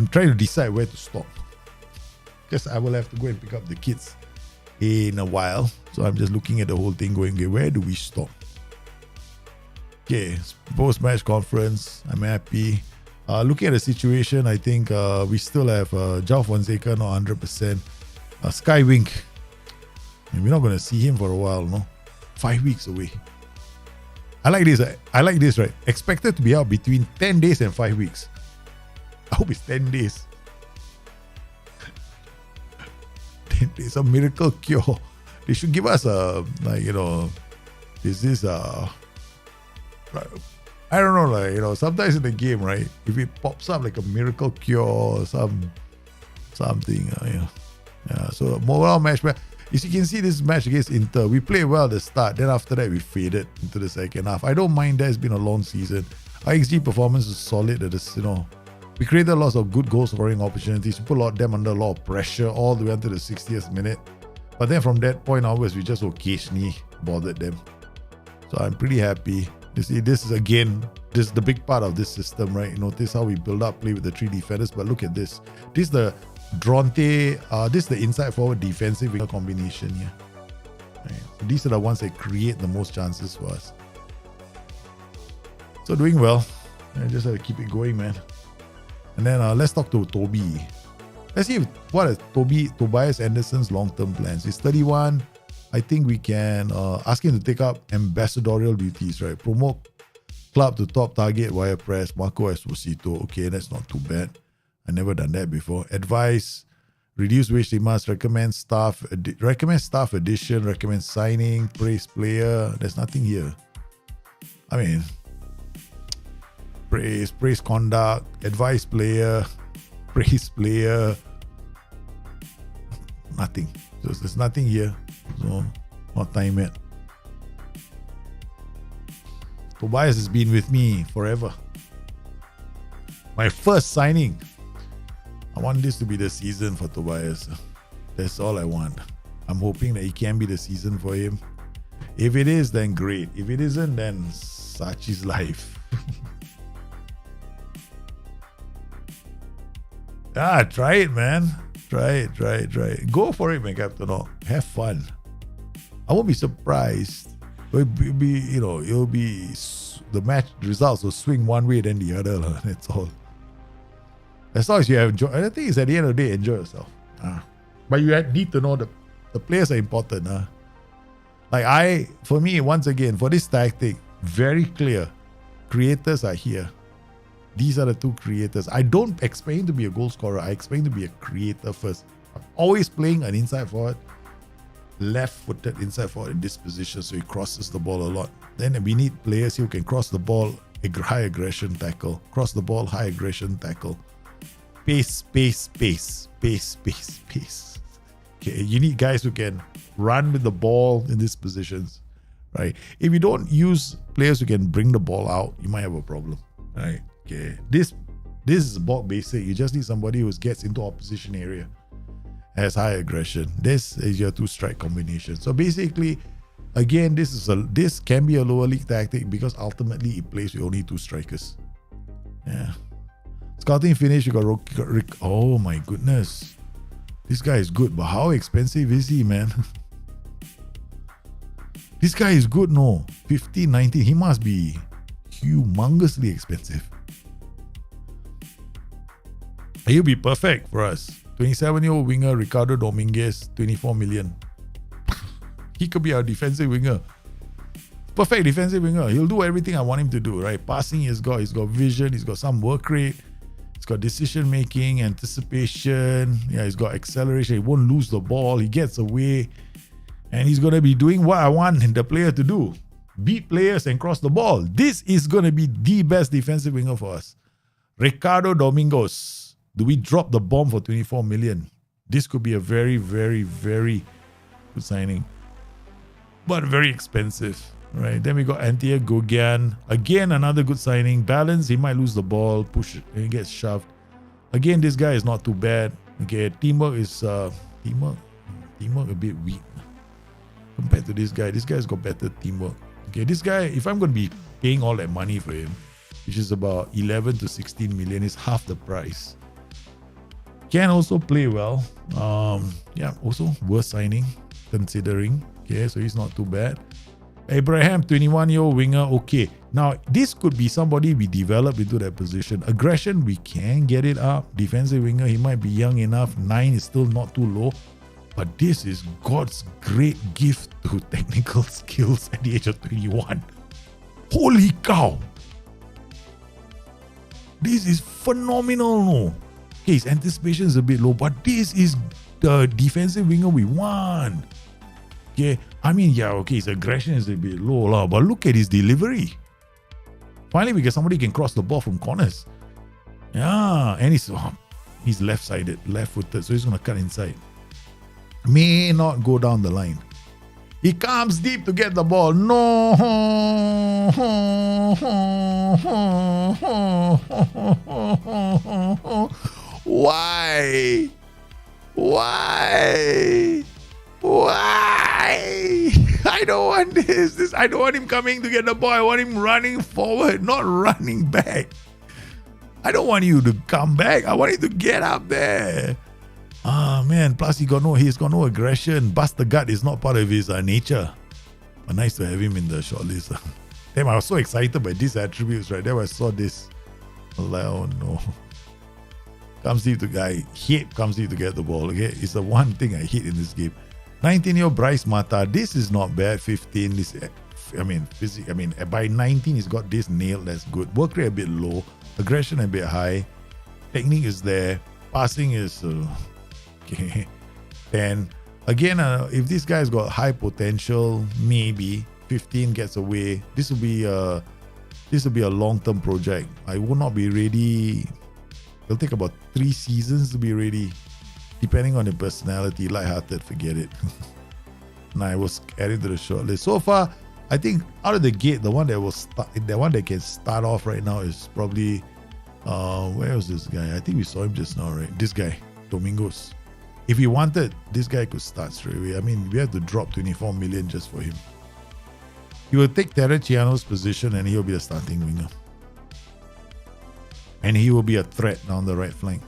trying to decide where to stop. Guess I will have to go and pick up the kids in a while. So I'm just looking at the whole thing going, okay, where do we stop? Okay, post-match conference, I'm happy. Looking at the situation, I think we still have João Fonseca, not 100%. Skywink, and we're not going to see him for a while, no? 5 weeks away. I like this, right? Expected to be out between 10 days and 5 weeks. I hope it's 10 days. 10 days, a miracle cure. They should give us I don't know, sometimes in the game, right? If it pops up like a miracle cure or something, Yeah, so mobile match. As you can see, this match against Inter, we played well at the start. Then after that, we faded into the second half. I don't mind that. It's been a long season. Our XG performance is solid. We created lots of good goal scoring opportunities. We put them under a lot of pressure all the way until the 60th minute. But then from that point onwards, we just occasionally bothered them. So I'm pretty happy. This is the big part of this system, right? Notice how we build up play with the three defenders. But look at this. This is the Dronte, this is the inside forward defensive combination here. Right. So these are the ones that create the most chances for us. So doing well. I just have to keep it going, man. And then let's talk to Toby. Let's see what is Tobias Anderson's long-term plans. He's 31. I think we can ask him to take up ambassadorial duties, right? Promote club to top target via press. Marco Esposito. Okay, that's not too bad. I never done that before. Advice, reduce wage demands, recommend staff addition, recommend signing, praise player. There's nothing here. I mean, praise conduct, advice player, praise player. Nothing. So there's nothing here. So not time yet. Tobias has been with me forever. My first signing. I want this to be the season for Tobias. That's all I want. I'm hoping that it can be the season for him. If it is, then great. If it isn't, then Sachi's life. Try it, man. Right. Go for it, my captain. No, have fun. I won't be surprised. It'll be the match results will swing one way then the other. That's all. As long as you have enjoy, I think it's at the end of the day, enjoy yourself. But you need to know the players are important. For me, once again, for this tactic, very clear. Creators are here. These are the two creators. I don't expect him to be a goal scorer. I expect him to be a creator first. I'm always playing an inside forward, left-footed inside forward in this position, so he crosses the ball a lot. Then we need players who can cross the ball, high aggression tackle. Cross the ball, high aggression tackle. Pace. Okay, you need guys who can run with the ball in these positions, right? If you don't use players who can bring the ball out, you might have a problem, right? Okay, this is about basic. You just need somebody who gets into opposition area, has high aggression. This is your two strike combination. So basically, again, this can be a lower league tactic because ultimately it plays with only two strikers. Yeah. Scouting finish, you got Rick. Oh my goodness. This guy is good, but how expensive is he, man? This guy is good, no? 15, 19. He must be humongously expensive. He'll be perfect for us. 27-year-old winger Ricardo Dominguez, 24 million. He could be our defensive winger. Perfect defensive winger. He'll do everything I want him to do, right? Passing he's got vision, he's got some work rate, he's got decision making, anticipation, he's got acceleration, he won't lose the ball, he gets away, and he's gonna be doing what I want the player to do. Beat players and cross the ball. This is gonna be the best defensive winger for us. Ricardo Domingos. Do we drop the bomb for 24 million? This could be a very, very, very good signing. But very expensive, right? Then we got Antia Gogian. Again, another good signing. Balance, he might lose the ball, push it, and he gets shoved. Again, this guy is not too bad. Okay, teamwork is teamwork a bit weak compared to this guy. This guy's got better teamwork. Okay, this guy, if I'm going to be paying all that money for him, which is about 11 to 16 million, is half the price. Can also play well. Also worth signing considering. Okay, so he's not too bad. Abraham, 21-year-old winger. Okay, now this could be somebody we develop into that position. Aggression, we can get it up. Defensive winger, he might be young enough. 9 is still not too low. But this is God's great gift to technical skills at the age of 21. Holy cow! This is phenomenal, no? Okay, his anticipation is a bit low, but this is the defensive winger we want. Okay, I mean, his aggression is a bit low, but look at his delivery. Finally, we get somebody who can cross the ball from corners. Yeah, and he's left-sided, left-footed, so he's going to cut inside. May not go down the line. He comes deep to get the ball. No. Why? I don't want this. I don't want him coming to get the ball. I want him running forward, not running back. I don't want you to come back. I want you to get up there. Man, plus he's got no aggression. Bust the gut is not part of his nature. But nice to have him in the shortlist. Damn, I was so excited by these attributes, right? Then I saw this. I was like, oh no. Comes deep to get the ball. Okay, it's the one thing I hate in this game. 19-year-old Bryce Mata. This is not bad. 15. By 19 he's got this nailed. That's good. Work rate a bit low. Aggression a bit high. Technique is there. Passing is okay. Then again, if this guy's got high potential, maybe 15 gets away. This will be a long-term project. I will not be ready. It'll take about 3 seasons to be ready, depending on your personality. Lighthearted, forget it. And I was added to the shortlist. So far, I think out of the gate, the one that can start off right now is probably where was this guy? I think we saw him just now, right? This guy, Domingos. If he wanted, this guy could start straight away. I mean, we have to drop 24 million just for him. He will take Terraciano's position and he'll be a starting winger. And he will be a threat down the right flank.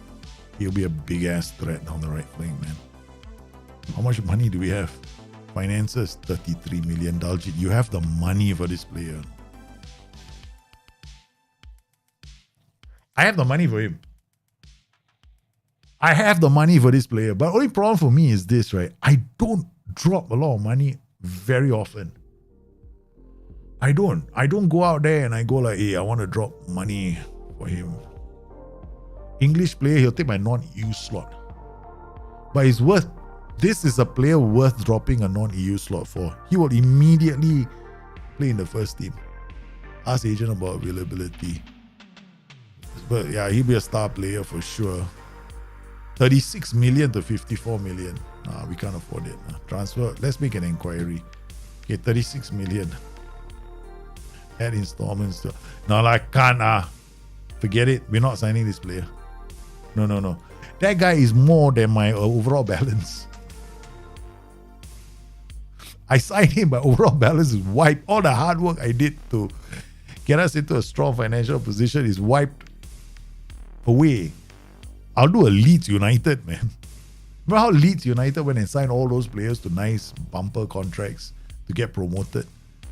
He'll be a big ass threat down the right flank, man. How much money do we have? Finances, 33 million. Daljit, you have the money for this player. I have the money for him. I have the money for this player. But only problem for me is this, right? I don't drop a lot of money very often. I don't go out there and I go like, hey, I want to drop money for him. English player, he'll take my non-EU slot. But it's worth, this is a player worth dropping a non-EU slot for. He will immediately play in the first team. Ask agent about availability. But yeah, he'll be a star player for sure. 36 million to 54 million. Nah, we can't afford it. Transfer, let's make an inquiry. Okay, 36 million. Add installments. No, I can't. Forget it. We're not signing this player. No. That guy is more than my overall balance. I signed him, but overall balance is wiped. All the hard work I did to get us into a strong financial position is wiped away. I'll do a Leeds United, man. Remember how Leeds United went and signed all those players to nice bumper contracts to get promoted?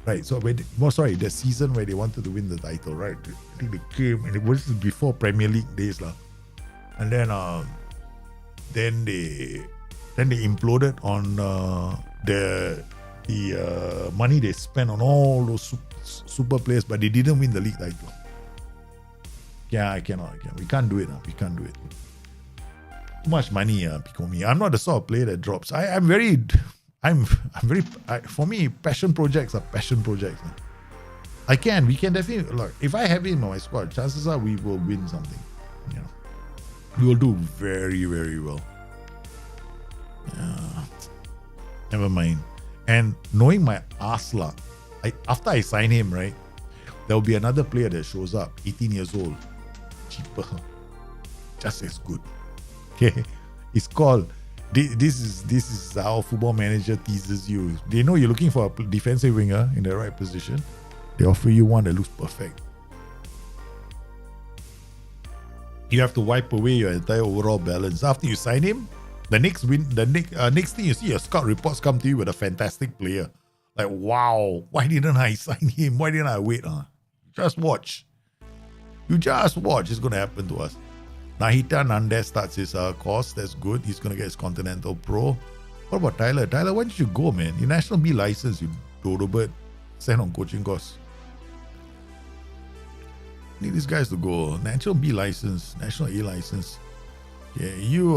Right, so the season where they wanted to win the title, right? I think they came, and it was before Premier League days, lah. And then they imploded on the money they spent on all those super players, but they didn't win the league title. Yeah, I cannot. We can't do it. We can't do it. Too much money, Picomi. I'm not the sort of player that drops. For me, passion projects are passion projects. We can definitely, look, if I have him on my squad, chances are we will win something. You know, we will do very, very well. Yeah. Never mind. And knowing my ass luck, after I sign him, right, there will be another player that shows up, 18 years old, cheaper, just as good. Okay, it's called. This is how Football Manager teases you. They know you're looking for a defensive winger in the right position. They offer you one that looks perfect. You have to wipe away your entire overall balance after you sign him. The next thing you see, your scout reports come to you with a fantastic player. Like, wow, why didn't I sign him? Why didn't I wait? Just watch. You just watch. It's going to happen to us. Nahita Nandez starts his course. That's good. He's going to get his Continental Pro. What about Tyler? Tyler, why don't you go, man? Your National B license, you dodo bird. Send on coaching course. Need these guys to go. National B license. National A license. Yeah, you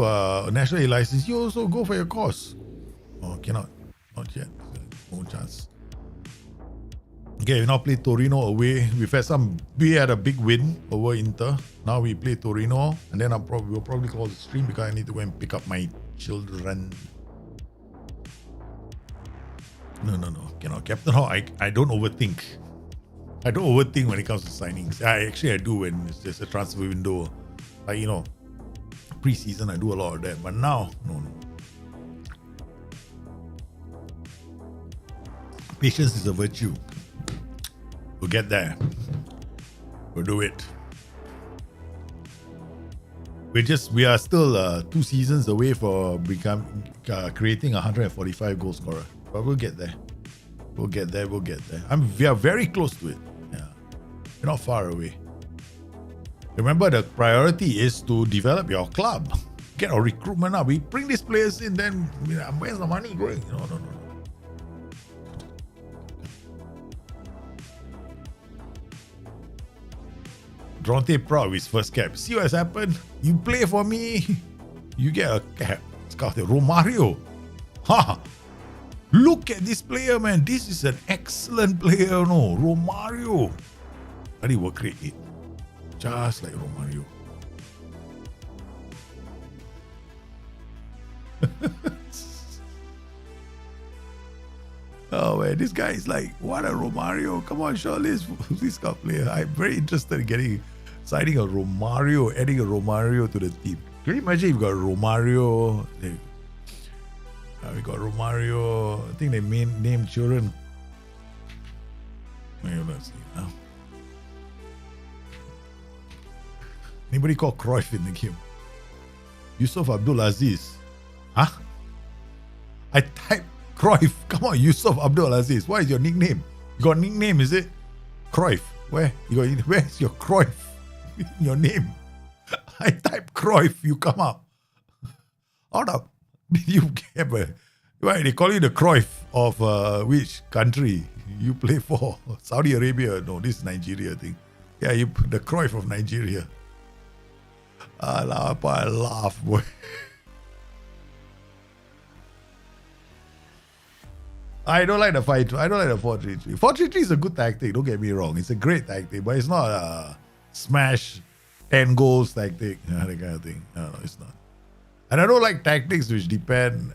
National A license. You also go for your course. Oh, cannot. Not yet. No chance. Okay, we now play Torino away. We had a big win over Inter. Now we play Torino, and then we'll probably call the stream because I need to go and pick up my children. No. Cannot. Captain Hawk, I don't overthink. I don't overthink when it comes to signings. I do when it's just a transfer window. Like, pre-season I do a lot of that. But now, no. Patience is a virtue. We'll get there. We'll do it. We are still 2 seasons away for creating a 145 goal scorer. But we'll get there. We'll get there. We are very close to it. Yeah. We're not far away. Remember, the priority is to develop your club. Get our recruitment up. We bring these players in, then where's the money going? No. Dronte proud of his first cap. See what's happened? You play for me, you get a cap. Scouted Romario. Look at this player, man. This is an excellent player, no? Romario. But he will create it. Just like Romario. Oh man, this guy is like, what a Romario. Come on, show this scout player. I'm very interested in signing a Romario, adding a Romario to the team. Can you imagine if you got Romario? We got Romario. I think they named children. Let's see now. Anybody call Cruyff in the game? Yusuf Abdul Aziz. Huh? I type Cruyff. Come on, Yusuf Abdul Aziz. What is your nickname? You got a nickname, is it? Cruyff. Where's your Cruyff? Your name. I type Cruyff, you come up. How the did you get why they call you the Cruyff of which country you play for? Saudi Arabia? No, this is Nigeria thing. Yeah, the Cruyff of Nigeria. I laugh, boy. I don't like the 5. I don't like the 4-3-3. 4-3-3 is a good tactic. Don't get me wrong. It's a great tactic, but it's not a smash 10 goals tactic. That kind of thing. No, it's not. And I don't like tactics which depend.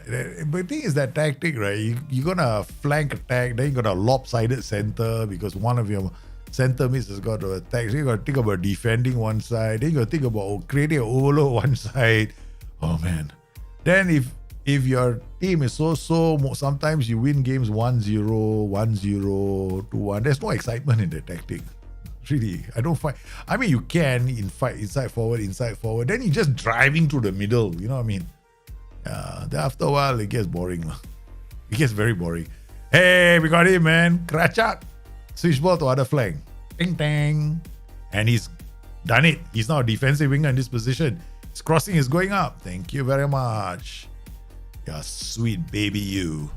But the thing is that tactic, right? You're gonna flank attack, then you got a lopsided center because one of your center mids has got to attack. So you got to think about defending one side. Then you got to think about creating an overload one side. Oh man. Then if your team is so, sometimes you win games 1-0, 1-0, 2-1. There's no excitement in the tactic. Really, I don't find. I mean, you can fight inside forward. Then you're just driving through the middle. You know what I mean? Then after a while, it gets boring. It gets very boring. Hey, we got him, man. Krachak. Switch ball to other flank. Ting, tang. And he's done it. He's now a defensive winger in this position. His crossing is going up. Thank you very much. You're sweet baby you.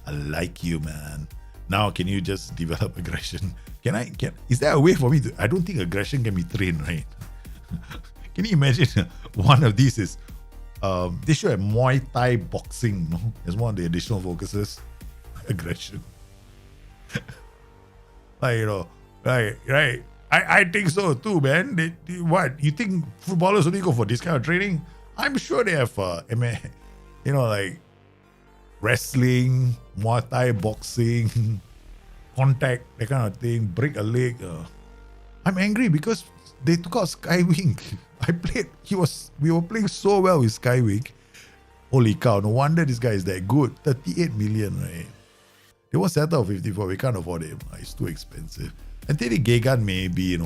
I like you, man. Now, can you just develop aggression? Is there a way for me to? I don't think aggression can be trained, right? Can you imagine one of these is they should have Muay Thai boxing, no? As one of the additional focuses. Aggression. Right. I think so too, man. What? You think footballers only go for this kind of training? I'm sure they have like wrestling, Muay Thai boxing, contact, that kind of thing, break a leg. I'm angry because they took out Skywing. We were playing so well with Skywing. Holy cow, no wonder this guy is that good. 38 million, right? They won't settle 54, we can't afford it. It's too expensive. And Teddy Gegan maybe,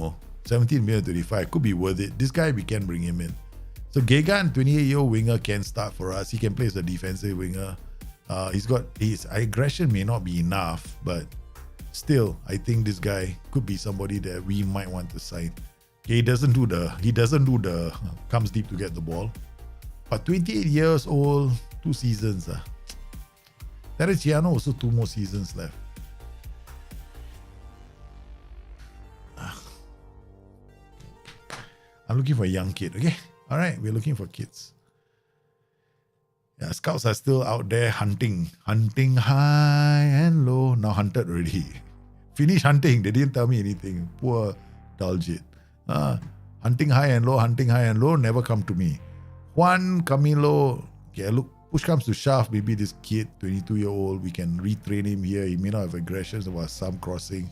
17 million, 25, could be worth it. This guy, we can bring him in. So Gegan, 28-year-old winger, can start for us. He can play as a defensive winger. His aggression may not be enough, but still, I think this guy could be somebody that we might want to sign. Okay, he doesn't do the comes deep to get the ball. But 28 years old, 2 seasons. Tereciano also 2 more seasons left. I'm looking for a young kid, okay? All right, we're looking for kids. Yeah, scouts are still out there hunting high and low. Now hunted already. Finish hunting. They didn't tell me anything. Poor Daljit. Hunting high and low, never come to me. Juan Camilo. Okay, look, push comes to shove. Maybe this kid, 22-year-old, we can retrain him here. He may not have aggressions about some crossing.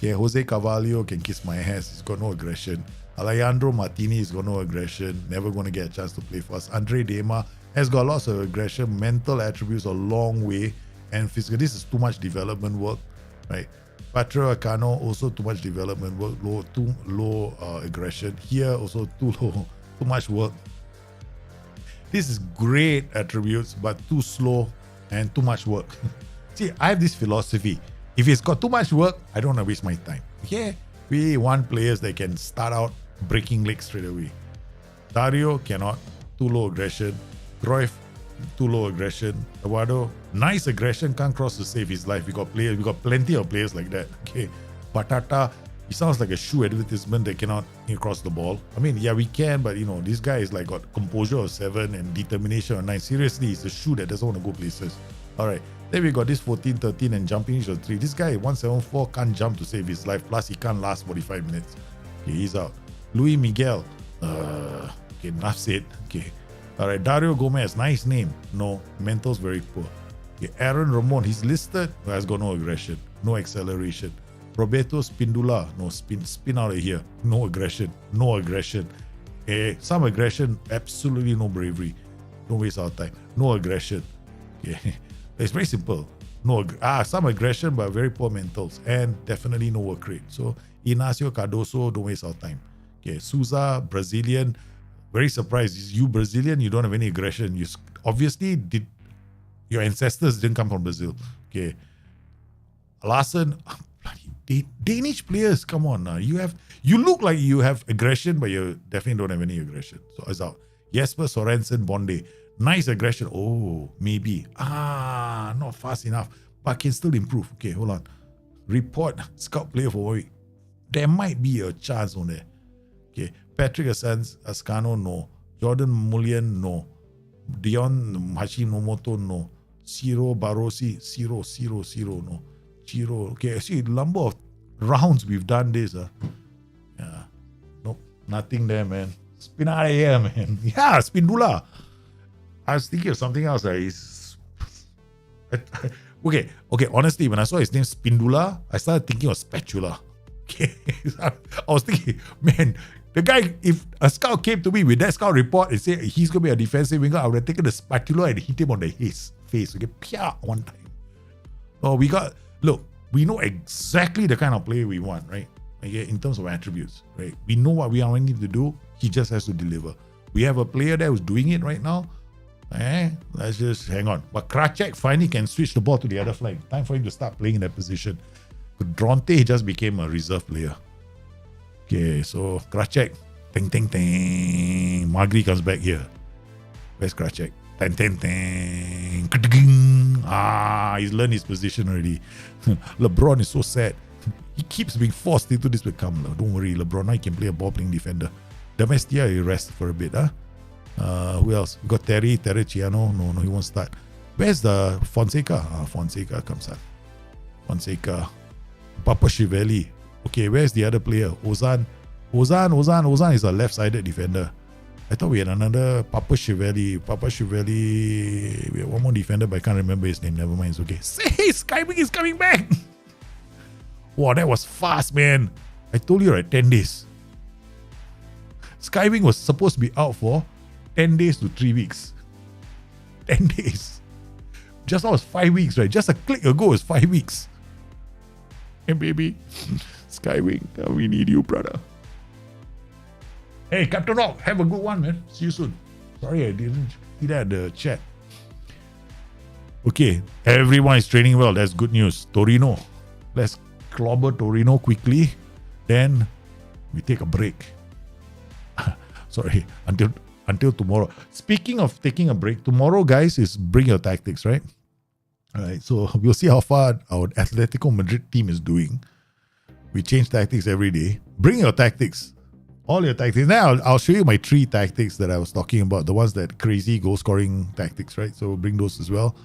Yeah, Jose Carvalho can kiss my ass. He's got no aggression. Alejandro Martini has got no aggression. Never going to get a chance to play for us. Andre Dema has got lots of aggression. Mental attributes a long way. And physical. This is too much development work, right? Patrio Acano, also too much development work. Too low aggression. Here, also too much work. This is great attributes, but too slow and too much work. See, I have this philosophy. If it's got too much work, I don't want to waste my time. Okay? We want players that can start out breaking legs straight away. Dario cannot. Too low aggression. Cruyff, too low aggression. Eduardo, nice aggression, can't cross to save his life. We got plenty of players like that. Okay. Batata, he sounds like a shoe advertisement that cannot cross the ball. I mean, yeah, we can, but this guy is like got composure of 7 and determination of 9. Seriously, he's a shoe that doesn't want to go places. All right. Then we got this 14, 13 and jumping each of 3. This guy 174 can't jump to save his life. Plus, he can't last 45 minutes. Okay, he's out. Luis Miguel. Okay, enough said. Okay. All right, Dario Gomez, nice name. No, mental's very poor. Okay, Aaron Ramon, he's listed, but has got no aggression, no acceleration. Roberto Spindula, no spin out of here. No aggression. Some aggression, absolutely no bravery. Don't waste our time. No aggression. Okay. It's very simple. Some aggression, but very poor mentals, and definitely no work rate. So Inacio Cardoso, don't waste our time. Okay, Souza, Brazilian, Very surprised. You Brazilian, you don't have any aggression. You obviously did. Your ancestors didn't come from Brazil. Okay. Larson, bloody Danish players, come on now. You look like you have aggression, but you definitely don't have any aggression. So it's out. Jesper Sorensen Bonde. Nice aggression. Oh, maybe. Not fast enough. But can still improve. Okay, hold on. Report scout player for 1 week. There might be a chance on there. Okay. Patrick Ascano, no. Jordan Mullian, no. Dion Hashimoto, no. Ciro Barossi, Ciro, no. Chiro. Okay, see the number of rounds we've done this. Yeah. Nope. Nothing there, man. Spin out of here, man. Yeah, Spindula. I was thinking of something else. Okay. Honestly, when I saw his name Spindula, I started thinking of spatula. Okay. I was thinking, man, the guy, if a scout came to me with that scout report and said he's going to be a defensive winger, I would have taken the spatula and hit him on the face. Okay, pia, one time. Oh, we know exactly the kind of player we want, right? Okay, in terms of attributes, right? We know what we are wanting to do. He just has to deliver. We have a player there who's doing it right now. Let's just hang on. But Kracek finally can switch the ball to the other flank. Time for him to start playing in that position. Dronte just became a reserve player. Okay, so Kracek. Ting, ting, ting. Magri comes back here. Where's Kracek? Ting, ting, ting. He's learned his position already. LeBron is so sad. He keeps being forced into this become. Don't worry, LeBron, now he can play a ball-playing defender. Domestia, he rest for a bit. Who else? We got Terry Ciano. No, he won't start. Where's the Fonseca? Fonseca comes out. Fonseca. Papa Chivelli. Okay, where's the other player? Ozan is a left-sided defender. I thought we had another Papa Chivelli. We have one more defender, but I can't remember his name. Never mind, it's okay. Say, Skywing is coming back! Wow, that was fast, man. I told you, right? 10 days. Skywing was supposed to be out for 10 days to 3 weeks. 10 days. Just now was 5 weeks, right? Just a click ago was 5 weeks. Hey, baby. Skywing, we need you, brother. Hey, Captain Rock, have a good one, man. See you soon. Sorry, I didn't see that the chat. Okay, everyone is training well. That's good news. Torino. Let's clobber Torino quickly. Then we take a break. Sorry, until tomorrow. Speaking of taking a break, tomorrow, guys, is Bring Your Tactics, right? All right, so we'll see how far our Atletico Madrid team is doing. We change tactics every day. Bring your tactics. All your tactics. Now I'll show you my 3 tactics that I was talking about. The ones that crazy goal scoring tactics, right? So bring those as well.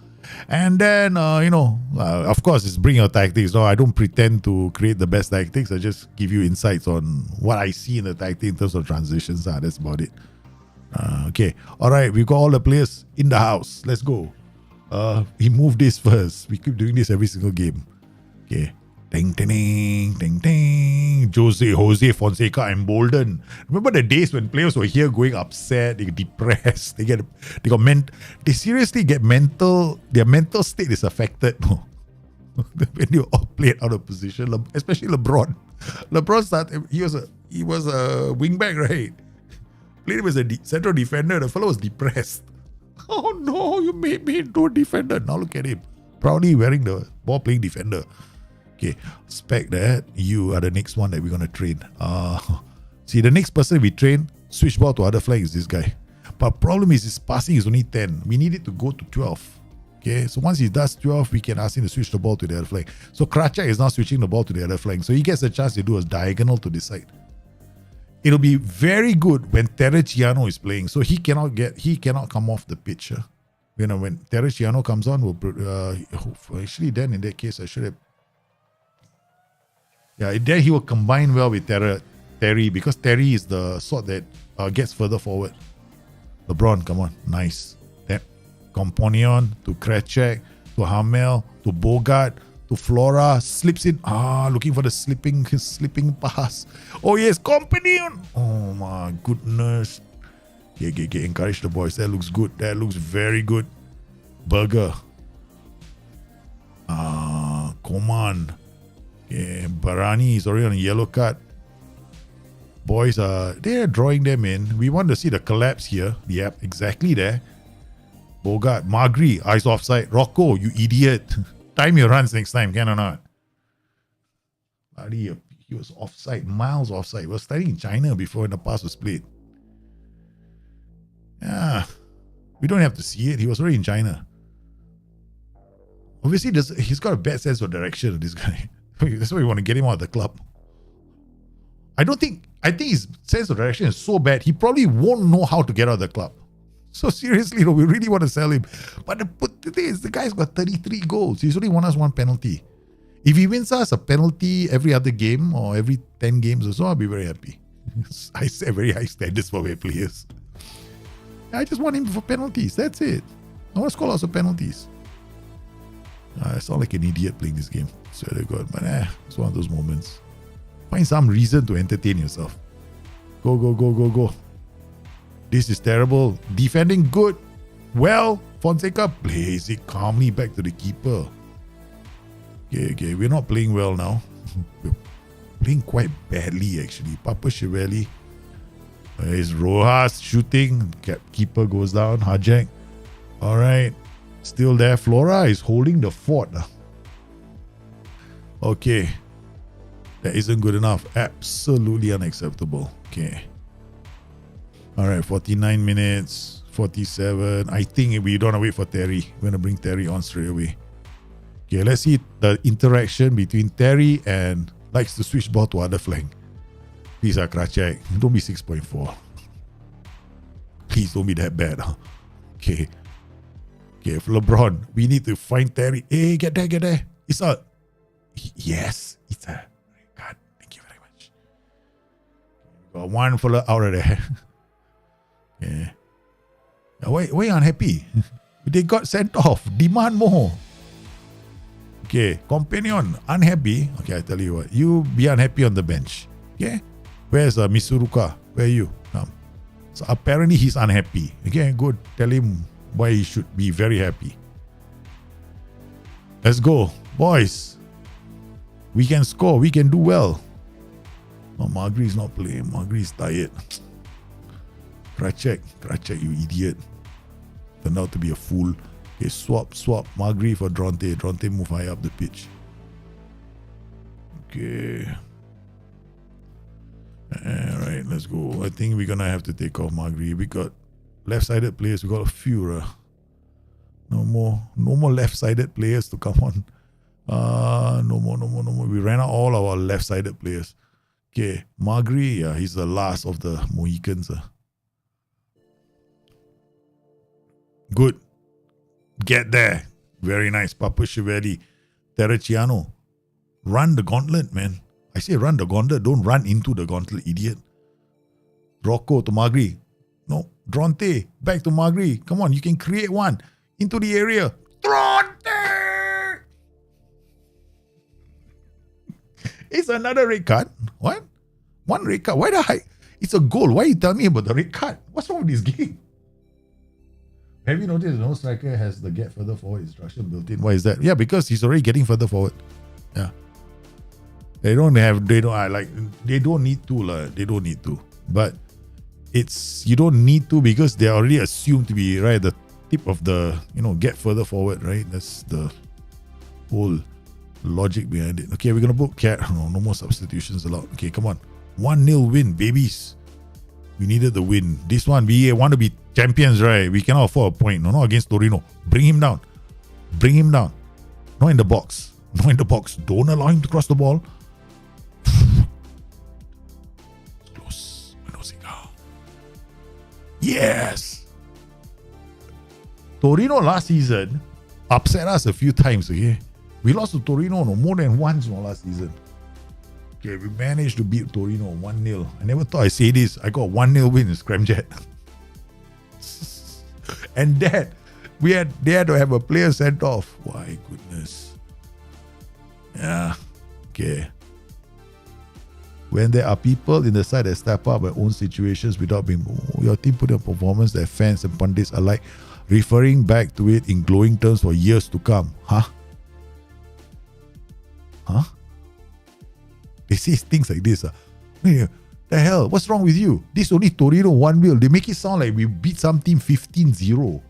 And then, of course, it's bring your tactics. No, I don't pretend to create the best tactics. I just give you insights on what I see in the tactic in terms of transitions. That's about it. Okay. All right. We've got all the players in the house. Let's go. He moved this first. We keep doing this every single game. Okay. Ding, ding, ding, ding, ding. Jose Fonseca emboldened. Remember the days when players were here going upset, they get depressed, they seriously get their mental state is affected. When you all played out of position, especially LeBron. LeBron started, he was a wingback, right? Played him as a central defender. The fellow was depressed. Oh no, you made me into a defender. Now look at him. Proudly wearing the ball playing defender. Okay, expect that you are the next one that we're going to train. See, the next person we train, switch ball to other flank is this guy. But problem is his passing is only 10. We need it to go to 12. Okay, so once he does 12, we can ask him to switch the ball to the other flank. So Kracek is now switching the ball to the other flank. So he gets a chance to do a diagonal to this side. It'll be very good when Terreciano is playing. So he cannot come off the pitch. When Terreciano comes on, actually then in that case I should have. Yeah, then he will combine well with Terry because Terry is the sort that gets further forward. LeBron, come on, nice. That Companion to Kracek to Hamel to Bogart to Flora slips in. Looking for the slipping pass. Oh yes, Companion. Oh my goodness. Encourage the boys. That looks good. That looks very good. Burger. Coman. Yeah, Barani is already on a yellow card. Boys they're drawing them in. We want to see the collapse here. Yep, exactly there. Bogart, Magri, eyes offside. Rocco, you idiot. Time your runs next time, can or not? Bloody, he was offside, miles offside. He was studying in China before the pass was played. Yeah, we don't have to see it. He was already in China. Obviously, he's got a bad sense of direction, this guy. That's why we want to get him out of the club. I think his sense of direction is so bad, he probably won't know how to get out of the club. So seriously, we really want to sell him. But the thing is, the guy's got 33 goals. He's only won us 1 penalty. If he wins us a penalty every other game or every 10 games or so, I'll be very happy. I set very high standards for my players. I just want him for penalties. That's it. I want to score lots of penalties. I sound like an idiot playing this game. Swear to God. But it's one of those moments. Find some reason to entertain yourself. Go, go, go, go, go. This is terrible. Defending good. Well, Fonseca plays it calmly back to the keeper. Okay. We're not playing well now. We're playing quite badly, actually. Papa Chiavelli. There's Rojas shooting. Keeper goes down. Hajek. All right. Still there. Flora is holding the fort. Okay. That isn't good enough. Absolutely unacceptable. Okay. All right. 49 minutes. 47. I think we don't want to wait for Terry. We're going to bring Terry on straight away. Okay. Let's see the interaction between Terry and likes to switch ball to other flank. Please, Krachek. Don't be 6.4. Please don't be that bad. Okay. Okay. For LeBron, we need to find Terry. Hey, get there. It's a... Yes. It's a... God, thank you very much. Got one fella out of there. Yeah. Why you unhappy? They got sent off. Demand more. Okay. Companion, unhappy. Okay, I tell you what. You be unhappy on the bench. Okay. Where's Misuruka? Where are you? Come. So apparently he's unhappy. Okay, good. Tell him why he should be very happy. Let's go. Boys. We can score. We can do well. Oh, Magri's not playing. Magri's tired. Krachek, you idiot. Turned out to be a fool. Okay, swap. Magri for Dronte. Dronte move high up the pitch. Okay. Alright, let's go. I think we're gonna have to take off Magri. We got left-sided players. We got a few. No more left-sided players to come on. No more. We ran out all our left-sided players. Okay, Magri, yeah, he's the last of the Mohicans. Good. Get there. Very nice. Papa Chiavelli. Terracciano. Run the gauntlet, man. I say run the gauntlet. Don't run into the gauntlet, idiot. Rocco to Magri. No. Dronte. Back to Magri. Come on, you can create one. Into the area. Dronte! It's another red card. What? One red card. Why the heck? It's a goal. Why you tell me about the red card? What's wrong with this game? Have you noticed no striker has the get further forward instruction built in? Why is that? Yeah, because he's already getting further forward. Yeah. They don't need to. They don't need to. But you don't need to because they're already assumed to be right at the tip of the, get further forward, right? That's the whole logic behind it. Okay, we're going to book Cat. No more substitutions allowed. Okay, come on. 1-0 win, babies. We needed the win. This one, we want to be champions, right? We cannot afford a point. No, not against Torino. Bring him down. Not in the box. Don't allow him to cross the ball. Close. Yes. Torino last season upset us a few times, okay? We lost to Torino more than once last season. Okay, we managed to beat Torino 1-0. I never thought I'd say this. I got 1-0 win in Scramjet. And that, they had to have a player sent off. My goodness. Yeah. Okay. When there are people in the side that step up their own situations without being... your team put in a performance that fans and pundits alike referring back to it in glowing terms for years to come. Huh? They say things like this. The hell? What's wrong with you? This only Torino 1-0. They make it sound like we beat some team 15-0.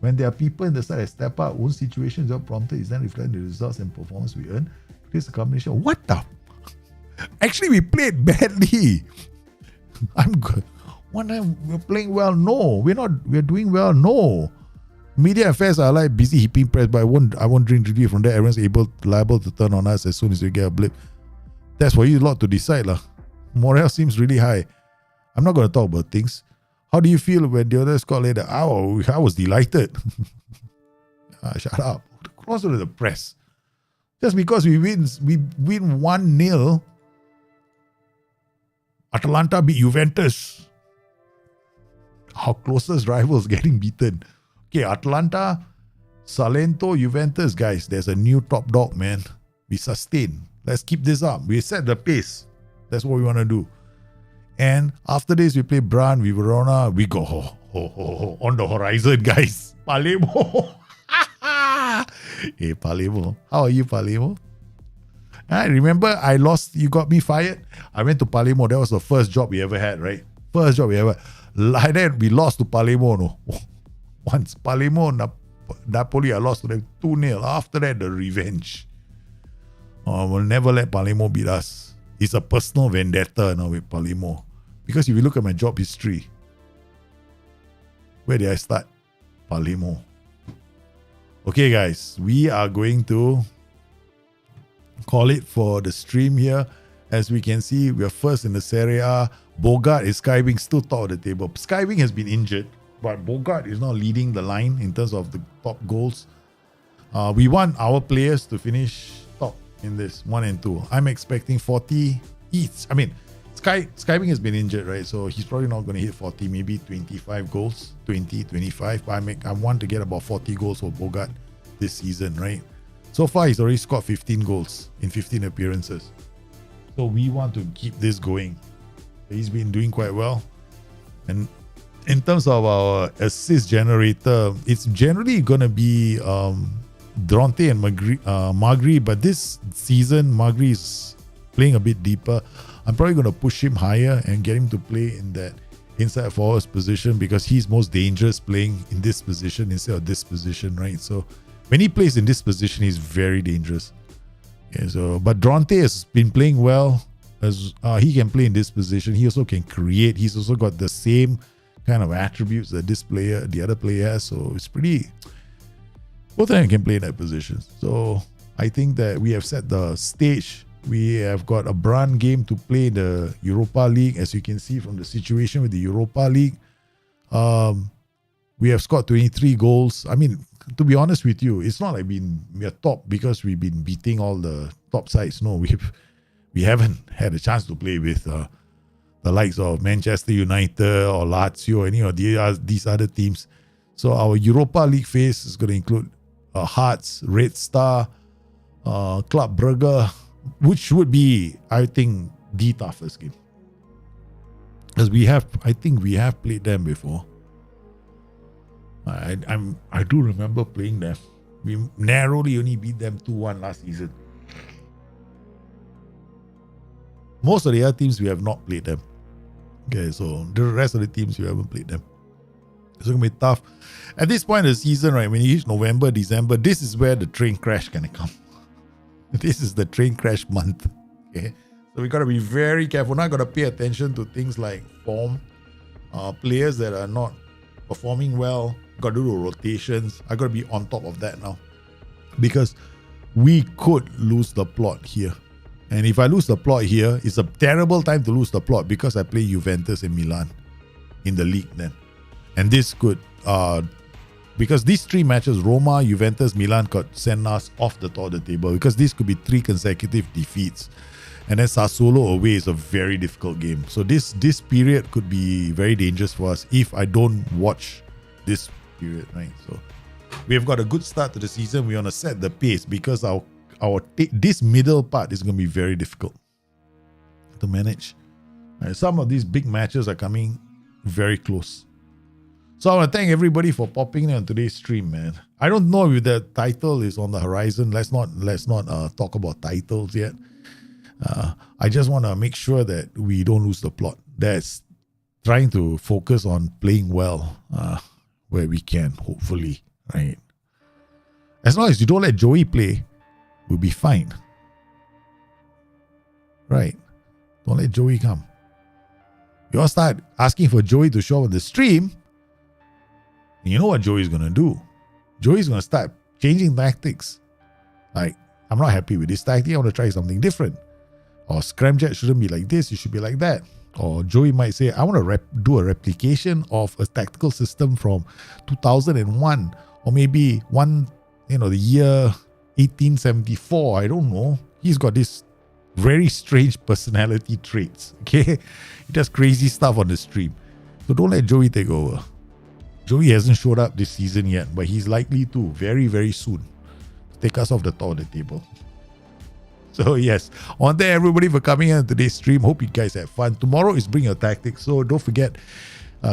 When there are people in the side that step up, own situations are prompted, is then reflecting the results and performance we earn. This is a combination. What the? Actually, we played badly. I'm good. One time we're playing well. No, we're not. We're doing well. No. Media affairs are like busy heaping press, but I won't drink review from that. Everyone's liable to turn on us as soon as we get a blip. That's for you lot to decide, lah. Morale seems really high. I'm not going to talk about things. How do you feel when the other scored later? Oh, I was delighted. Shut up. Closer to the press. Just because we win 1-0. Atalanta beat Juventus. Our closest rivals getting beaten. Okay, Atalanta, Salento, Juventus, guys. There's a new top dog, man. We sustain. Let's keep this up. We set the pace. That's what we want to do. And after this, we play Bran, we Verona. We go on the horizon, guys. Palermo. Hey, Palermo. How are you, Palermo? I remember I lost. You got me fired. I went to Palermo. That was the first job we ever had, right? First job we ever. Like that, we lost to Palermo. No, once Palermo, Napoli, I lost to them 2-0. After that, the revenge. We'll never let Palermo beat us. It's a personal vendetta now with Palermo. Because if you look at my job history, where did I start? Palermo. Okay, guys, we are going to call it for the stream here. As we can see, we are first in the Serie A. Bogart is Skywing still top of the table. Skywing has been injured, but Bogart is now leading the line in terms of the top goals. We want our players to finish top in this 1 and 2. I'm expecting 40 each. I mean, Skywing has been injured, right? So he's probably not going to hit 40, maybe 25 goals, 20, 25. But I want to get about 40 goals for Bogart this season, right? So far, he's already scored 15 goals in 15 appearances. So we want to keep this going. He's been doing quite well. And in terms of our assist generator, it's generally going to be Dronte and Magri, but this season, Magri is playing a bit deeper. I'm probably going to push him higher and get him to play in that inside forwards position because he's most dangerous playing in this position instead of this position, right? So when he plays in this position, he's very dangerous. Okay, so but Dronte has been playing well. As he can play in this position. He also can create. He's also got the same kind of attributes that the other player has. So it's pretty. Both of them can play in that position. So I think that we have set the stage. We have got a Bran game to play in the Europa League, as you can see from the situation with the Europa League. We have scored 23 goals. I mean, to be honest with you, it's not like we are top because we've been beating all the top sides. No, we haven't had a chance to play with the likes of Manchester United or Lazio or any of these other teams. So our Europa League phase is going to include Hearts, Red Star, Club Brugge, which would be, I think, the toughest game. Because I think we have played them before. I do remember playing them. We narrowly only beat them 2-1 last season. Most of the other teams, we have not played them. Okay, so the rest of the teams, we haven't played them. It's going to be tough. At this point of the season, right, when you reach November, December, this is where the train crash can come. This is the train crash month. Okay, so we got to be very careful. Not got to pay attention to things like form, players that are not performing well. Got to do rotations. I got to be on top of that now, because we could lose the plot here. And if I lose the plot here, it's a terrible time to lose the plot because I play Juventus and Milan in the league then. And this could, because these 3 matches, Roma, Juventus, Milan, could send us off the top of the table because this could be 3 consecutive defeats. And then Sassuolo away is a very difficult game. So this period could be very dangerous for us if I don't watch this period, right? So we have got a good start to the season. We want to set the pace because this middle part is going to be very difficult to manage. Some of these big matches are coming very close. So I want to thank everybody for popping in on today's stream, man. I don't know if the title is on the horizon. Let's not talk about titles yet. I just want to make sure that we don't lose the plot. That's trying to focus on playing well where we can, hopefully, right? As long as you don't let Joey play, we'll be fine. Right? Don't let Joey come. You all start asking for Joey to show up on the stream, and you know what Joey's going to do. Joey's going to start changing tactics. Like, I'm not happy with this tactic, I want to try something different. Or Scramjet shouldn't be like this, it should be like that. Or Joey might say, I want to do a replication of a tactical system from 2001, or maybe the year 1874. I don't know. He's got this very strange personality traits. Okay, he does crazy stuff on the stream. So don't let Joey take over. Joey hasn't showed up this season yet, but he's likely to very, very soon take us off the top of the table. So yes, on there, everybody for coming in today's stream. Hope you guys have fun. Tomorrow is Bring Your Tactics, so don't forget,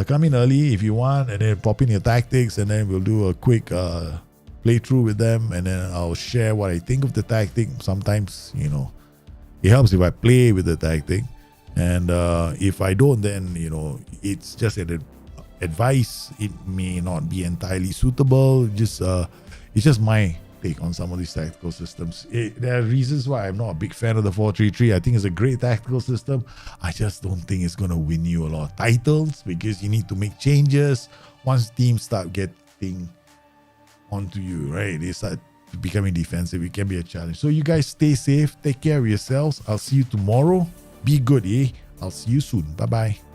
come in early if you want, and then pop in your tactics, and then we'll do a quick playthrough with them, and then I'll share what I think of the tactic. Sometimes, it helps if I play with the tactic, and if I don't, then it's just an advice. It may not be entirely suitable. It's just my take on some of these tactical systems. There are reasons why I'm not a big fan of the 4-3-3. I think it's a great tactical system. I just don't think it's going to win you a lot of titles, because you need to make changes once teams start getting onto you, right? They start becoming defensive. It can be a challenge. So you guys stay safe, take care of yourselves. I'll see you tomorrow. Be good, I'll see you soon. Bye-bye.